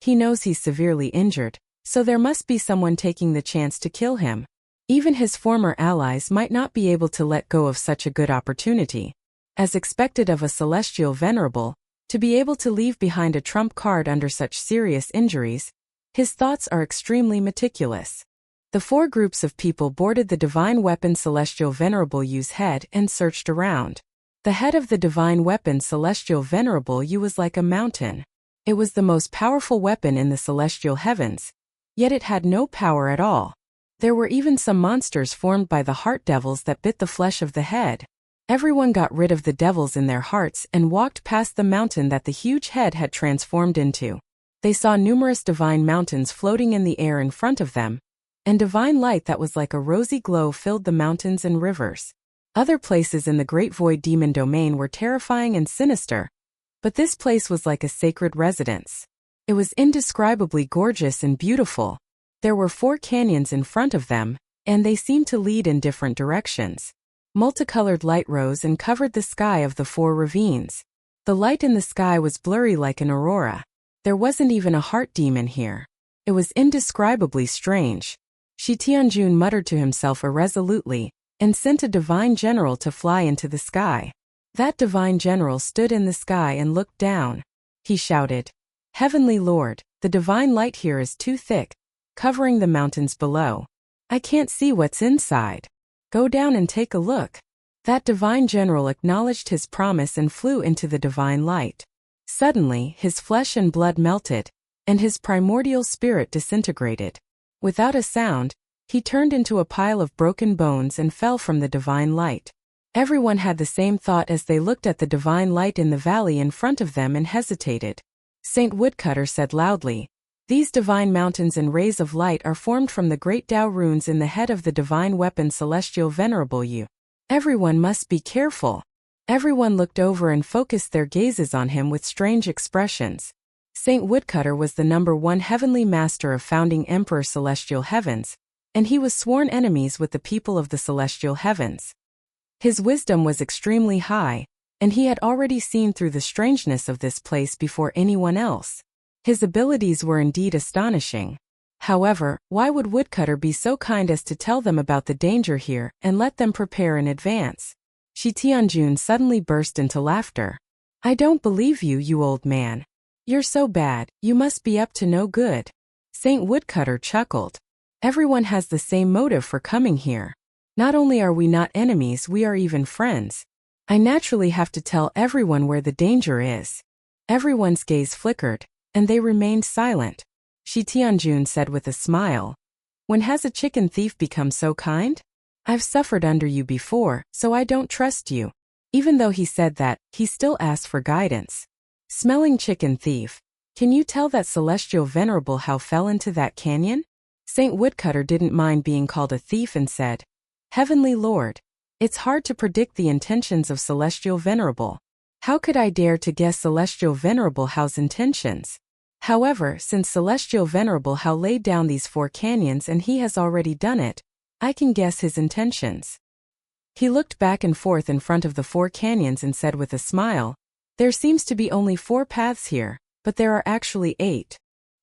he knows he's severely injured, so there must be someone taking the chance to kill him. Even his former allies might not be able to let go of such a good opportunity. As expected of a Celestial Venerable, to be able to leave behind a trump card under such serious injuries, his thoughts are extremely meticulous. The four groups of people boarded the divine weapon Celestial Venerable Yu's head and searched around. The head of the divine weapon Celestial Venerable Yu was like a mountain. It was the most powerful weapon in the celestial heavens, yet it had no power at all. There were even some monsters formed by the heart devils that bit the flesh of the head. Everyone got rid of the devils in their hearts and walked past the mountain that the huge head had transformed into. They saw numerous divine mountains floating in the air in front of them, and divine light that was like a rosy glow filled the mountains and rivers. Other places in the Great Void Demon Domain were terrifying and sinister, but this place was like a sacred residence. It was indescribably gorgeous and beautiful. There were 4 canyons in front of them, and they seemed to lead in different directions. Multicolored light rose and covered the sky of the 4 ravines. The light in the sky was blurry like an aurora. There wasn't even a heart demon here. It was indescribably strange. Shi Tianjun muttered to himself irresolutely, and sent a divine general to fly into the sky. That divine general stood in the sky and looked down. He shouted, "Heavenly Lord, the divine light here is too thick, covering the mountains below. I can't see what's inside. Go down and take a look." That divine general acknowledged his promise and flew into the divine light. Suddenly, his flesh and blood melted, and his primordial spirit disintegrated. Without a sound, he turned into a pile of broken bones and fell from the divine light. Everyone had the same thought as they looked at the divine light in the valley in front of them and hesitated. Saint Woodcutter said loudly, "These divine mountains and rays of light are formed from the great Tao runes in the head of the divine weapon Celestial Venerable Yu. Everyone must be careful." Everyone looked over and focused their gazes on him with strange expressions. Saint Woodcutter was the #1 heavenly master of founding Emperor Celestial Heavens, and he was sworn enemies with the people of the Celestial Heavens. His wisdom was extremely high, and he had already seen through the strangeness of this place before anyone else. His abilities were indeed astonishing. However, why would Woodcutter be so kind as to tell them about the danger here and let them prepare in advance? Shi Tianjun suddenly burst into laughter. I don't believe you, you old man. You're so bad, you must be up to no good. Saint Woodcutter chuckled. Everyone has the same motive for coming here. Not only are we not enemies, we are even friends. I naturally have to tell everyone where the danger is. Everyone's gaze flickered, and they remained silent. Shi Tianjun said with a smile. When has a chicken thief become so kind? I've suffered under you before, so I don't trust you. Even though he said that, he still asked for guidance. Smelling chicken thief. Can you tell that celestial venerable how fell into that canyon? Saint Woodcutter didn't mind being called a thief and said, Heavenly Lord, it's hard to predict the intentions of celestial venerable. How could I dare to guess celestial venerable how's intentions? However, since celestial venerable how laid down these 4 canyons and he has already done it, I can guess his intentions. He looked back and forth in front of the 4 canyons and said with a smile, there seems to be only 4 paths here, but there are actually 8.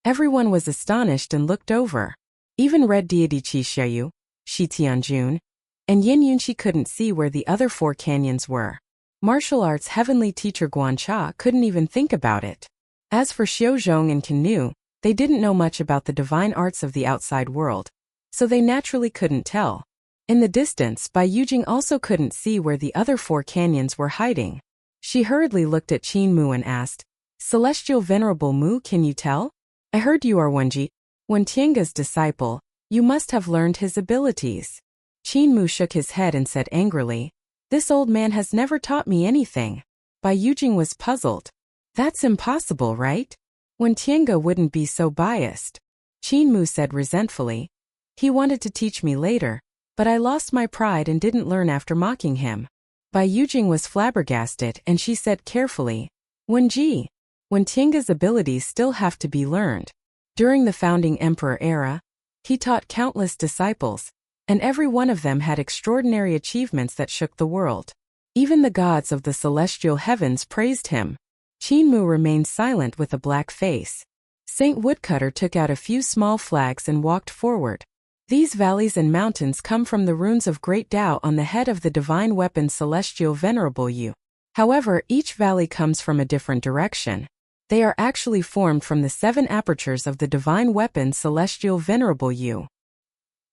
Everyone was astonished and looked over. Even Red Deity Qishayu, Shi Tianjun, and Yin Yunshi couldn't see where the other 4 canyons were. Martial arts heavenly teacher Guancha couldn't even think about it. As for Xiuzhong and Canoe, they didn't know much about the divine arts of the outside world, so they naturally couldn't tell. In the distance, Bai Yujing also couldn't see where the other 4 canyons were hiding. She hurriedly looked at Qin Mu and asked, Celestial Venerable Mu, can you tell? I heard you are Tianga's disciple. You must have learned his abilities. Qin Mu shook his head and said angrily, This old man has never taught me anything. Bai Yujing was puzzled. That's impossible, right? Tianga wouldn't be so biased. Qin Mu said resentfully. He wanted to teach me later, but I lost my pride and didn't learn after mocking him. Bai Yujing was flabbergasted and she said carefully, Tianga's abilities still have to be learned. During the founding emperor era, he taught countless disciples, and every one of them had extraordinary achievements that shook the world. Even the gods of the celestial heavens praised him. Qin Mu remained silent with a black face. Saint Woodcutter took out a few small flags and walked forward. These valleys and mountains come from the runes of Great Tao on the head of the divine weapon Celestial Venerable Yu. However, each valley comes from a different direction. They are actually formed from the 7 apertures of the divine weapon Celestial Venerable Yu.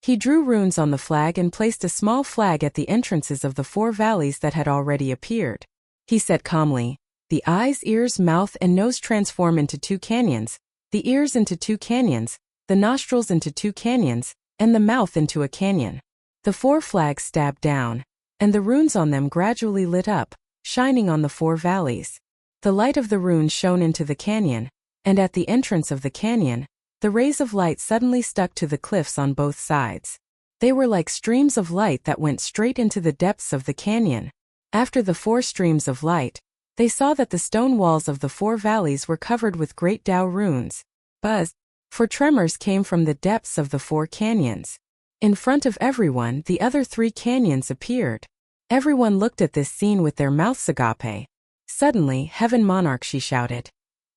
He drew runes on the flag and placed a small flag at the entrances of the 4 valleys that had already appeared. He said calmly, The eyes, ears, mouth, and nose transform into 2 canyons, the ears into 2 canyons, the nostrils into 2 canyons, and the mouth into a canyon. The 4 flags stabbed down, and the runes on them gradually lit up, shining on the 4 valleys. The light of the runes shone into the canyon, and at the entrance of the canyon, the rays of light suddenly stuck to the cliffs on both sides. They were like streams of light that went straight into the depths of the canyon. After the 4 streams of light, they saw that the stone walls of the 4 valleys were covered with great Tao runes. Buzz, for tremors came from the depths of the 4 canyons. In front of everyone, the other 3 canyons appeared. Everyone looked at this scene with their mouths agape. Suddenly, Heaven Monarch, she shouted.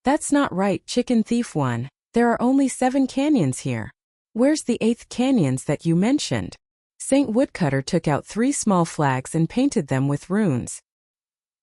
That's not right, Chicken Thief 1. There are only 7 canyons here. Where's the 8th canyons that you mentioned? Saint Woodcutter took out 3 small flags and painted them with runes.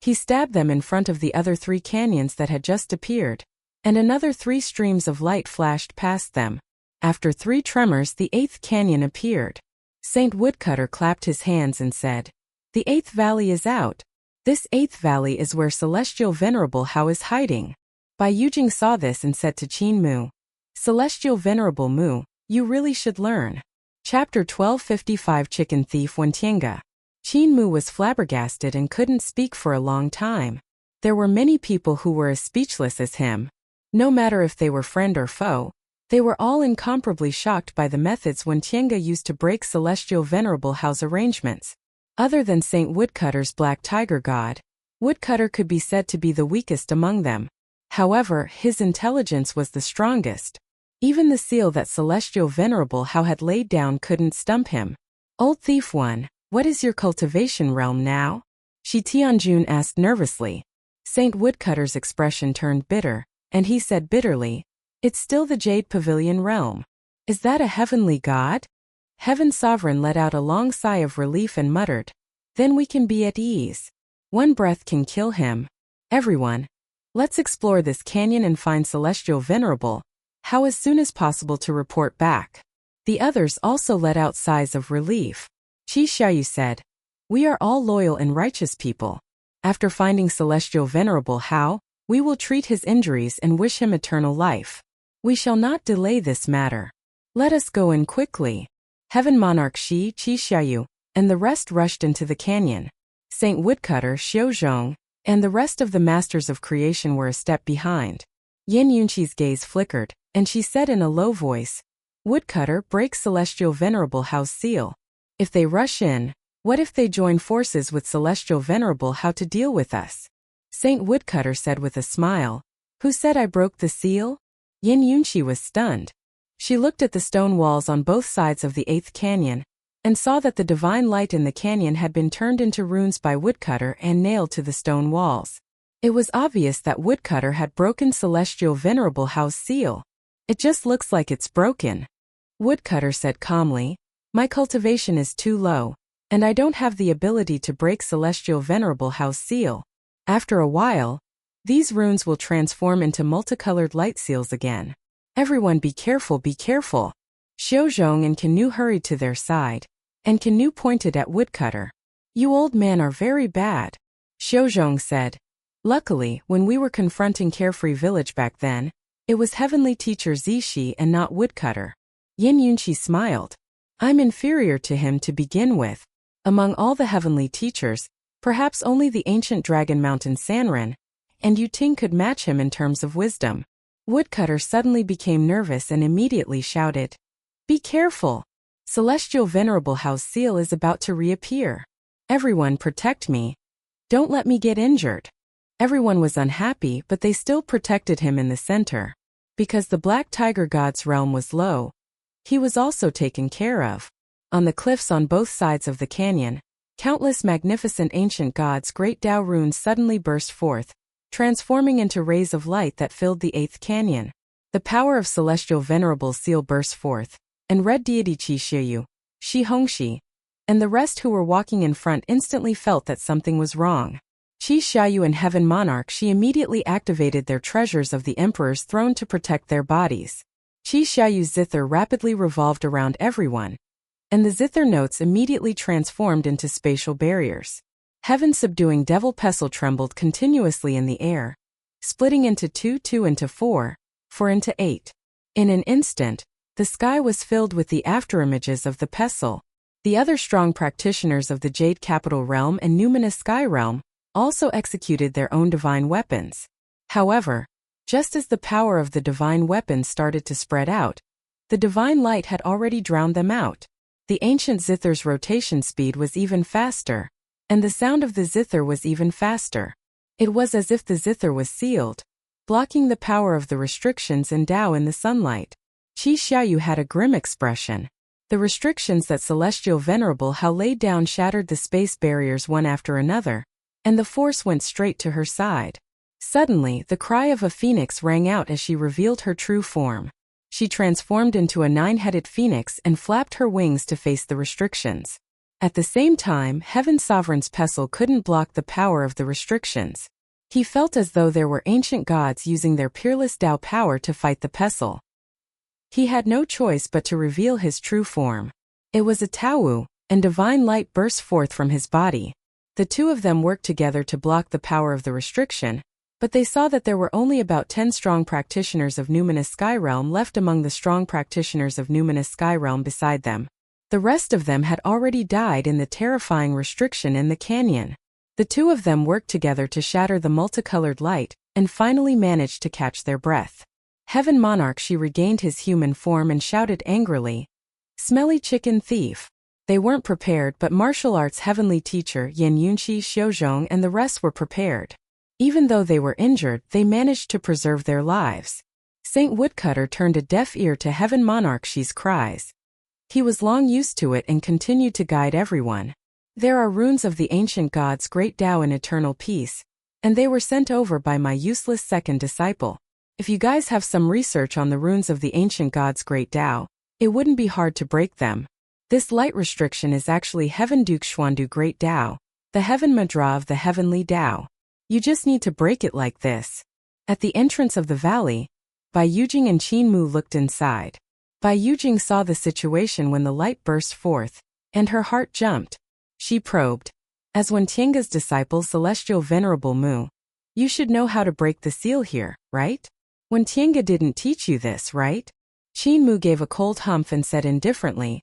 He stabbed them in front of the other 3 canyons that had just appeared, and another 3 streams of light flashed past them. After 3 tremors, the 8th canyon appeared. Saint Woodcutter clapped his hands and said, The 8th valley is out. This 8th valley is where Celestial Venerable Hao is hiding. Bai Yujing saw this and said to Qin Mu, Celestial Venerable Mu, you really should learn. Chapter 1255 Chicken Thief Tianga. Qin Mu was flabbergasted and couldn't speak for a long time. There were many people who were as speechless as him. No matter if they were friend or foe, they were all incomparably shocked by the methods Tianga used to break Celestial Venerable Hao's arrangements. Other than Saint Woodcutter's Black Tiger God, Woodcutter could be said to be the weakest among them. However, his intelligence was the strongest. Even the seal that Celestial Venerable Hao had laid down couldn't stump him. Old Thief 1, what is your cultivation realm now? Shi Tianjun asked nervously. Saint Woodcutter's expression turned bitter, and he said bitterly, "It's still the Jade Pavilion realm. Is that a heavenly god?" Heaven Sovereign let out a long sigh of relief and muttered, "Then we can be at ease. One breath can kill him. Everyone, let's explore this canyon and find Celestial Venerable. How as soon as possible to report back." The others also let out sighs of relief. Qi Xiaoyu said, "We are all loyal and righteous people. After finding Celestial Venerable Hao, we will treat his injuries and wish him eternal life. We shall not delay this matter. Let us go in quickly." Heaven Monarch Qi Xiaoyu and the rest rushed into the canyon. Saint Woodcutter Xiuzhong and the rest of the masters of creation were a step behind. Yin Yunqi's gaze flickered, and she said in a low voice, "Woodcutter, break Celestial Venerable Hao's seal. If they rush in, what if they join forces with Celestial Venerable Hao to deal with us?" Saint Woodcutter said with a smile, "Who said I broke the seal?" Yin Yunqi was stunned. She looked at the stone walls on both sides of the 8th canyon, and saw that the divine light in the canyon had been turned into runes by Woodcutter and nailed to the stone walls. It was obvious that Woodcutter had broken Celestial Venerable Hao's seal. "It just looks like it's broken." Woodcutter said calmly, "My cultivation is too low, and I don't have the ability to break Celestial Venerable Hao's seal. After a while, these runes will transform into multicolored light seals again. Everyone be careful, be careful." Xiuzhong and Canoe hurried to their side, and Canoe pointed at Woodcutter. "You old men are very bad," Xiuzhong said. "Luckily, when we were confronting Carefree Village back then, it was Heavenly Teacher Zishi and not Woodcutter." Yin Yunqi smiled. "I'm inferior to him to begin with. Among all the Heavenly Teachers, perhaps only the ancient Dragon Mountain Sanren and Yu Ting could match him in terms of wisdom." Woodcutter suddenly became nervous and immediately shouted, "Be careful! Celestial Venerable Hao's seal is about to reappear. Everyone protect me. Don't let me get injured." Everyone was unhappy, but they still protected him in the center. Because the Black Tiger God's realm was low, he was also taken care of. On the cliffs on both sides of the canyon, countless magnificent ancient gods' great Tao runes suddenly burst forth, transforming into rays of light that filled the 8th canyon. The power of Celestial Venerable Seal burst forth, and Red Deity Qi Xiaoyu, Shi Hongxi, and the rest who were walking in front instantly felt that something was wrong. Qi Xiaoyu and Heaven Monarch Shi immediately activated their treasures of the Emperor's throne to protect their bodies. Qi Xiaoyu's zither rapidly revolved around everyone, and the zither notes immediately transformed into spatial barriers. Heaven subduing Devil Pestle trembled continuously in the air, splitting into 2, 2 into 4, 4 into 8. In an instant, the sky was filled with the afterimages of the Pestle. The other strong practitioners of the Jade Capital Realm and Numinous Sky Realm also executed their own divine weapons. However, just as the power of the divine weapons started to spread out, the divine light had already drowned them out. The ancient zither's rotation speed was even faster, and the sound of the zither was even faster. It was as if the zither was sealed, blocking the power of the restrictions and Tao in the sunlight. Qi Xiaoyu had a grim expression. The restrictions that Celestial Venerable Hao laid down shattered the space barriers one after another, and the force went straight to her side. Suddenly, the cry of a phoenix rang out as she revealed her true form. She transformed into a 9-headed phoenix and flapped her wings to face the restrictions. At the same time, Heaven Sovereign's pestle couldn't block the power of the restrictions. He felt as though there were ancient gods using their peerless Tao power to fight the pestle. He had no choice but to reveal his true form. It was a Taowu, and divine light burst forth from his body. The two of them worked together to block the power of the restriction, but they saw that there were only about 10 strong practitioners of Numinous Sky Realm left among the strong practitioners of Numinous Sky Realm beside them. The rest of them had already died in the terrifying restriction in the canyon. The two of them worked together to shatter the multicolored light, and finally managed to catch their breath. Heaven Monarch Shi regained his human form and shouted angrily, "Smelly chicken thief!" They weren't prepared, but martial arts heavenly teacher Yin Yunqi, Xiuzhong and the rest were prepared. Even though they were injured, they managed to preserve their lives. Saint Woodcutter turned a deaf ear to Heaven Monarch Shi's cries. He was long used to it and continued to guide everyone. There are runes of the ancient gods' great Tao in eternal peace, and they were sent over by my useless second disciple. If you guys have some research on the runes of the ancient gods' great Tao, it wouldn't be hard to break them. This light restriction is actually Heaven Duke Xuandu Great Tao, the Heaven Mudra of the Heavenly Tao. You just need to break it like this. At the entrance of the valley, Bai Yujing and Qin Mu looked inside. Bai Yujing saw the situation when the light burst forth, and her heart jumped. She probed. As Wentianga's disciple Celestial Venerable Mu, you should know how to break the seal here, right? Wentianga didn't teach you this, right? Qin Mu gave a cold humph and said indifferently,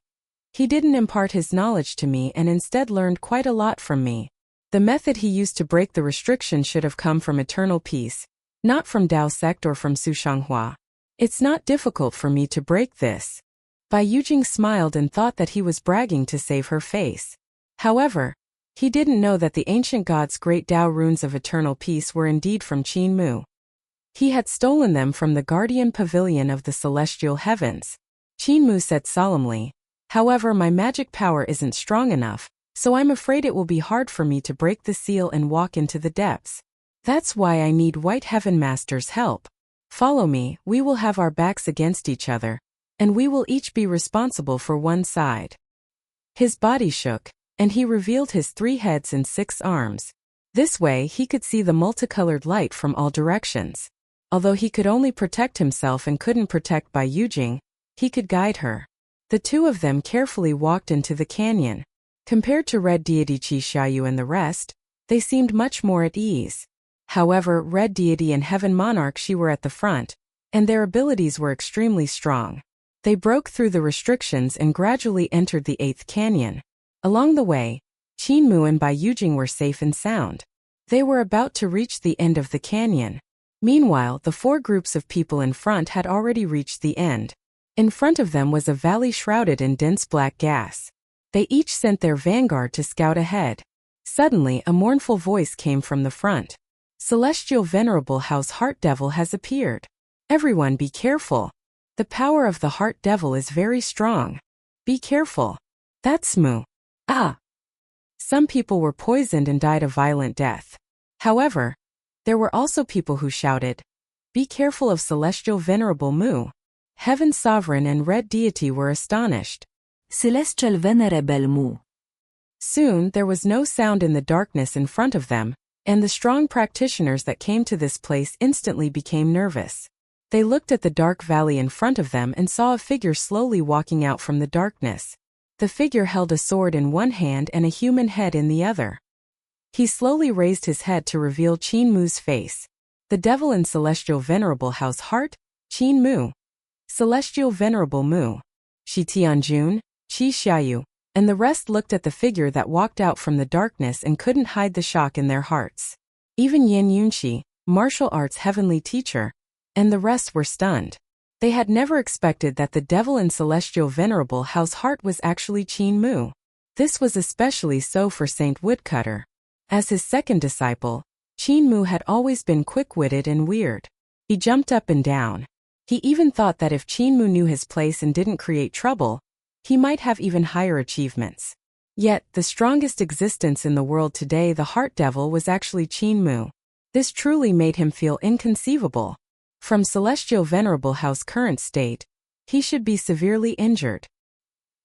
he didn't impart his knowledge to me and instead learned quite a lot from me. The method he used to break the restriction should have come from eternal peace, not from Dao sect or from Sushanghua. It's not difficult for me to break this. Bai Yujing smiled and thought that he was bragging to save her face. However, he didn't know that the ancient gods' great Tao runes of eternal peace were indeed from Qin Mu. He had stolen them from the guardian pavilion of the celestial heavens. Qin Mu said solemnly, however, my magic power isn't strong enough, so I'm afraid it will be hard for me to break the seal and walk into the depths. That's why I need White Heaven Master's help. Follow me, we will have our backs against each other, and we will each be responsible for one side. His body shook, and he revealed his 3 heads and 6 arms. This way he could see the multicolored light from all directions. Although he could only protect himself and couldn't protect Bai Yujing, he could guide her. The two of them carefully walked into the canyon. Compared to Red Deity Qi Xiaoyu and the rest, they seemed much more at ease. However, Red Deity and Heaven Monarch Shi were at the front, and their abilities were extremely strong. They broke through the restrictions and gradually entered the 8th canyon. Along the way, Qin Mu and Bai Yujing were safe and sound. They were about to reach the end of the canyon. Meanwhile, the 4 groups of people in front had already reached the end. In front of them was a valley shrouded in dense black gas. They each sent their vanguard to scout ahead. Suddenly, a mournful voice came from the front. Celestial Venerable House Heart Devil has appeared. Everyone be careful. The power of the Heart Devil is very strong. Be careful. That's Mu. Ah! Some people were poisoned and died a violent death. However, there were also people who shouted, be careful of Celestial Venerable Mu. Heaven Sovereign and Red Deity were astonished. Celestial Venerable Mu. Soon there was no sound in the darkness in front of them, and the strong practitioners that came to this place instantly became nervous. They looked at the dark valley in front of them and saw a figure slowly walking out from the darkness. The figure held a sword in one hand and a human head in the other. He slowly raised his head to reveal Qin Mu's face. The devil in Celestial Venerable House Heart, Qin Mu. Celestial Venerable Mu. Shi Tianjun, Qi Xiaoyu, and the rest looked at the figure that walked out from the darkness and couldn't hide the shock in their hearts. Even Yan Yunqi, martial arts heavenly teacher, and the rest were stunned. They had never expected that the devil in Celestial Venerable House Heart was actually Qin Mu. This was especially so for Saint Woodcutter. As his second disciple, Qin Mu had always been quick-witted and weird. He jumped up and down. He even thought that if Qin Mu knew his place and didn't create trouble, he might have even higher achievements. Yet, the strongest existence in the world today, the Heart Devil, was actually Qin Mu. This truly made him feel inconceivable. From Celestial Venerable House current state, he should be severely injured.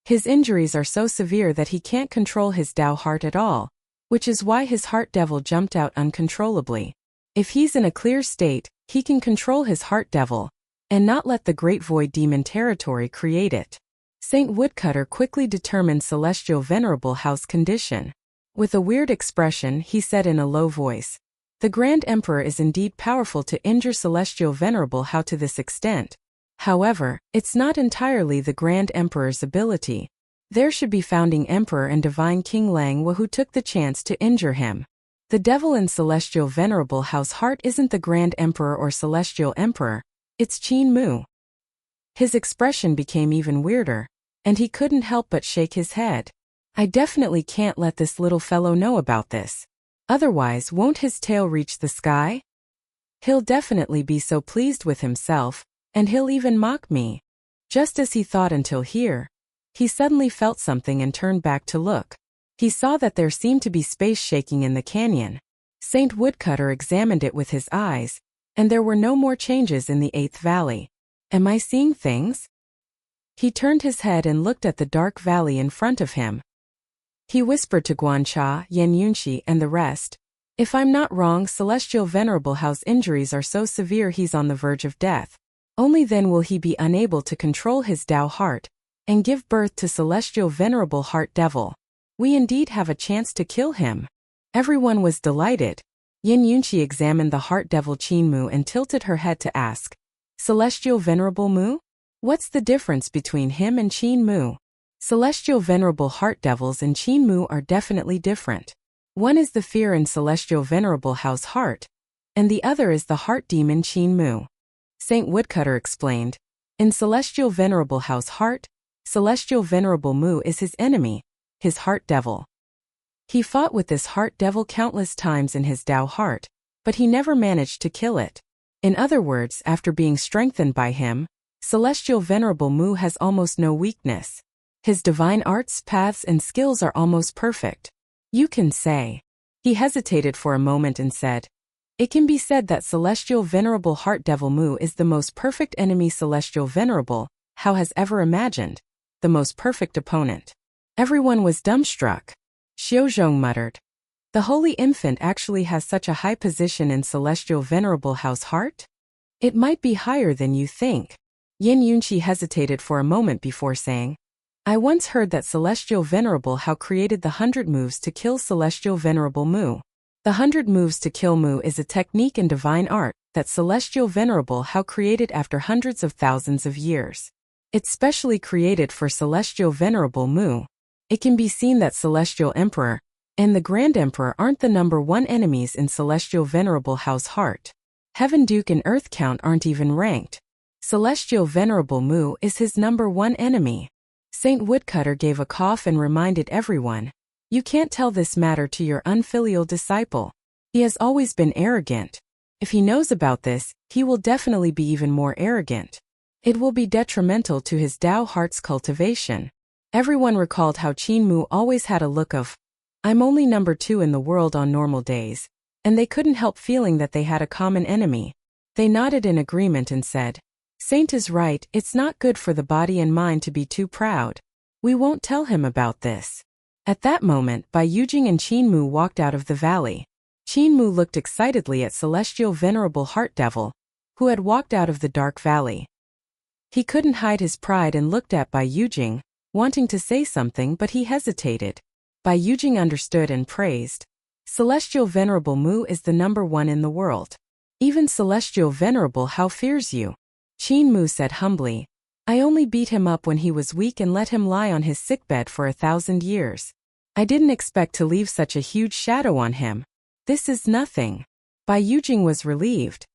His injuries are so severe that he can't control his Tao heart at all, which is why his Heart Devil jumped out uncontrollably. If he's in a clear state, he can control his Heart Devil, and not let the Great Void Demon territory create it. Saint Woodcutter quickly determined Celestial Venerable House condition. With a weird expression, he said in a low voice, the Grand Emperor is indeed powerful to injure Celestial Venerable How to this extent. However, it's not entirely the Grand Emperor's ability. There should be Founding Emperor and Divine King Lang Wu who took the chance to injure him. The devil in Celestial Venerable House Heart isn't the Grand Emperor or Celestial Emperor, it's Qin Mu. His expression became even weirder, and he couldn't help but shake his head. I definitely can't let this little fellow know about this. Otherwise, won't his tail reach the sky? He'll definitely be so pleased with himself, and he'll even mock me. Just as he thought until here, he suddenly felt something and turned back to look. He saw that there seemed to be space shaking in the canyon. Saint Woodcutter examined it with his eyes, and there were no more changes in the 8th valley. Am I seeing things? He turned his head and looked at the dark valley in front of him. He whispered to Guancha, Yan Yunxi, and the rest, "If I'm not wrong, Celestial Venerable Hao's injuries are so severe he's on the verge of death. Only then will he be unable to control his Tao heart and give birth to Celestial Venerable Heart Devil. We indeed have a chance to kill him." Everyone was delighted. Yan Yunxi examined the Heart Devil Qin Mu and tilted her head to ask, "Celestial Venerable Mu? What's the difference between him and Qin Mu?" Celestial Venerable Heart Devils and Qin Mu are definitely different. One is the fear in Celestial Venerable Hao's heart, and the other is the heart demon Qin Mu. Saint Woodcutter explained, "In Celestial Venerable Hao's heart, Celestial Venerable Mu is his enemy, his heart devil. He fought with this heart devil countless times in his Tao heart, but he never managed to kill it. In other words, after being strengthened by him, Celestial Venerable Mu has almost no weakness. His divine arts, paths, and skills are almost perfect. You can say." He hesitated for a moment and said, "It can be said that Celestial Venerable Heart Devil Mu is the most perfect enemy Celestial Venerable Hao has ever imagined, the most perfect opponent." Everyone was dumbstruck. Xiaozhong muttered, "The Holy Infant actually has such a high position in Celestial Venerable Hao's heart? It might be higher than you think." Yan Yunxi hesitated for a moment before saying, "I once heard that Celestial Venerable Hao created the 100 moves to kill Celestial Venerable Mu. The 100 moves to kill Mu is a technique in divine art that Celestial Venerable Hao created after hundreds of thousands of years. It's specially created for Celestial Venerable Mu. It can be seen that Celestial Emperor and the Grand Emperor aren't the #1 enemies in Celestial Venerable Hao's heart. Heaven Duke and Earth Count aren't even ranked. Celestial Venerable Mu is his #1 enemy." Saint Woodcutter gave a cough and reminded everyone, "You can't tell this matter to your unfilial disciple. He has always been arrogant. If he knows about this, he will definitely be even more arrogant. It will be detrimental to his Tao heart's cultivation." Everyone recalled how Qin Mu always had a look of, "I'm only #2 in the world on normal days," and they couldn't help feeling that they had a common enemy. They nodded in agreement and said, "Saint is right, it's not good for the body and mind to be too proud. We won't tell him about this." At that moment, Bai Yujing and Qin Mu walked out of the valley. Qin Mu looked excitedly at Celestial Venerable Heart Devil, who had walked out of the dark valley. He couldn't hide his pride and looked at Bai Yujing, wanting to say something, but he hesitated. Bai Yujing understood and praised, "Celestial Venerable Mu is the #1 in the world. Even Celestial Venerable Hao fears you." Qin Mu said humbly, "I only beat him up when he was weak and let him lie on his sickbed for 1,000 years. I didn't expect to leave such a huge shadow on him. This is nothing." Bai Yujing was relieved.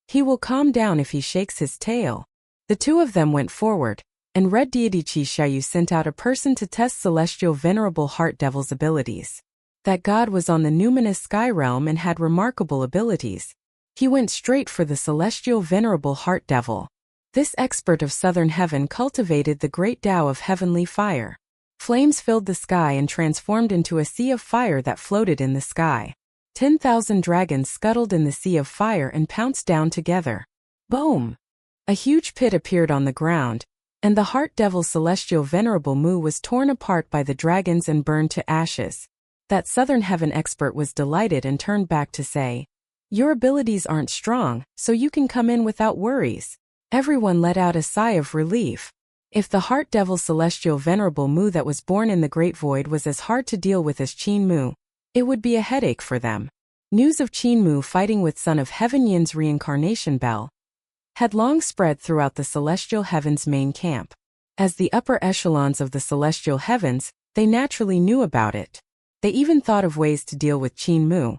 "He will calm down if he shakes his tail." The two of them went forward, and Red Deity Qi Xiaoyu sent out a person to test Celestial Venerable Heart Devil's abilities. That god was on the numinous sky realm and had remarkable abilities. He went straight for the Celestial Venerable Heart Devil. This expert of southern heaven cultivated the great Tao of heavenly fire. Flames filled the sky and transformed into a sea of fire that floated in the sky. 10,000 dragons scuttled in the sea of fire and pounced down together. Boom! A huge pit appeared on the ground, and the Heart Devil Celestial Venerable Mu was torn apart by the dragons and burned to ashes. That southern heaven expert was delighted and turned back to say, "Your abilities aren't strong, so you can come in without worries." Everyone let out a sigh of relief. If the Heart Devil Celestial Venerable Mu that was born in the Great Void was as hard to deal with as Qin Mu, it would be a headache for them. News of Qin Mu fighting with Son of Heaven Yin's reincarnation bell had long spread throughout the Celestial Heaven's main camp. As the upper echelons of the Celestial Heavens, they naturally knew about it. They even thought of ways to deal with Qin Mu,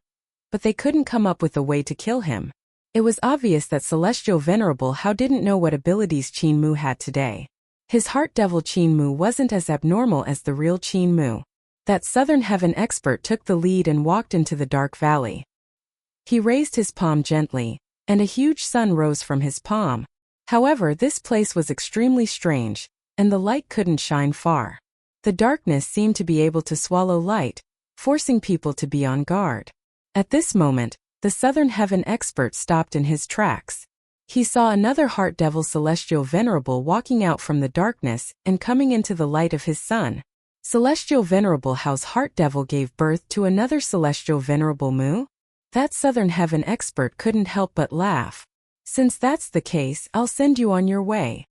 but they couldn't come up with a way to kill him. It was obvious that Celestial Venerable Hao didn't know what abilities Qin Mu had today. His Heart Devil Qin Mu wasn't as abnormal as the real Qin Mu. That southern heaven expert took the lead and walked into the dark valley. He raised his palm gently, and a huge sun rose from his palm. However, this place was extremely strange, and the light couldn't shine far. The darkness seemed to be able to swallow light, forcing people to be on guard. At this moment, the Southern Heaven expert stopped in his tracks. He saw another Heart Devil Celestial Venerable walking out from the darkness and coming into the light of his sun. Celestial Venerable How's Heart Devil gave birth to another Celestial Venerable Mu? That Southern Heaven expert couldn't help but laugh. Since that's the case, I'll send you on your way.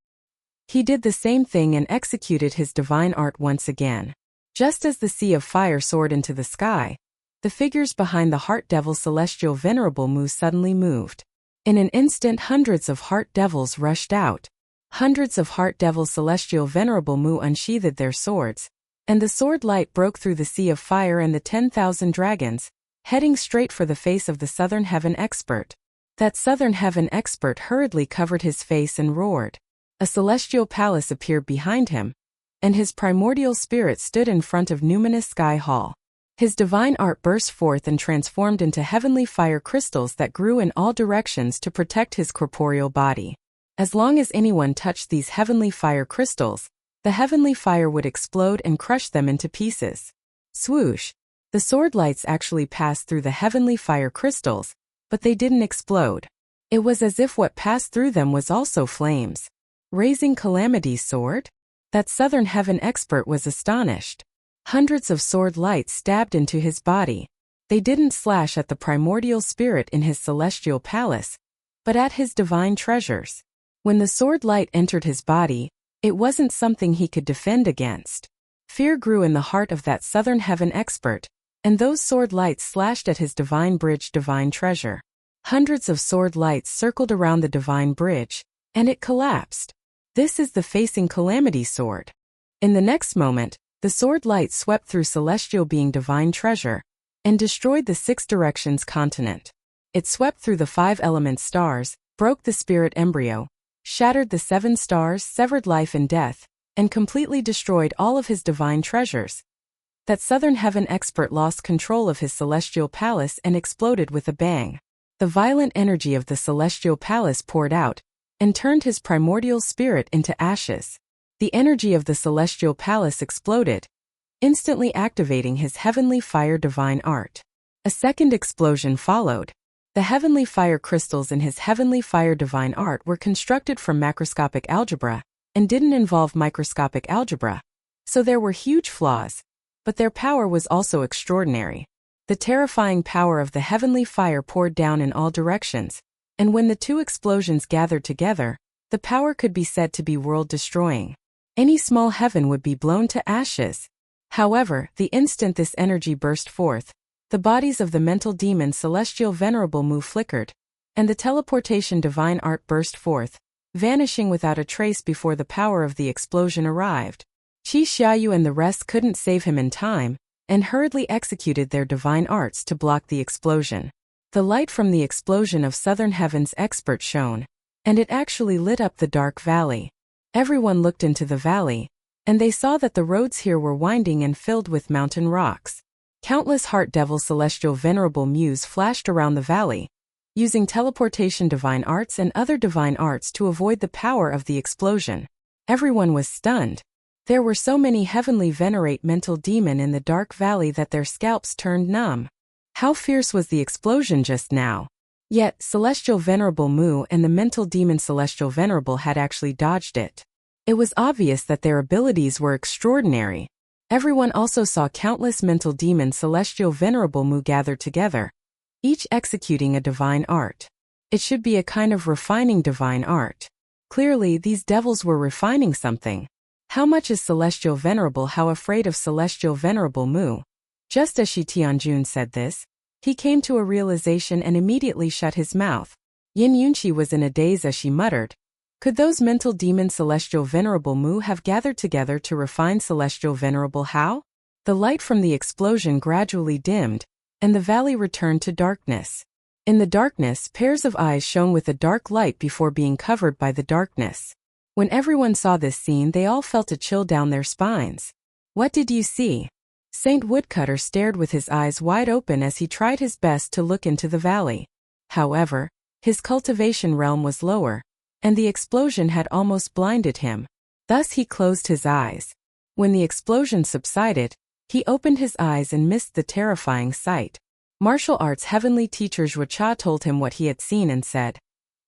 He did the same thing and executed his divine art once again. Just as the sea of fire soared into the sky, the figures behind the Heart Devil Celestial Venerable Mu suddenly moved. In an instant, hundreds of Heart Devils rushed out. Hundreds of Heart Devil Celestial Venerable Mu unsheathed their swords, and the sword light broke through the sea of fire and the 10,000 dragons, heading straight for the face of the Southern Heaven expert. That Southern Heaven expert hurriedly covered his face and roared. A celestial palace appeared behind him, and his primordial spirit stood in front of numinous sky hall. His divine art burst forth and transformed into heavenly fire crystals that grew in all directions to protect his corporeal body. As long as anyone touched these heavenly fire crystals, the heavenly fire would explode and crush them into pieces. Swoosh! The sword lights actually passed through the heavenly fire crystals, but they didn't explode. It was as if what passed through them was also flames. Raising Calamity's sword? That Southern Heaven expert was astonished. Hundreds of sword lights stabbed into his body. They didn't slash at the primordial spirit in his celestial palace, but at his divine treasures. When the sword light entered his body, it wasn't something he could defend against. Fear grew in the heart of that Southern Heaven expert, and those sword lights slashed at his divine bridge, divine treasure. Hundreds of sword lights circled around the divine bridge, and it collapsed. This is the Facing Calamity sword. In the next moment, the sword light swept through celestial being divine treasure and destroyed the 6 directions continent. It swept through the 5 elements stars, broke the spirit embryo, shattered the 7 stars, severed life and death, and completely destroyed all of his divine treasures. That Southern Heaven expert lost control of his celestial palace and exploded with a bang. The violent energy of the celestial palace poured out and turned his primordial spirit into ashes. The energy of the celestial palace exploded, instantly activating his heavenly fire divine art. A second explosion followed. The heavenly fire crystals in his heavenly fire divine art were constructed from macroscopic algebra and didn't involve microscopic algebra, so there were huge flaws, but their power was also extraordinary. The terrifying power of the heavenly fire poured down in all directions, and when the 2 explosions gathered together, the power could be said to be world-destroying. Any small heaven would be blown to ashes. However, the instant this energy burst forth, the bodies of the mental demon Celestial Venerable Mu flickered, and the teleportation divine art burst forth, vanishing without a trace before the power of the explosion arrived. Qi Xiaoyu and the rest couldn't save him in time, and hurriedly executed their divine arts to block the explosion. The light from the explosion of Southern Heaven's expert shone, and it actually lit up the dark valley. Everyone looked into the valley, and they saw that the roads here were winding and filled with mountain rocks. Countless Heart Devil Celestial Venerable Muse flashed around the valley, using teleportation divine arts and other divine arts to avoid the power of the explosion. Everyone was stunned. There were so many heavenly venerate mental demon in the dark valley that their scalps turned numb. How fierce was the explosion just now? Yet, Celestial Venerable Mu and the mental demon Celestial Venerable had actually dodged it. It was obvious that their abilities were extraordinary. Everyone also saw countless mental demon Celestial Venerable Mu gathered together, each executing a divine art. It should be a kind of refining divine art. Clearly, these devils were refining something. How much is Celestial Venerable How afraid of Celestial Venerable Mu? Just as Shi Tianjun said this, he came to a realization and immediately shut his mouth. Yin Yunqi was in a daze as she muttered, could those mental demons Celestial Venerable Mu have gathered together to refine Celestial Venerable How? The light from the explosion gradually dimmed, and the valley returned to darkness. In the darkness, pairs of eyes shone with a dark light before being covered by the darkness. When everyone saw this scene, they all felt a chill down their spines. What did you see? Saint Woodcutter stared with his eyes wide open as he tried his best to look into the valley. However, his cultivation realm was lower, and the explosion had almost blinded him. Thus he closed his eyes. When the explosion subsided, he opened his eyes and missed the terrifying sight. Martial arts heavenly teacher Wuxia told him what he had seen and said,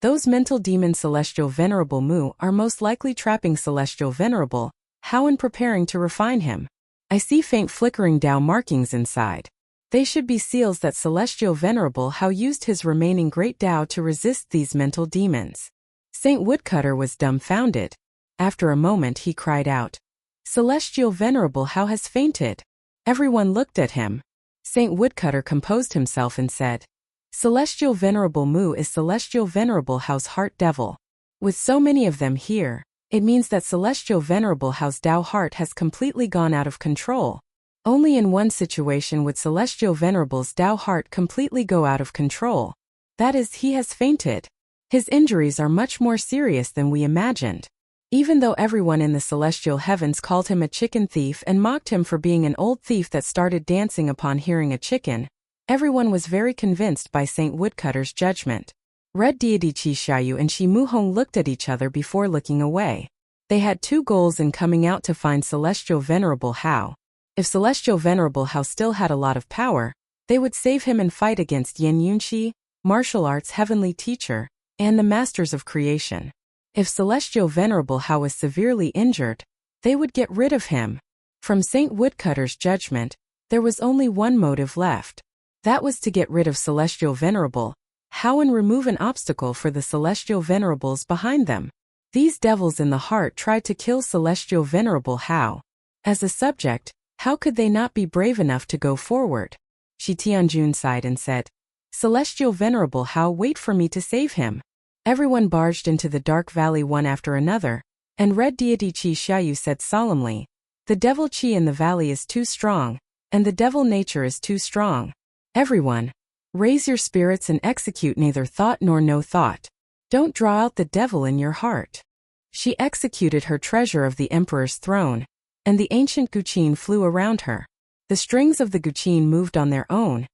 "Those mental demons Celestial Venerable Mu are most likely trapping Celestial Venerable Hao and preparing to refine him. I see faint flickering Tao markings inside. They should be seals that Celestial Venerable Hao used his remaining great Tao to resist these mental demons." Saint Woodcutter was dumbfounded. After a moment he cried out, "Celestial Venerable Hao has fainted." Everyone looked at him. Saint Woodcutter composed himself and said, "Celestial Venerable Mu is Celestial Venerable Hao's heart devil. With so many of them here, it means that Celestial Venerable Hao's Tao heart has completely gone out of control. Only in one situation would Celestial Venerable's Tao heart completely go out of control. That is, he has fainted. His injuries are much more serious than we imagined." Even though everyone in the celestial heavens called him a chicken thief and mocked him for being an old thief that started dancing upon hearing a chicken, everyone was very convinced by Saint Woodcutter's judgment. Red Deity Qi Shiyu and Shi Muhong looked at each other before looking away. They had two goals in coming out to find Celestial Venerable Hao. If Celestial Venerable Hao still had a lot of power, they would save him and fight against Yin Yunxi, martial arts heavenly teacher, and the masters of creation. If Celestial Venerable Hao was severely injured, they would get rid of him. From Saint Woodcutter's judgment, there was only one motive left. That was to get rid of Celestial Venerable Hao and remove an obstacle for the Celestial Venerables behind them. These devils in the heart tried to kill Celestial Venerable Hao. As a subject, how could they not be brave enough to go forward? Shi Tianjun sighed and said, "Celestial Venerable Hao, wait for me to save him." Everyone barged into the dark valley one after another, and Red Deity Qi Shiyu said solemnly, "The devil Qi in the valley is too strong, and the devil nature is too strong. Everyone, raise your spirits and execute neither thought nor no thought. Don't draw out the devil in your heart." She executed her treasure of the emperor's throne, and the ancient guqin flew around her. The strings of the guqin moved on their own,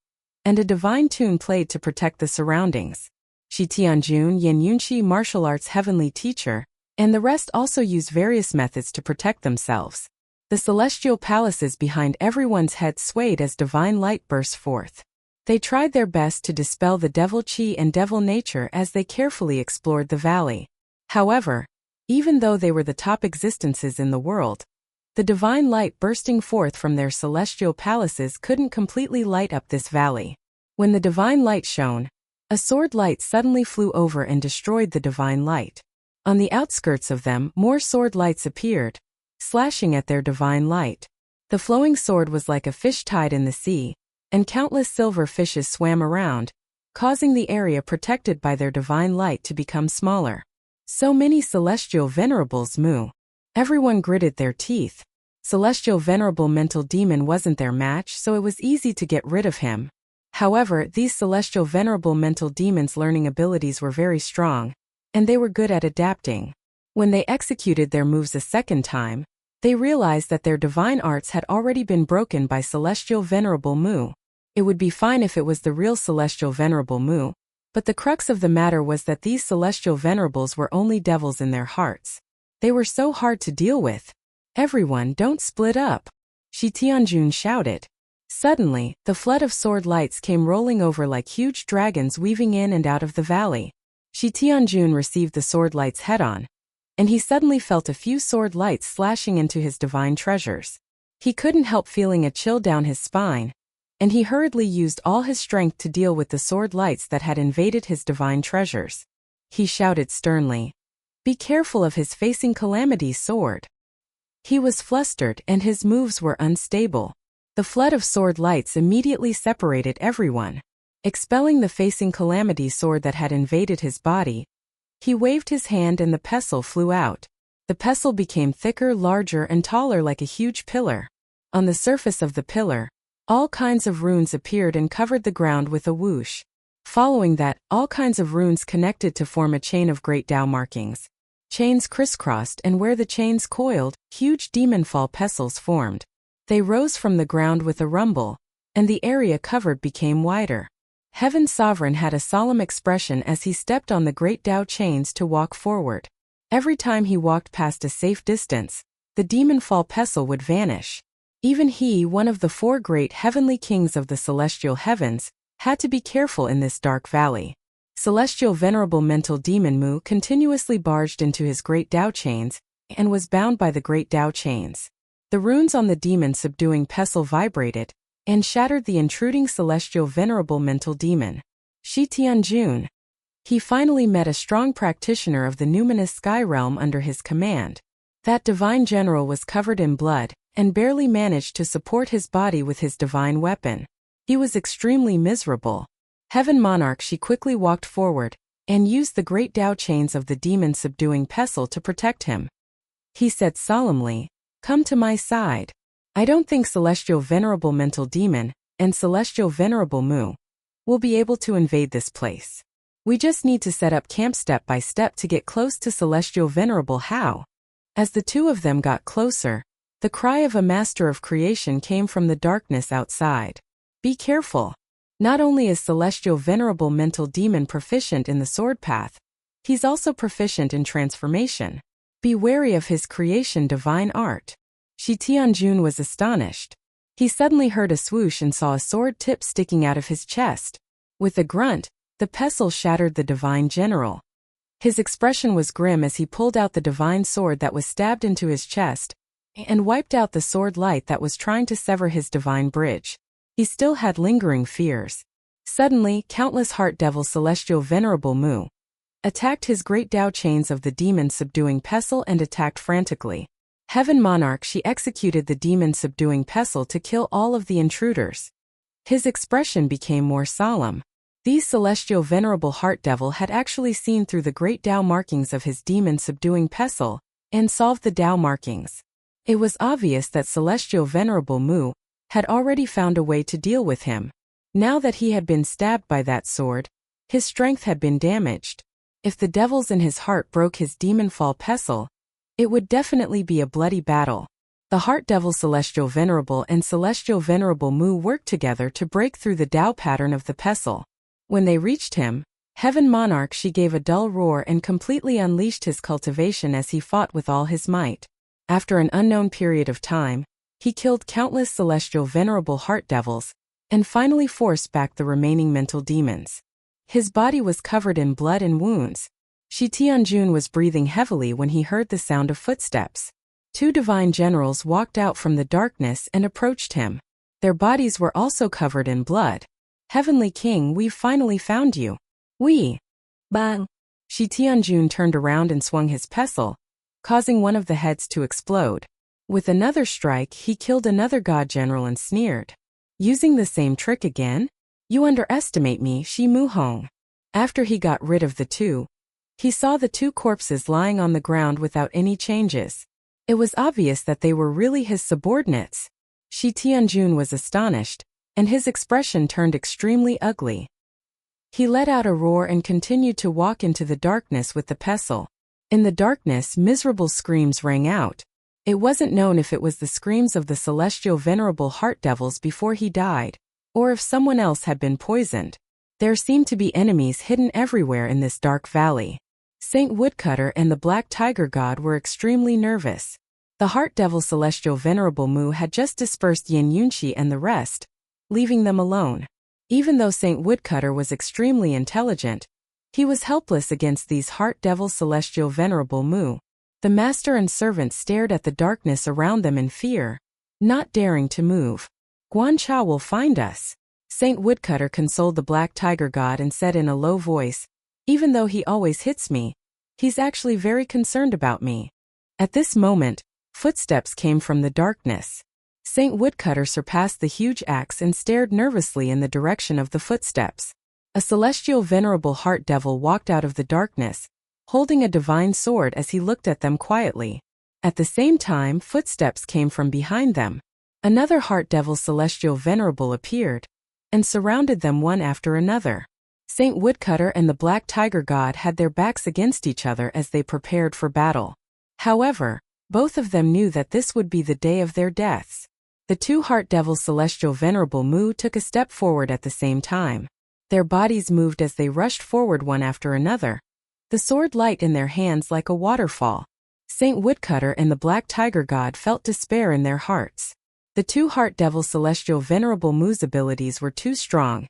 and a divine tune played to protect the surroundings. Shi Tianjun, Yin Yunxi martial arts heavenly teacher, and the rest also used various methods to protect themselves. The celestial palaces behind everyone's head swayed as divine light burst forth. They tried their best to dispel the devil Qi and devil nature as they carefully explored the valley. However, even though they were the top existences in the world, the divine light bursting forth from their celestial palaces couldn't completely light up this valley. When the divine light shone, a sword light suddenly flew over and destroyed the divine light. On the outskirts of them, more sword lights appeared, slashing at their divine light. The flowing sword was like a fish tied in the sea, and countless silver fishes swam around, causing the area protected by their divine light to become smaller. So many Celestial Venerables Mu. Everyone gritted their teeth. Celestial Venerable Mental Demon wasn't their match, so it was easy to get rid of him. However, these Celestial Venerable Mental Demons' learning abilities were very strong, and they were good at adapting. When they executed their moves a second time, they realized that their divine arts had already been broken by Celestial Venerable Mu. It would be fine if it was the real Celestial Venerable Mu, but the crux of the matter was that these Celestial Venerables were only devils in their hearts. They were so hard to deal with. "Everyone, don't split up!" Shi Tianjun shouted. Suddenly, the flood of sword lights came rolling over like huge dragons weaving in and out of the valley. Shi Tianjun received the sword lights head-on, and he suddenly felt a few sword lights slashing into his divine treasures. He couldn't help feeling a chill down his spine, and he hurriedly used all his strength to deal with the sword lights that had invaded his divine treasures. He shouted sternly, "Be careful of his facing calamity's sword." He was flustered and his moves were unstable. The flood of sword lights immediately separated everyone. Expelling the facing calamity sword that had invaded his body, he waved his hand and the pestle flew out. The pestle became thicker, larger, and taller like a huge pillar. On the surface of the pillar, all kinds of runes appeared and covered the ground with a whoosh. Following that, all kinds of runes connected to form a chain of great Tao markings. Chains crisscrossed, and where the chains coiled, huge demon-fall pestles formed. They rose from the ground with a rumble, and the area covered became wider. Heaven's Sovereign had a solemn expression as he stepped on the great Tao chains to walk forward. Every time he walked past a safe distance, the demon fall pestle would vanish. Even he, one of the 4 great heavenly kings of the celestial heavens, had to be careful in this dark valley. Celestial venerable mental demon Mu continuously barged into his great Tao chains and was bound by the great Tao chains. The runes on the demon subduing pestle vibrated and shattered the intruding celestial venerable mental demon. Shi Tianjun. He finally met a strong practitioner of the numinous sky realm under his command. That divine general was covered in blood and barely managed to support his body with his divine weapon. He was extremely miserable. Heaven Monarch, she quickly walked forward and used the great Tao chains of the demon subduing pestle to protect him. He said solemnly, "Come to my side. I don't think Celestial Venerable Mental Demon and Celestial Venerable Mu will be able to invade this place. We just need to set up camp step by step to get close to Celestial Venerable How." As the two of them got closer, the cry of a master of creation came from the darkness outside. "Be careful. Not only is Celestial Venerable Mental Demon proficient in the sword path, he's also proficient in transformation. Be wary of his creation divine art." Shi Tianjun was astonished. He suddenly heard a swoosh and saw a sword tip sticking out of his chest. With a grunt, the pestle shattered the divine general. His expression was grim as he pulled out the divine sword that was stabbed into his chest and wiped out the sword light that was trying to sever his divine bridge. He still had lingering fears. Suddenly, countless heart devil Celestial Venerable Mu attacked his great Tao chains of the demon subduing pestle and attacked frantically. Heaven Monarch, she executed the demon subduing pestle to kill all of the intruders. His expression became more solemn. These Celestial Venerable Heart Devil had actually seen through the great Tao markings of his demon subduing pestle and solved the Tao markings. It was obvious that Celestial Venerable Mu had already found a way to deal with him. Now that he had been stabbed by that sword, his strength had been damaged. If the devils in his heart broke his demon fall pestle, it would definitely be a bloody battle. The Heart Devil Celestial Venerable and Celestial Venerable Mu worked together to break through the Tao pattern of the pestle. When they reached him, Heaven Monarch, she gave a dull roar and completely unleashed his cultivation as he fought with all his might. After an unknown period of time, he killed countless Celestial Venerable Heart Devils and finally forced back the remaining mental demons. His body was covered in blood and wounds. Shi Tianjun was breathing heavily when he heard the sound of footsteps. 2 divine generals walked out from the darkness and approached him. Their bodies were also covered in blood. "Heavenly King, we've finally found you." Bang! Shi Tianjun turned around and swung his pestle, causing one of the heads to explode. With another strike, he killed another god general and sneered. "Using the same trick again? You underestimate me, Shi Muhong." After he got rid of the 2, he saw the 2 corpses lying on the ground without any changes. It was obvious that they were really his subordinates. Shi Tianjun was astonished, and his expression turned extremely ugly. He let out a roar and continued to walk into the darkness with the pestle. In the darkness, miserable screams rang out. It wasn't known if it was the screams of the Celestial Venerable Heart Devils before he died, or if someone else had been poisoned. There seemed to be enemies hidden everywhere in this dark valley. Saint Woodcutter and the Black Tiger God were extremely nervous. The Heart Devil Celestial Venerable Mu had just dispersed Yin Yunqi and the rest, leaving them alone. Even though Saint Woodcutter was extremely intelligent, he was helpless against these Heart Devil Celestial Venerable Mu. The master and servant stared at the darkness around them in fear, not daring to move. "Guan Cha will find us." Saint Woodcutter consoled the Black Tiger God and said in a low voice, "Even though he always hits me, he's actually very concerned about me." At this moment, footsteps came from the darkness. Saint Woodcutter surpassed the huge axe and stared nervously in the direction of the footsteps. A Celestial Venerable Heart Devil walked out of the darkness, holding a divine sword as he looked at them quietly. At the same time, footsteps came from behind them. Another Heart Devil Celestial Venerable appeared and surrounded them one after another. Saint Woodcutter and the Black Tiger God had their backs against each other as they prepared for battle. However, both of them knew that this would be the day of their deaths. The 2 Heart Devils Celestial Venerable Mu took a step forward at the same time. Their bodies moved as they rushed forward one after another, the sword light in their hands like a waterfall. Saint Woodcutter and the Black Tiger God felt despair in their hearts. The two Heart Devil Celestial Venerable Mu's abilities were too strong,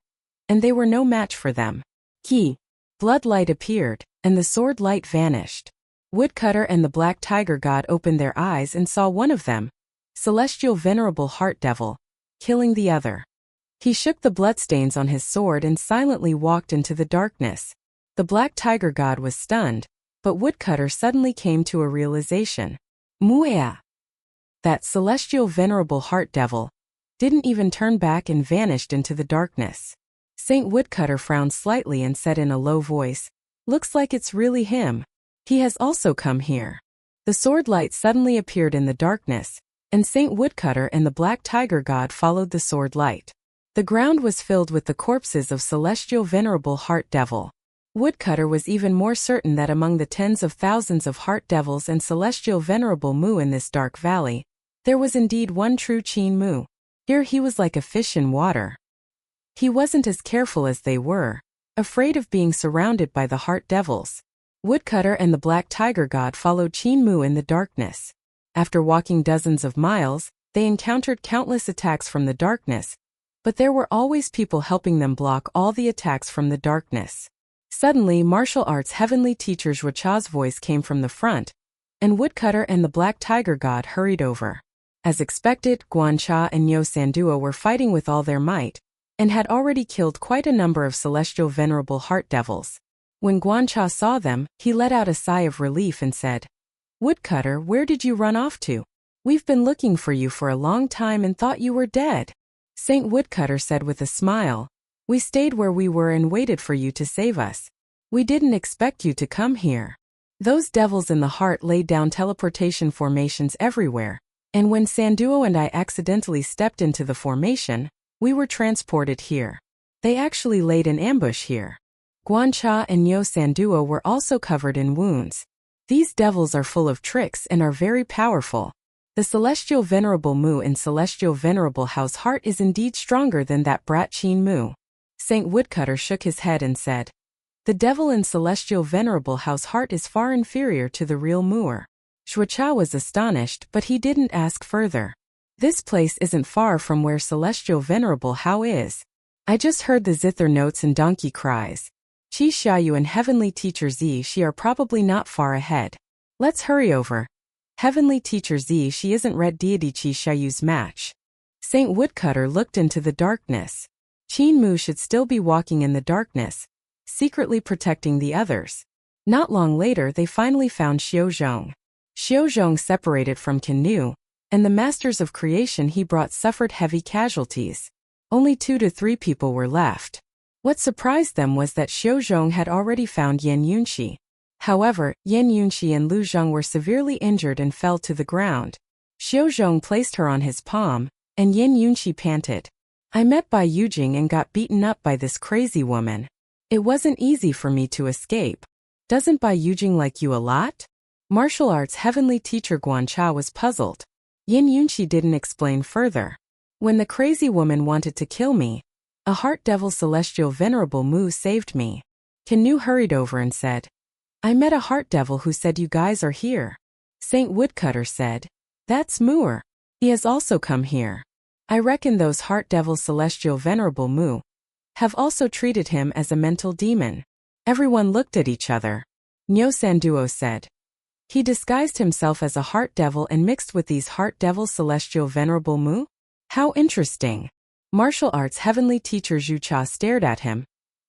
and they were no match for them. Ki. Blood light appeared, and the sword light vanished. Woodcutter and the Black Tiger God opened their eyes and saw one of them, Celestial Venerable Heart Devil, killing the other. He shook the bloodstains on his sword and silently walked into the darkness. The Black Tiger God was stunned, but Woodcutter suddenly came to a realization. Muea! That Celestial Venerable Heart Devil didn't even turn back and vanished into the darkness. Saint Woodcutter frowned slightly and said in a low voice, "Looks like it's really him. He has also come here." The sword light suddenly appeared in the darkness, and Saint Woodcutter and the Black Tiger God followed the sword light. The ground was filled with the corpses of Celestial Venerable Heart Devil. Woodcutter was even more certain that among the tens of thousands of Heart Devils and Celestial Venerable Mu in this dark valley, there was indeed one true Qin Mu. Here he was like a fish in water. He wasn't as careful as they were, afraid of being surrounded by the Heart Devils. Woodcutter and the Black Tiger God followed Qin Mu in the darkness. After walking dozens of miles, they encountered countless attacks from the darkness, but there were always people helping them block all the attacks from the darkness. Suddenly, martial arts heavenly teacher Zhucha's voice came from the front, and Woodcutter and the Black Tiger God hurried over. As expected, Guancha and Nyo Sanduo were fighting with all their might, and had already killed quite a number of Celestial Venerable Heart Devils. When Guancha saw them, he let out a sigh of relief and said, "Woodcutter, where did you run off to? We've been looking for you for a long time and thought you were dead." Saint Woodcutter said with a smile, "We stayed where we were and waited for you to save us. We didn't expect you to come here." Those devils in the heart laid down teleportation formations everywhere, and when Sanduo and I accidentally stepped into the formation, we were transported here. They actually laid an ambush here. Guancha and Nyo Sanduo were also covered in wounds. These devils are full of tricks and are very powerful. The Celestial Venerable Mu in Celestial Venerable Hao's heart is indeed stronger than that brat Qin Mu. Saint Woodcutter shook his head and said, "The devil in Celestial Venerable Hao's heart is far inferior to the real Mu'er." Zhucha was astonished, but he didn't ask further. "This place isn't far from where Celestial Venerable Hao is. I just heard the zither notes and donkey cries. Qi Xiaoyu and Heavenly Teacher Zi Shi are probably not far ahead. Let's hurry over. Heavenly Teacher Zi Shi isn't Red Deity Qi Xiaoyu's match." Saint Woodcutter looked into the darkness. Qin Mu should still be walking in the darkness, secretly protecting the others. Not long later they finally found Xiaozhong. Xiaozhong separated from Canu, and the masters of creation he brought suffered heavy casualties. Only 2 to 3 people were left. What surprised them was that Xiaozhong had already found Yan Yunxi. However, Yan Yunxi and Lu Zheng were severely injured and fell to the ground. Xiaozhong placed her on his palm, and Yan Yunxi panted, "I met Bai Yujing and got beaten up by this crazy woman. It wasn't easy for me to escape. Doesn't Bai Yujing like you a lot?" Martial arts heavenly teacher Guancha was puzzled. Yan Yunxi didn't explain further. "When the crazy woman wanted to kill me, a Heart Devil Celestial Venerable Mu saved me." Canu hurried over and said, "I met a Heart Devil who said you guys are here." Saint Woodcutter said, "That's Mu'er. He has also come here. I reckon those Heart Devil Celestial Venerable Mu have also treated him as a mental demon." Everyone looked at each other. Nyo Sanduo said, "He disguised himself as a Heart Devil and mixed with these Heart Devil Celestial Venerable Mu? How interesting." Martial arts heavenly teacher Zhucha stared at him,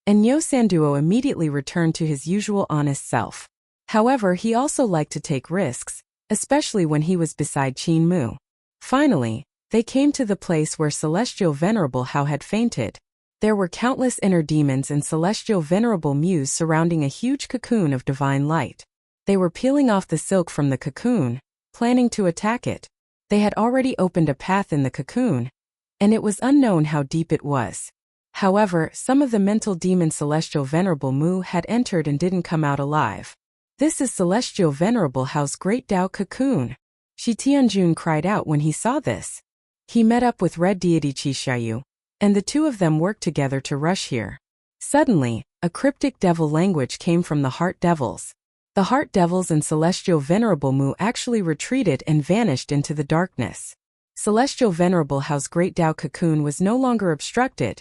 and Nyo Sanduo immediately returned to his usual honest self. However, he also liked to take risks, especially when he was beside Qin Mu. Finally, they came to the place where Celestial Venerable Hao had fainted. There were countless inner demons and Celestial Venerable Muse surrounding a huge cocoon of divine light. They were peeling off the silk from the cocoon, planning to attack it. They had already opened a path in the cocoon, and it was unknown how deep it was. However, some of the mental demon Celestial Venerable Mu had entered and didn't come out alive. "This is Celestial Venerable Hao's Great Tao Cocoon." Shi Tianjun cried out when he saw this. He met up with Red Deity Qi Xiaoyu, and the two of them worked together to rush here. Suddenly, a cryptic devil language came from the Heart Devils. The heart devils and Celestial Venerable Mu actually retreated and vanished into the darkness. Celestial Venerable Hao's Great Tao cocoon was no longer obstructed.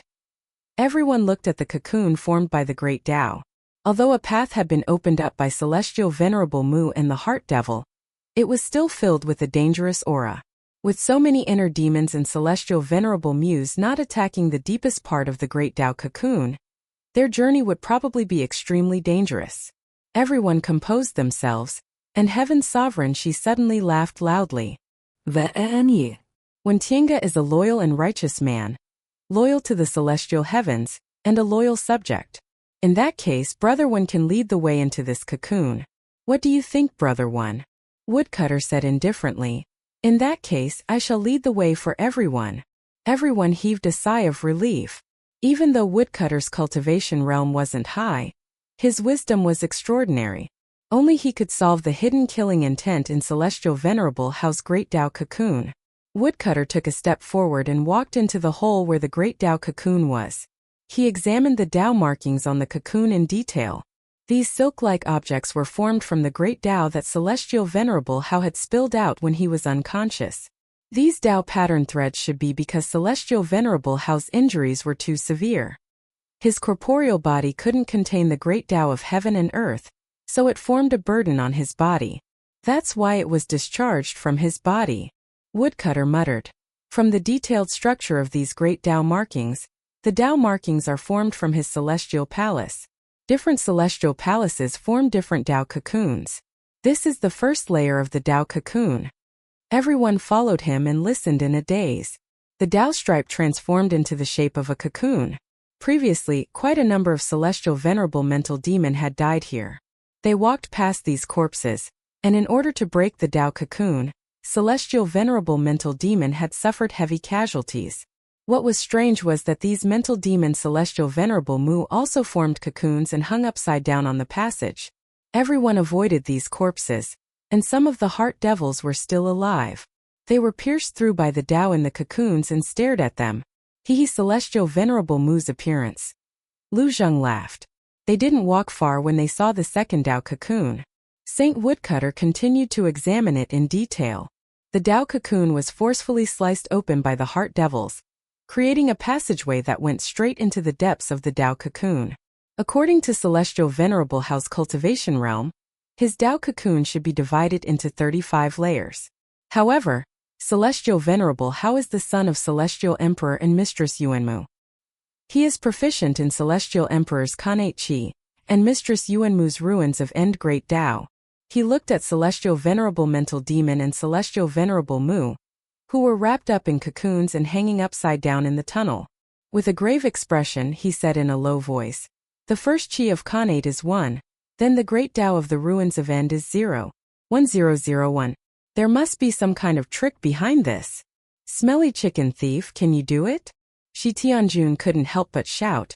Everyone looked at the cocoon formed by the Great Tao. Although a path had been opened up by Celestial Venerable Mu and the Heart Devil, it was still filled with a dangerous aura. With so many inner demons and Celestial Venerable Muse not attacking the deepest part of the Great Tao cocoon, their journey would probably be extremely dangerous. Everyone composed themselves, and Heaven's Sovereign She suddenly laughed loudly. When Tienga is a loyal and righteous man, loyal to the celestial heavens, and a loyal subject. In that case, Brother One can lead the way into this cocoon. What do you think, Brother One? Woodcutter said indifferently. In that case, I shall lead the way for everyone. Everyone heaved a sigh of relief. Even though Woodcutter's cultivation realm wasn't high, his wisdom was extraordinary. Only he could solve the hidden killing intent in Celestial Venerable Hao's Great Tao cocoon. Woodcutter took a step forward and walked into the hole where the Great Tao cocoon was. He examined the Tao markings on the cocoon in detail. These silk-like objects were formed from the Great Tao that Celestial Venerable Hao had spilled out when he was unconscious. These Tao pattern threads should be because Celestial Venerable Hao's injuries were too severe. His corporeal body couldn't contain the Great Tao of heaven and earth, so it formed a burden on his body. That's why it was discharged from his body. Woodcutter muttered. From the detailed structure of these Great Tao markings, the Tao markings are formed from his celestial palace. Different celestial palaces form different Tao cocoons. This is the first layer of the Tao cocoon. Everyone followed him and listened in a daze. The Tao stripe transformed into the shape of a cocoon. Previously, quite a number of Celestial Venerable Mental Demon had died here. They walked past these corpses, and in order to break the Tao cocoon, Celestial Venerable Mental Demon had suffered heavy casualties. What was strange was that these mental demon Celestial Venerable Mu also formed cocoons and hung upside down on the passage. Everyone avoided these corpses, and some of the heart devils were still alive. They were pierced through by the Tao in the cocoons and stared at them. Celestial Venerable Mu's appearance. Lu Zheng laughed. They didn't walk far when they saw the second Tao cocoon. Saint Woodcutter continued to examine it in detail. The Tao cocoon was forcefully sliced open by the heart devils, creating a passageway that went straight into the depths of the Tao cocoon. According to Celestial Venerable Hao's cultivation realm, his Tao cocoon should be divided into 35 layers. However, Celestial Venerable Hao is the son of Celestial Emperor and Mistress Yuanmu. He is proficient in Celestial Emperor's Khanate Qi and Mistress Yuanmu's ruins of End Great Tao. He looked at Celestial Venerable Mental Demon and Celestial Venerable Mu, who were wrapped up in cocoons and hanging upside down in the tunnel. With a grave expression, he said in a low voice, "The first Qi of Khanate is 1, then the Great Tao of the ruins of End is 0. 1001. There must be some kind of trick behind this. Smelly chicken thief, can you do it?" Shi Tianjun couldn't help but shout.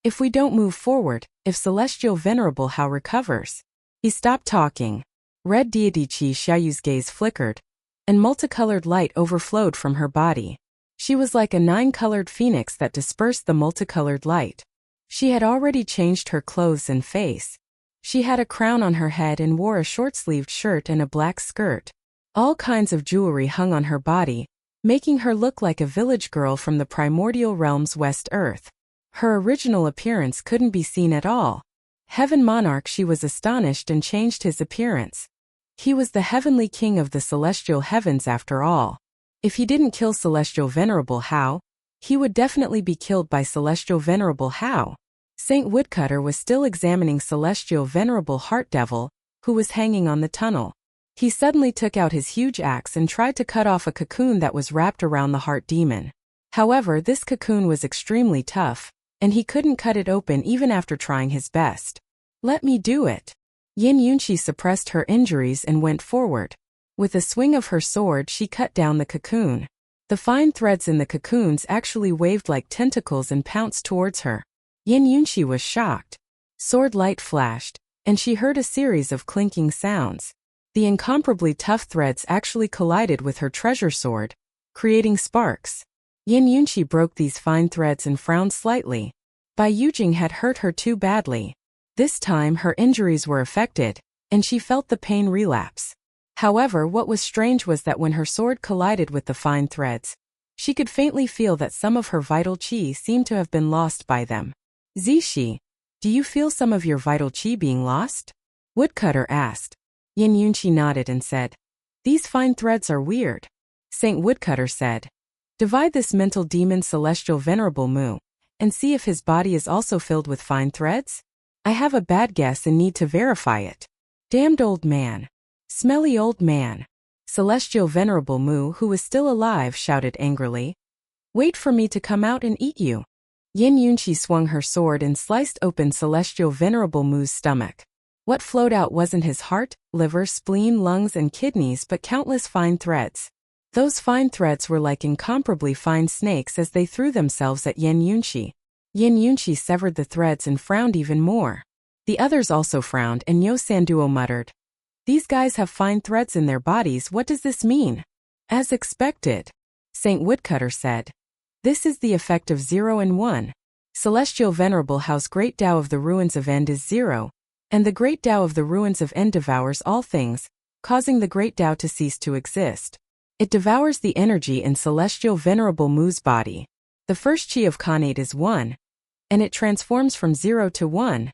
"If we don't move forward, if Celestial Venerable Hao recovers." He stopped talking. Red deity Qi Xiaoyu's gaze flickered, and multicolored light overflowed from her body. She was like a 9-colored phoenix that dispersed the multicolored light. She had already changed her clothes and face. She had a crown on her head and wore a short-sleeved shirt and a black skirt. All kinds of jewelry hung on her body, making her look like a village girl from the primordial realm's West Earth. Her original appearance couldn't be seen at all. Heaven Monarch, she was astonished and changed his appearance. He was the heavenly king of the celestial heavens after all. If he didn't kill Celestial Venerable Hao, he would definitely be killed by Celestial Venerable Hao. Saint Woodcutter was still examining Celestial Venerable Heart Devil, who was hanging on the tunnel. He suddenly took out his huge axe and tried to cut off a cocoon that was wrapped around the heart demon. However, this cocoon was extremely tough, and he couldn't cut it open even after trying his best. "Let me do it." Yin Yunqi suppressed her injuries and went forward. With a swing of her sword, she cut down the cocoon. The fine threads in the cocoons actually waved like tentacles and pounced towards her. Yin Yunqi was shocked. Sword light flashed, and she heard a series of clinking sounds. The incomparably tough threads actually collided with her treasure sword, creating sparks. Yin Yunqi broke these fine threads and frowned slightly. Bai Yujing had hurt her too badly. This time her injuries were affected, and she felt the pain relapse. However, what was strange was that when her sword collided with the fine threads, she could faintly feel that some of her vital qi seemed to have been lost by them. Zishi, do you feel some of your vital qi being lost? Woodcutter asked. Yin Yunqi nodded and said, these fine threads are weird. Saint Woodcutter said, divide this mental demon Celestial Venerable Mu, and see if his body is also filled with fine threads? I have a bad guess and need to verify it. Damned old man. Smelly old man. Celestial Venerable Mu, who was still alive, shouted angrily. Wait for me to come out and eat you. Yin Yunqi swung her sword and sliced open Celestial Venerable Mu's stomach. What flowed out wasn't his heart, liver, spleen, lungs, and kidneys, but countless fine threads. Those fine threads were like incomparably fine snakes as they threw themselves at Yin Yunqi. Yin Yunqi severed the threads and frowned even more. The others also frowned, and Yo Sanduo muttered, these guys have fine threads in their bodies, what does this mean? As expected, Saint Woodcutter said. This is the effect of 0 and 1. Celestial Venerable Hao's great Tao of the ruins of End is 0, and the great Tao of the ruins of End devours all things, causing the great Tao to cease to exist. It devours the energy in Celestial Venerable Mu's body. The first qi of Khanate is 1, and it transforms from 0 to 1,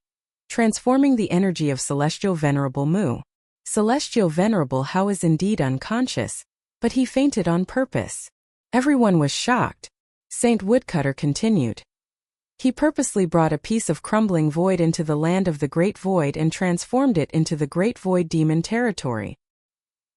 transforming the energy of Celestial Venerable Mu. Celestial Venerable Hao is indeed unconscious, but he fainted on purpose. Everyone was shocked. Saint Woodcutter continued. He purposely brought a piece of crumbling void into the land of the Great Void and transformed it into the Great Void Demon territory.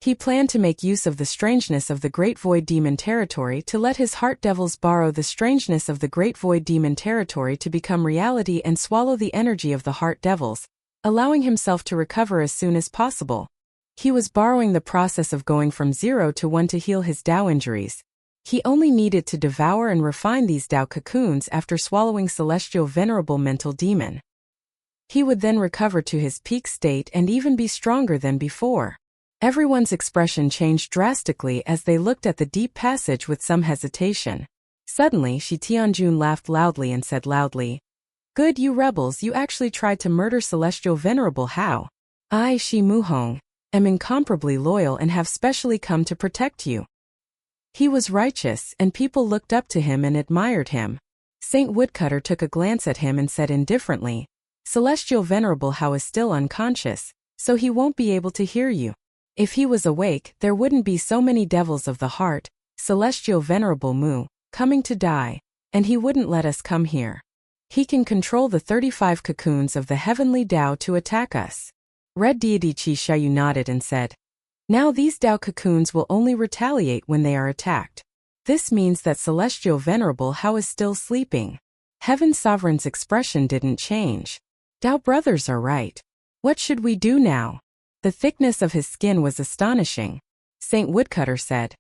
He planned to make use of the strangeness of the Great Void Demon territory to let his heart devils borrow the strangeness of the Great Void Demon territory to become reality and swallow the energy of the heart devils, allowing himself to recover as soon as possible. He was borrowing the process of going from 0 to 1 to heal his Tao injuries. He only needed to devour and refine these Tao cocoons after swallowing Celestial Venerable Mental Demon. He would then recover to his peak state and even be stronger than before. Everyone's expression changed drastically as they looked at the deep passage with some hesitation. Suddenly, Shi Tianjun laughed loudly and said loudly, good, you rebels, you actually tried to murder Celestial Venerable Hao. I, Shi Muhong, am incomparably loyal and have specially come to protect you. He was righteous, and people looked up to him and admired him. Saint Woodcutter took a glance at him and said indifferently, Celestial Venerable Hao is still unconscious, so he won't be able to hear you. If he was awake, there wouldn't be so many devils of the heart, Celestial Venerable Mu, coming to die, and he wouldn't let us come here. He can control the 35 cocoons of the heavenly Tao to attack us. Red Deity Chi Shayu nodded and said, now these Tao cocoons will only retaliate when they are attacked. This means that Celestial Venerable Hao is still sleeping. Heaven Sovereign's expression didn't change. Tao brothers are right. What should we do now? The thickness of his skin was astonishing. Saint Woodcutter said,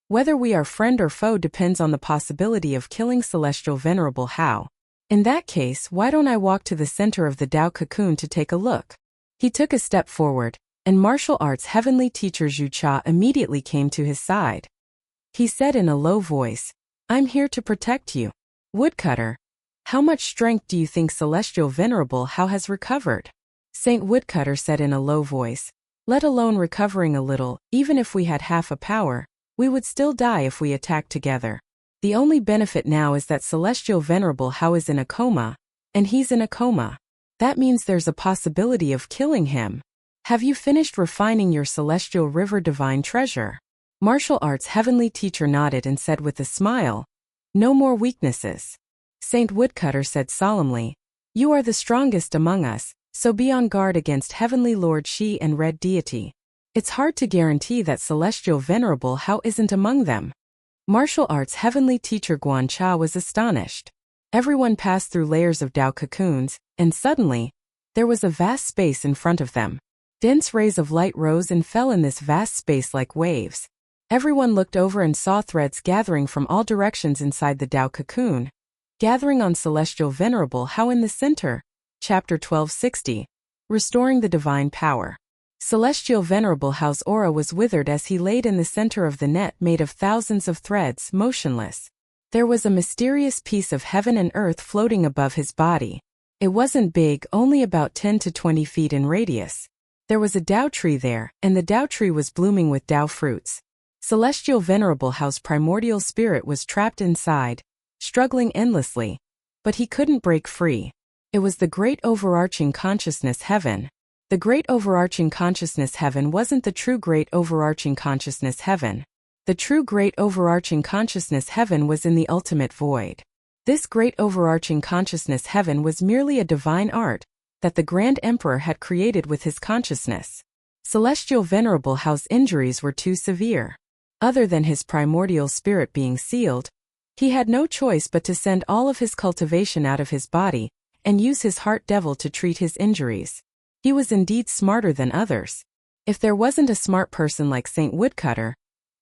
whether we are friend or foe depends on the possibility of killing Celestial Venerable Hao. In that case, why don't I walk to the center of the Tao cocoon to take a look? He took a step forward, and martial arts heavenly teacher Zhu Cha immediately came to his side. He said in a low voice, I'm here to protect you. Woodcutter, how much strength do you think Celestial Venerable Hao has recovered? Saint Woodcutter said in a low voice, let alone recovering a little, even if we had half a power, we would still die if we attacked together. The only benefit now is that Celestial Venerable Hao is in a coma, and he's in a coma. That means there's a possibility of killing him. Have you finished refining your Celestial River Divine Treasure? Martial Arts Heavenly Teacher nodded and said with a smile, no more weaknesses. Saint Woodcutter said solemnly, you are the strongest among us, so be on guard against Heavenly Lord Shi and Red Deity. It's hard to guarantee that Celestial Venerable Hao isn't among them. Martial Arts Heavenly Teacher Guan Cha was astonished. Everyone passed through layers of Tao cocoons, and suddenly, there was a vast space in front of them. Dense rays of light rose and fell in this vast space like waves. Everyone looked over and saw threads gathering from all directions inside the Tao cocoon, gathering on Celestial Venerable Hao in the center. Chapter 1260. Restoring the Divine Power. Celestial Venerable Hao's aura was withered as he laid in the center of the net made of thousands of threads, motionless. There was a mysterious piece of heaven and earth floating above his body. It wasn't big, only about 10 to 20 feet in radius. There was a Dao tree there, and the Dao tree was blooming with Dao fruits. Celestial Venerable Hao's primordial spirit was trapped inside, struggling endlessly. But he couldn't break free. It was the great overarching consciousness heaven. The great overarching consciousness heaven wasn't the true great overarching consciousness heaven. The true great overarching consciousness heaven was in the ultimate void. This great overarching consciousness heaven was merely a divine art that the Grand Emperor had created with his consciousness. Celestial Venerable Hao's injuries were too severe. Other than his primordial spirit being sealed, he had no choice but to send all of his cultivation out of his body and use his heart devil to treat his injuries. He was indeed smarter than others. If there wasn't a smart person like Saint Woodcutter,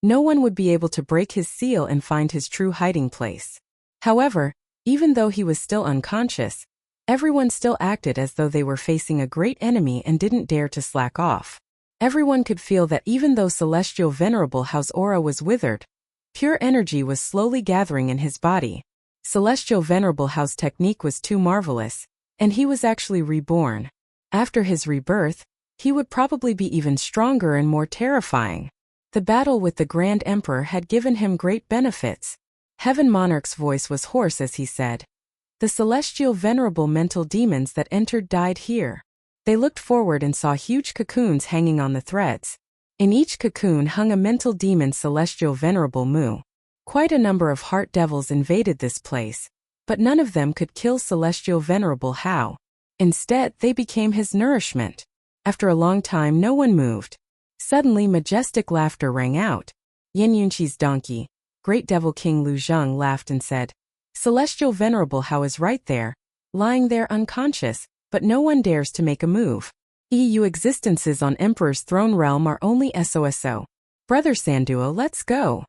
no one would be able to break his seal and find his true hiding place. However, even though he was still unconscious, everyone still acted as though they were facing a great enemy and didn't dare to slack off. Everyone could feel that even though Celestial Venerable Hao's aura was withered, pure energy was slowly gathering in his body. Celestial Venerable Hao's technique was too marvelous, and he was actually reborn. After his rebirth, he would probably be even stronger and more terrifying. The battle with the Grand Emperor had given him great benefits. Heaven Monarch's voice was hoarse as he said, "The celestial venerable mental demons that entered died here." They looked forward and saw huge cocoons hanging on the threads. In each cocoon hung a mental demon Celestial Venerable Mu. Quite a number of heart devils invaded this place, but none of them could kill Celestial Venerable Hao. Instead, they became his nourishment. After a long time no one moved. Suddenly majestic laughter rang out. Yin Yunqi's donkey, Great Devil King Lu Zheng, laughed and said, "Celestial Venerable Hao is right there, lying there unconscious, but no one dares to make a move. EU existences on Emperor's throne realm are only SOSO. Brother Sanduo, let's go."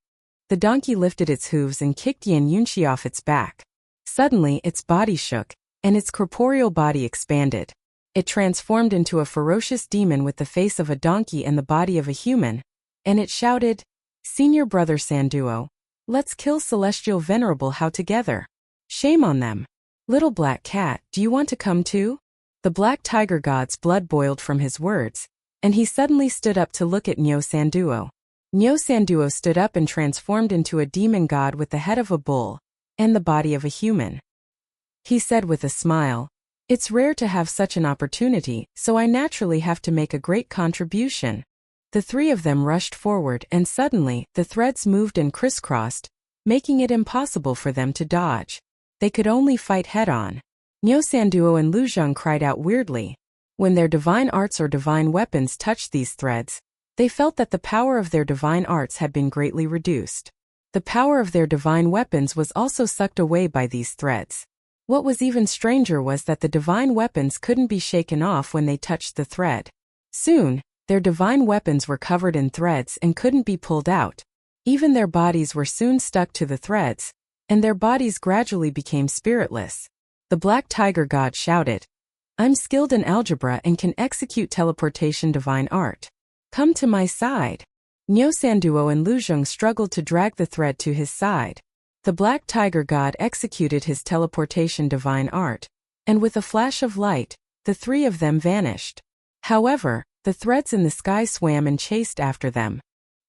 The donkey lifted its hooves and kicked Yin Yunqi off its back. Suddenly its body shook, and its corporeal body expanded. It transformed into a ferocious demon with the face of a donkey and the body of a human, and it shouted, "Senior Brother Sanduo, let's kill Celestial Venerable Hao together. Shame on them. Little Black Cat, do you want to come too?" The Black Tiger God's blood boiled from his words, and he suddenly stood up to look at Nyo Sanduo. Nyo Sanduo stood up and transformed into a demon god with the head of a bull and the body of a human. He said with a smile, "It's rare to have such an opportunity, so I naturally have to make a great contribution." The three of them rushed forward and suddenly the threads moved and crisscrossed, making it impossible for them to dodge. They could only fight head-on. Nyo Sanduo and Lu Zheng cried out weirdly. When their divine arts or divine weapons touched these threads, they felt that the power of their divine arts had been greatly reduced. The power of their divine weapons was also sucked away by these threads. What was even stranger was that the divine weapons couldn't be shaken off when they touched the thread. Soon, their divine weapons were covered in threads and couldn't be pulled out. Even their bodies were soon stuck to the threads, and their bodies gradually became spiritless. The Black Tiger God shouted, "I'm skilled in algebra and can execute teleportation divine art. Come to my side." Nyo Sanduo and Lu Zheng struggled to drag the thread to his side. The Black Tiger God executed his teleportation divine art, and with a flash of light, the three of them vanished. However, the threads in the sky swam and chased after them.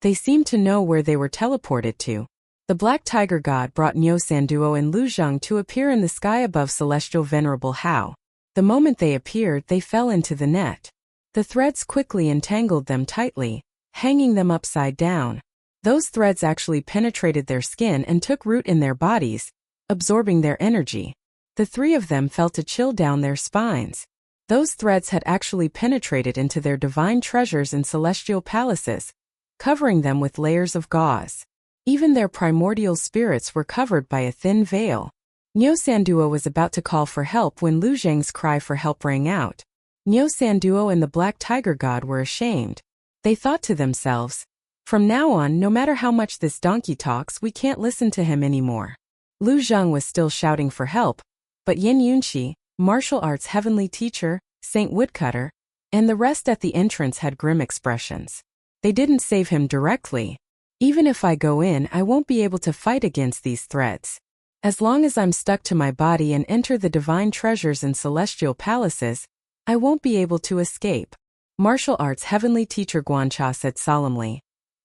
They seemed to know where they were teleported to. The Black Tiger God brought Nyo Sanduo and Lu Zheng to appear in the sky above Celestial Venerable Hao. The moment they appeared, they fell into the net. The threads quickly entangled them tightly, hanging them upside down. Those threads actually penetrated their skin and took root in their bodies, absorbing their energy. The three of them felt a chill down their spines. Those threads had actually penetrated into their divine treasures in celestial palaces, covering them with layers of gauze. Even their primordial spirits were covered by a thin veil. Nyo Sanduo was about to call for help when Lu Zheng's cry for help rang out. Nyo Sanduo and the Black Tiger God were ashamed. They thought to themselves, "From now on, no matter how much this donkey talks, we can't listen to him anymore." Lu Zheng was still shouting for help, but Yin Yunqi, martial arts heavenly teacher, Saint Woodcutter, and the rest at the entrance had grim expressions. They didn't save him directly. "Even if I go in, I won't be able to fight against these threads. As long as I'm stuck to my body and enter the divine treasures in celestial palaces, I won't be able to escape." Martial arts heavenly teacher Guancha said solemnly.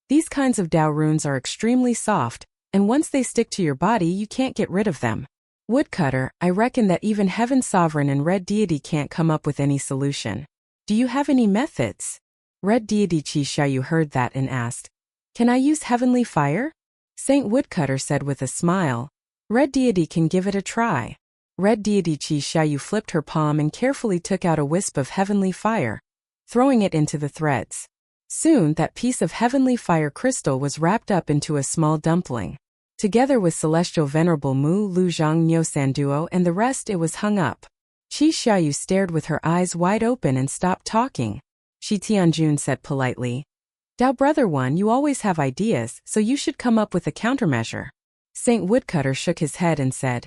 These kinds of Dao runes are extremely soft, and once they stick to your body you can't get rid of them. Woodcutter, I reckon that even Heaven Sovereign and Red Deity can't come up with any solution. Do you have any methods? Red Deity Chi Xiaoyu heard that and asked, Can I use heavenly fire? Saint Woodcutter said with a smile, Red Deity can give it a try. Red Deity Chi Xiaoyu flipped her palm and carefully took out a wisp of heavenly fire, throwing it into the threads. Soon that piece of heavenly fire crystal was wrapped up into a small dumpling. Together with Celestial Venerable Mu Lu Zhang Nyo Sanduo and the rest, it was hung up. Chi Xiaoyu stared with her eyes wide open and stopped talking. Shi Tianjun said politely, Dao Brother One, you always have ideas, so you should come up with a countermeasure. Saint Woodcutter shook his head and said,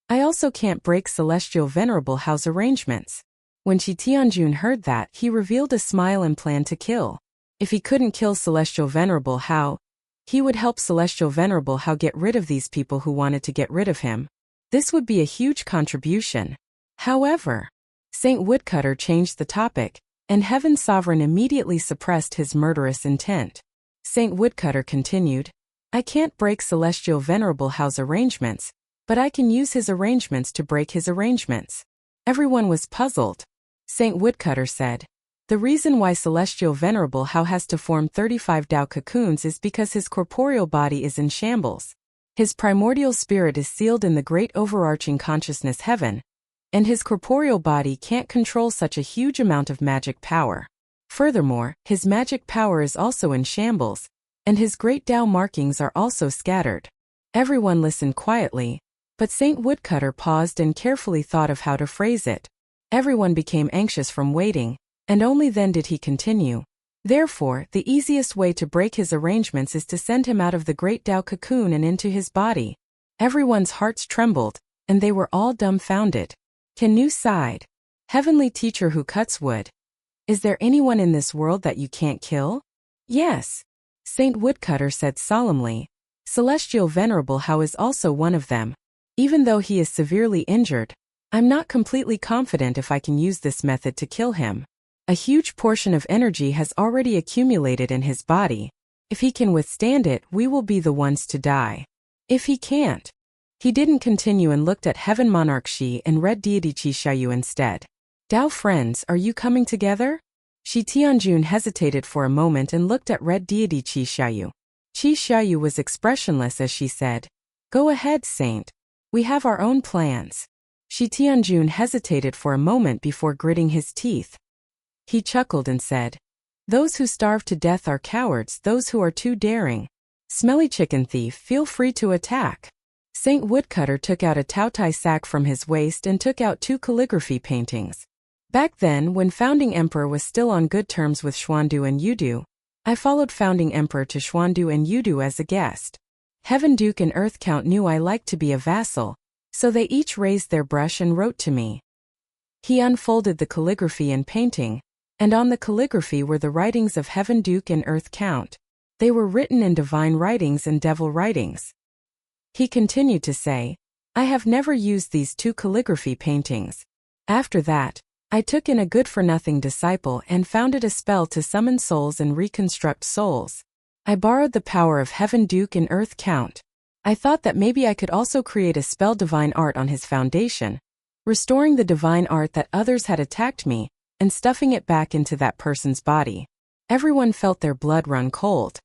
I also can't break Celestial Venerable Hao's arrangements. When Shi Tianjun heard that, he revealed a smile and planned to kill. If he couldn't kill Celestial Venerable Hao, he would help Celestial Venerable Hao get rid of these people who wanted to get rid of him. This would be a huge contribution. However, Saint Woodcutter changed the topic, and Heaven Sovereign immediately suppressed his murderous intent. Saint Woodcutter continued, I can't break Celestial Venerable Hao's arrangements, but I can use his arrangements to break his arrangements. Everyone was puzzled. Saint Woodcutter said, The reason why Celestial Venerable Hao has to form 35 Dao cocoons is because his corporeal body is in shambles. His primordial spirit is sealed in the great overarching consciousness heaven, and his corporeal body can't control such a huge amount of magic power. Furthermore, his magic power is also in shambles, and his great Dao markings are also scattered. Everyone listened quietly, but Saint Woodcutter paused and carefully thought of how to phrase it. Everyone became anxious from waiting, and only then did he continue. Therefore, the easiest way to break his arrangements is to send him out of the great Dao cocoon and into his body. Everyone's hearts trembled, and they were all dumbfounded. Canu sighed. Heavenly teacher who cuts wood. Is there anyone in this world that you can't kill? Yes. Saint Woodcutter said solemnly. Celestial Venerable Hao is also one of them. Even though he is severely injured, I'm not completely confident if I can use this method to kill him. A huge portion of energy has already accumulated in his body. If he can withstand it, we will be the ones to die. If he can't. He didn't continue and looked at Heaven Monarch Shi and Red Deity Chi Xiaoyu instead. Dao friends, are you coming together? Shi Tianjun hesitated for a moment and looked at Red Deity Chi Xiaoyu. Chi Xiaoyu was expressionless as she said, Go ahead, Saint. We have our own plans. Shi Tianjun hesitated for a moment before gritting his teeth. He chuckled and said, Those who starve to death are cowards, those who are too daring. Smelly chicken thief, feel free to attack. Saint Woodcutter took out a Taotai sack from his waist and took out 2 calligraphy paintings. Back then, when Founding Emperor was still on good terms with Xuandu and Yudu, I followed Founding Emperor to Xuandu and Yudu as a guest. Heaven Duke and Earth Count knew I liked to be a vassal, so they each raised their brush and wrote to me. He unfolded the calligraphy and painting, and on the calligraphy were the writings of Heaven Duke and Earth Count. They were written in divine writings and devil writings. He continued to say, I have never used these 2 calligraphy paintings. After that, I took in a good-for-nothing disciple and founded a spell to summon souls and reconstruct souls. I borrowed the power of Heaven Duke and Earth Count. I thought that maybe I could also create a spell divine art on his foundation, restoring the divine art that others had attacked me, and stuffing it back into that person's body. Everyone felt their blood run cold.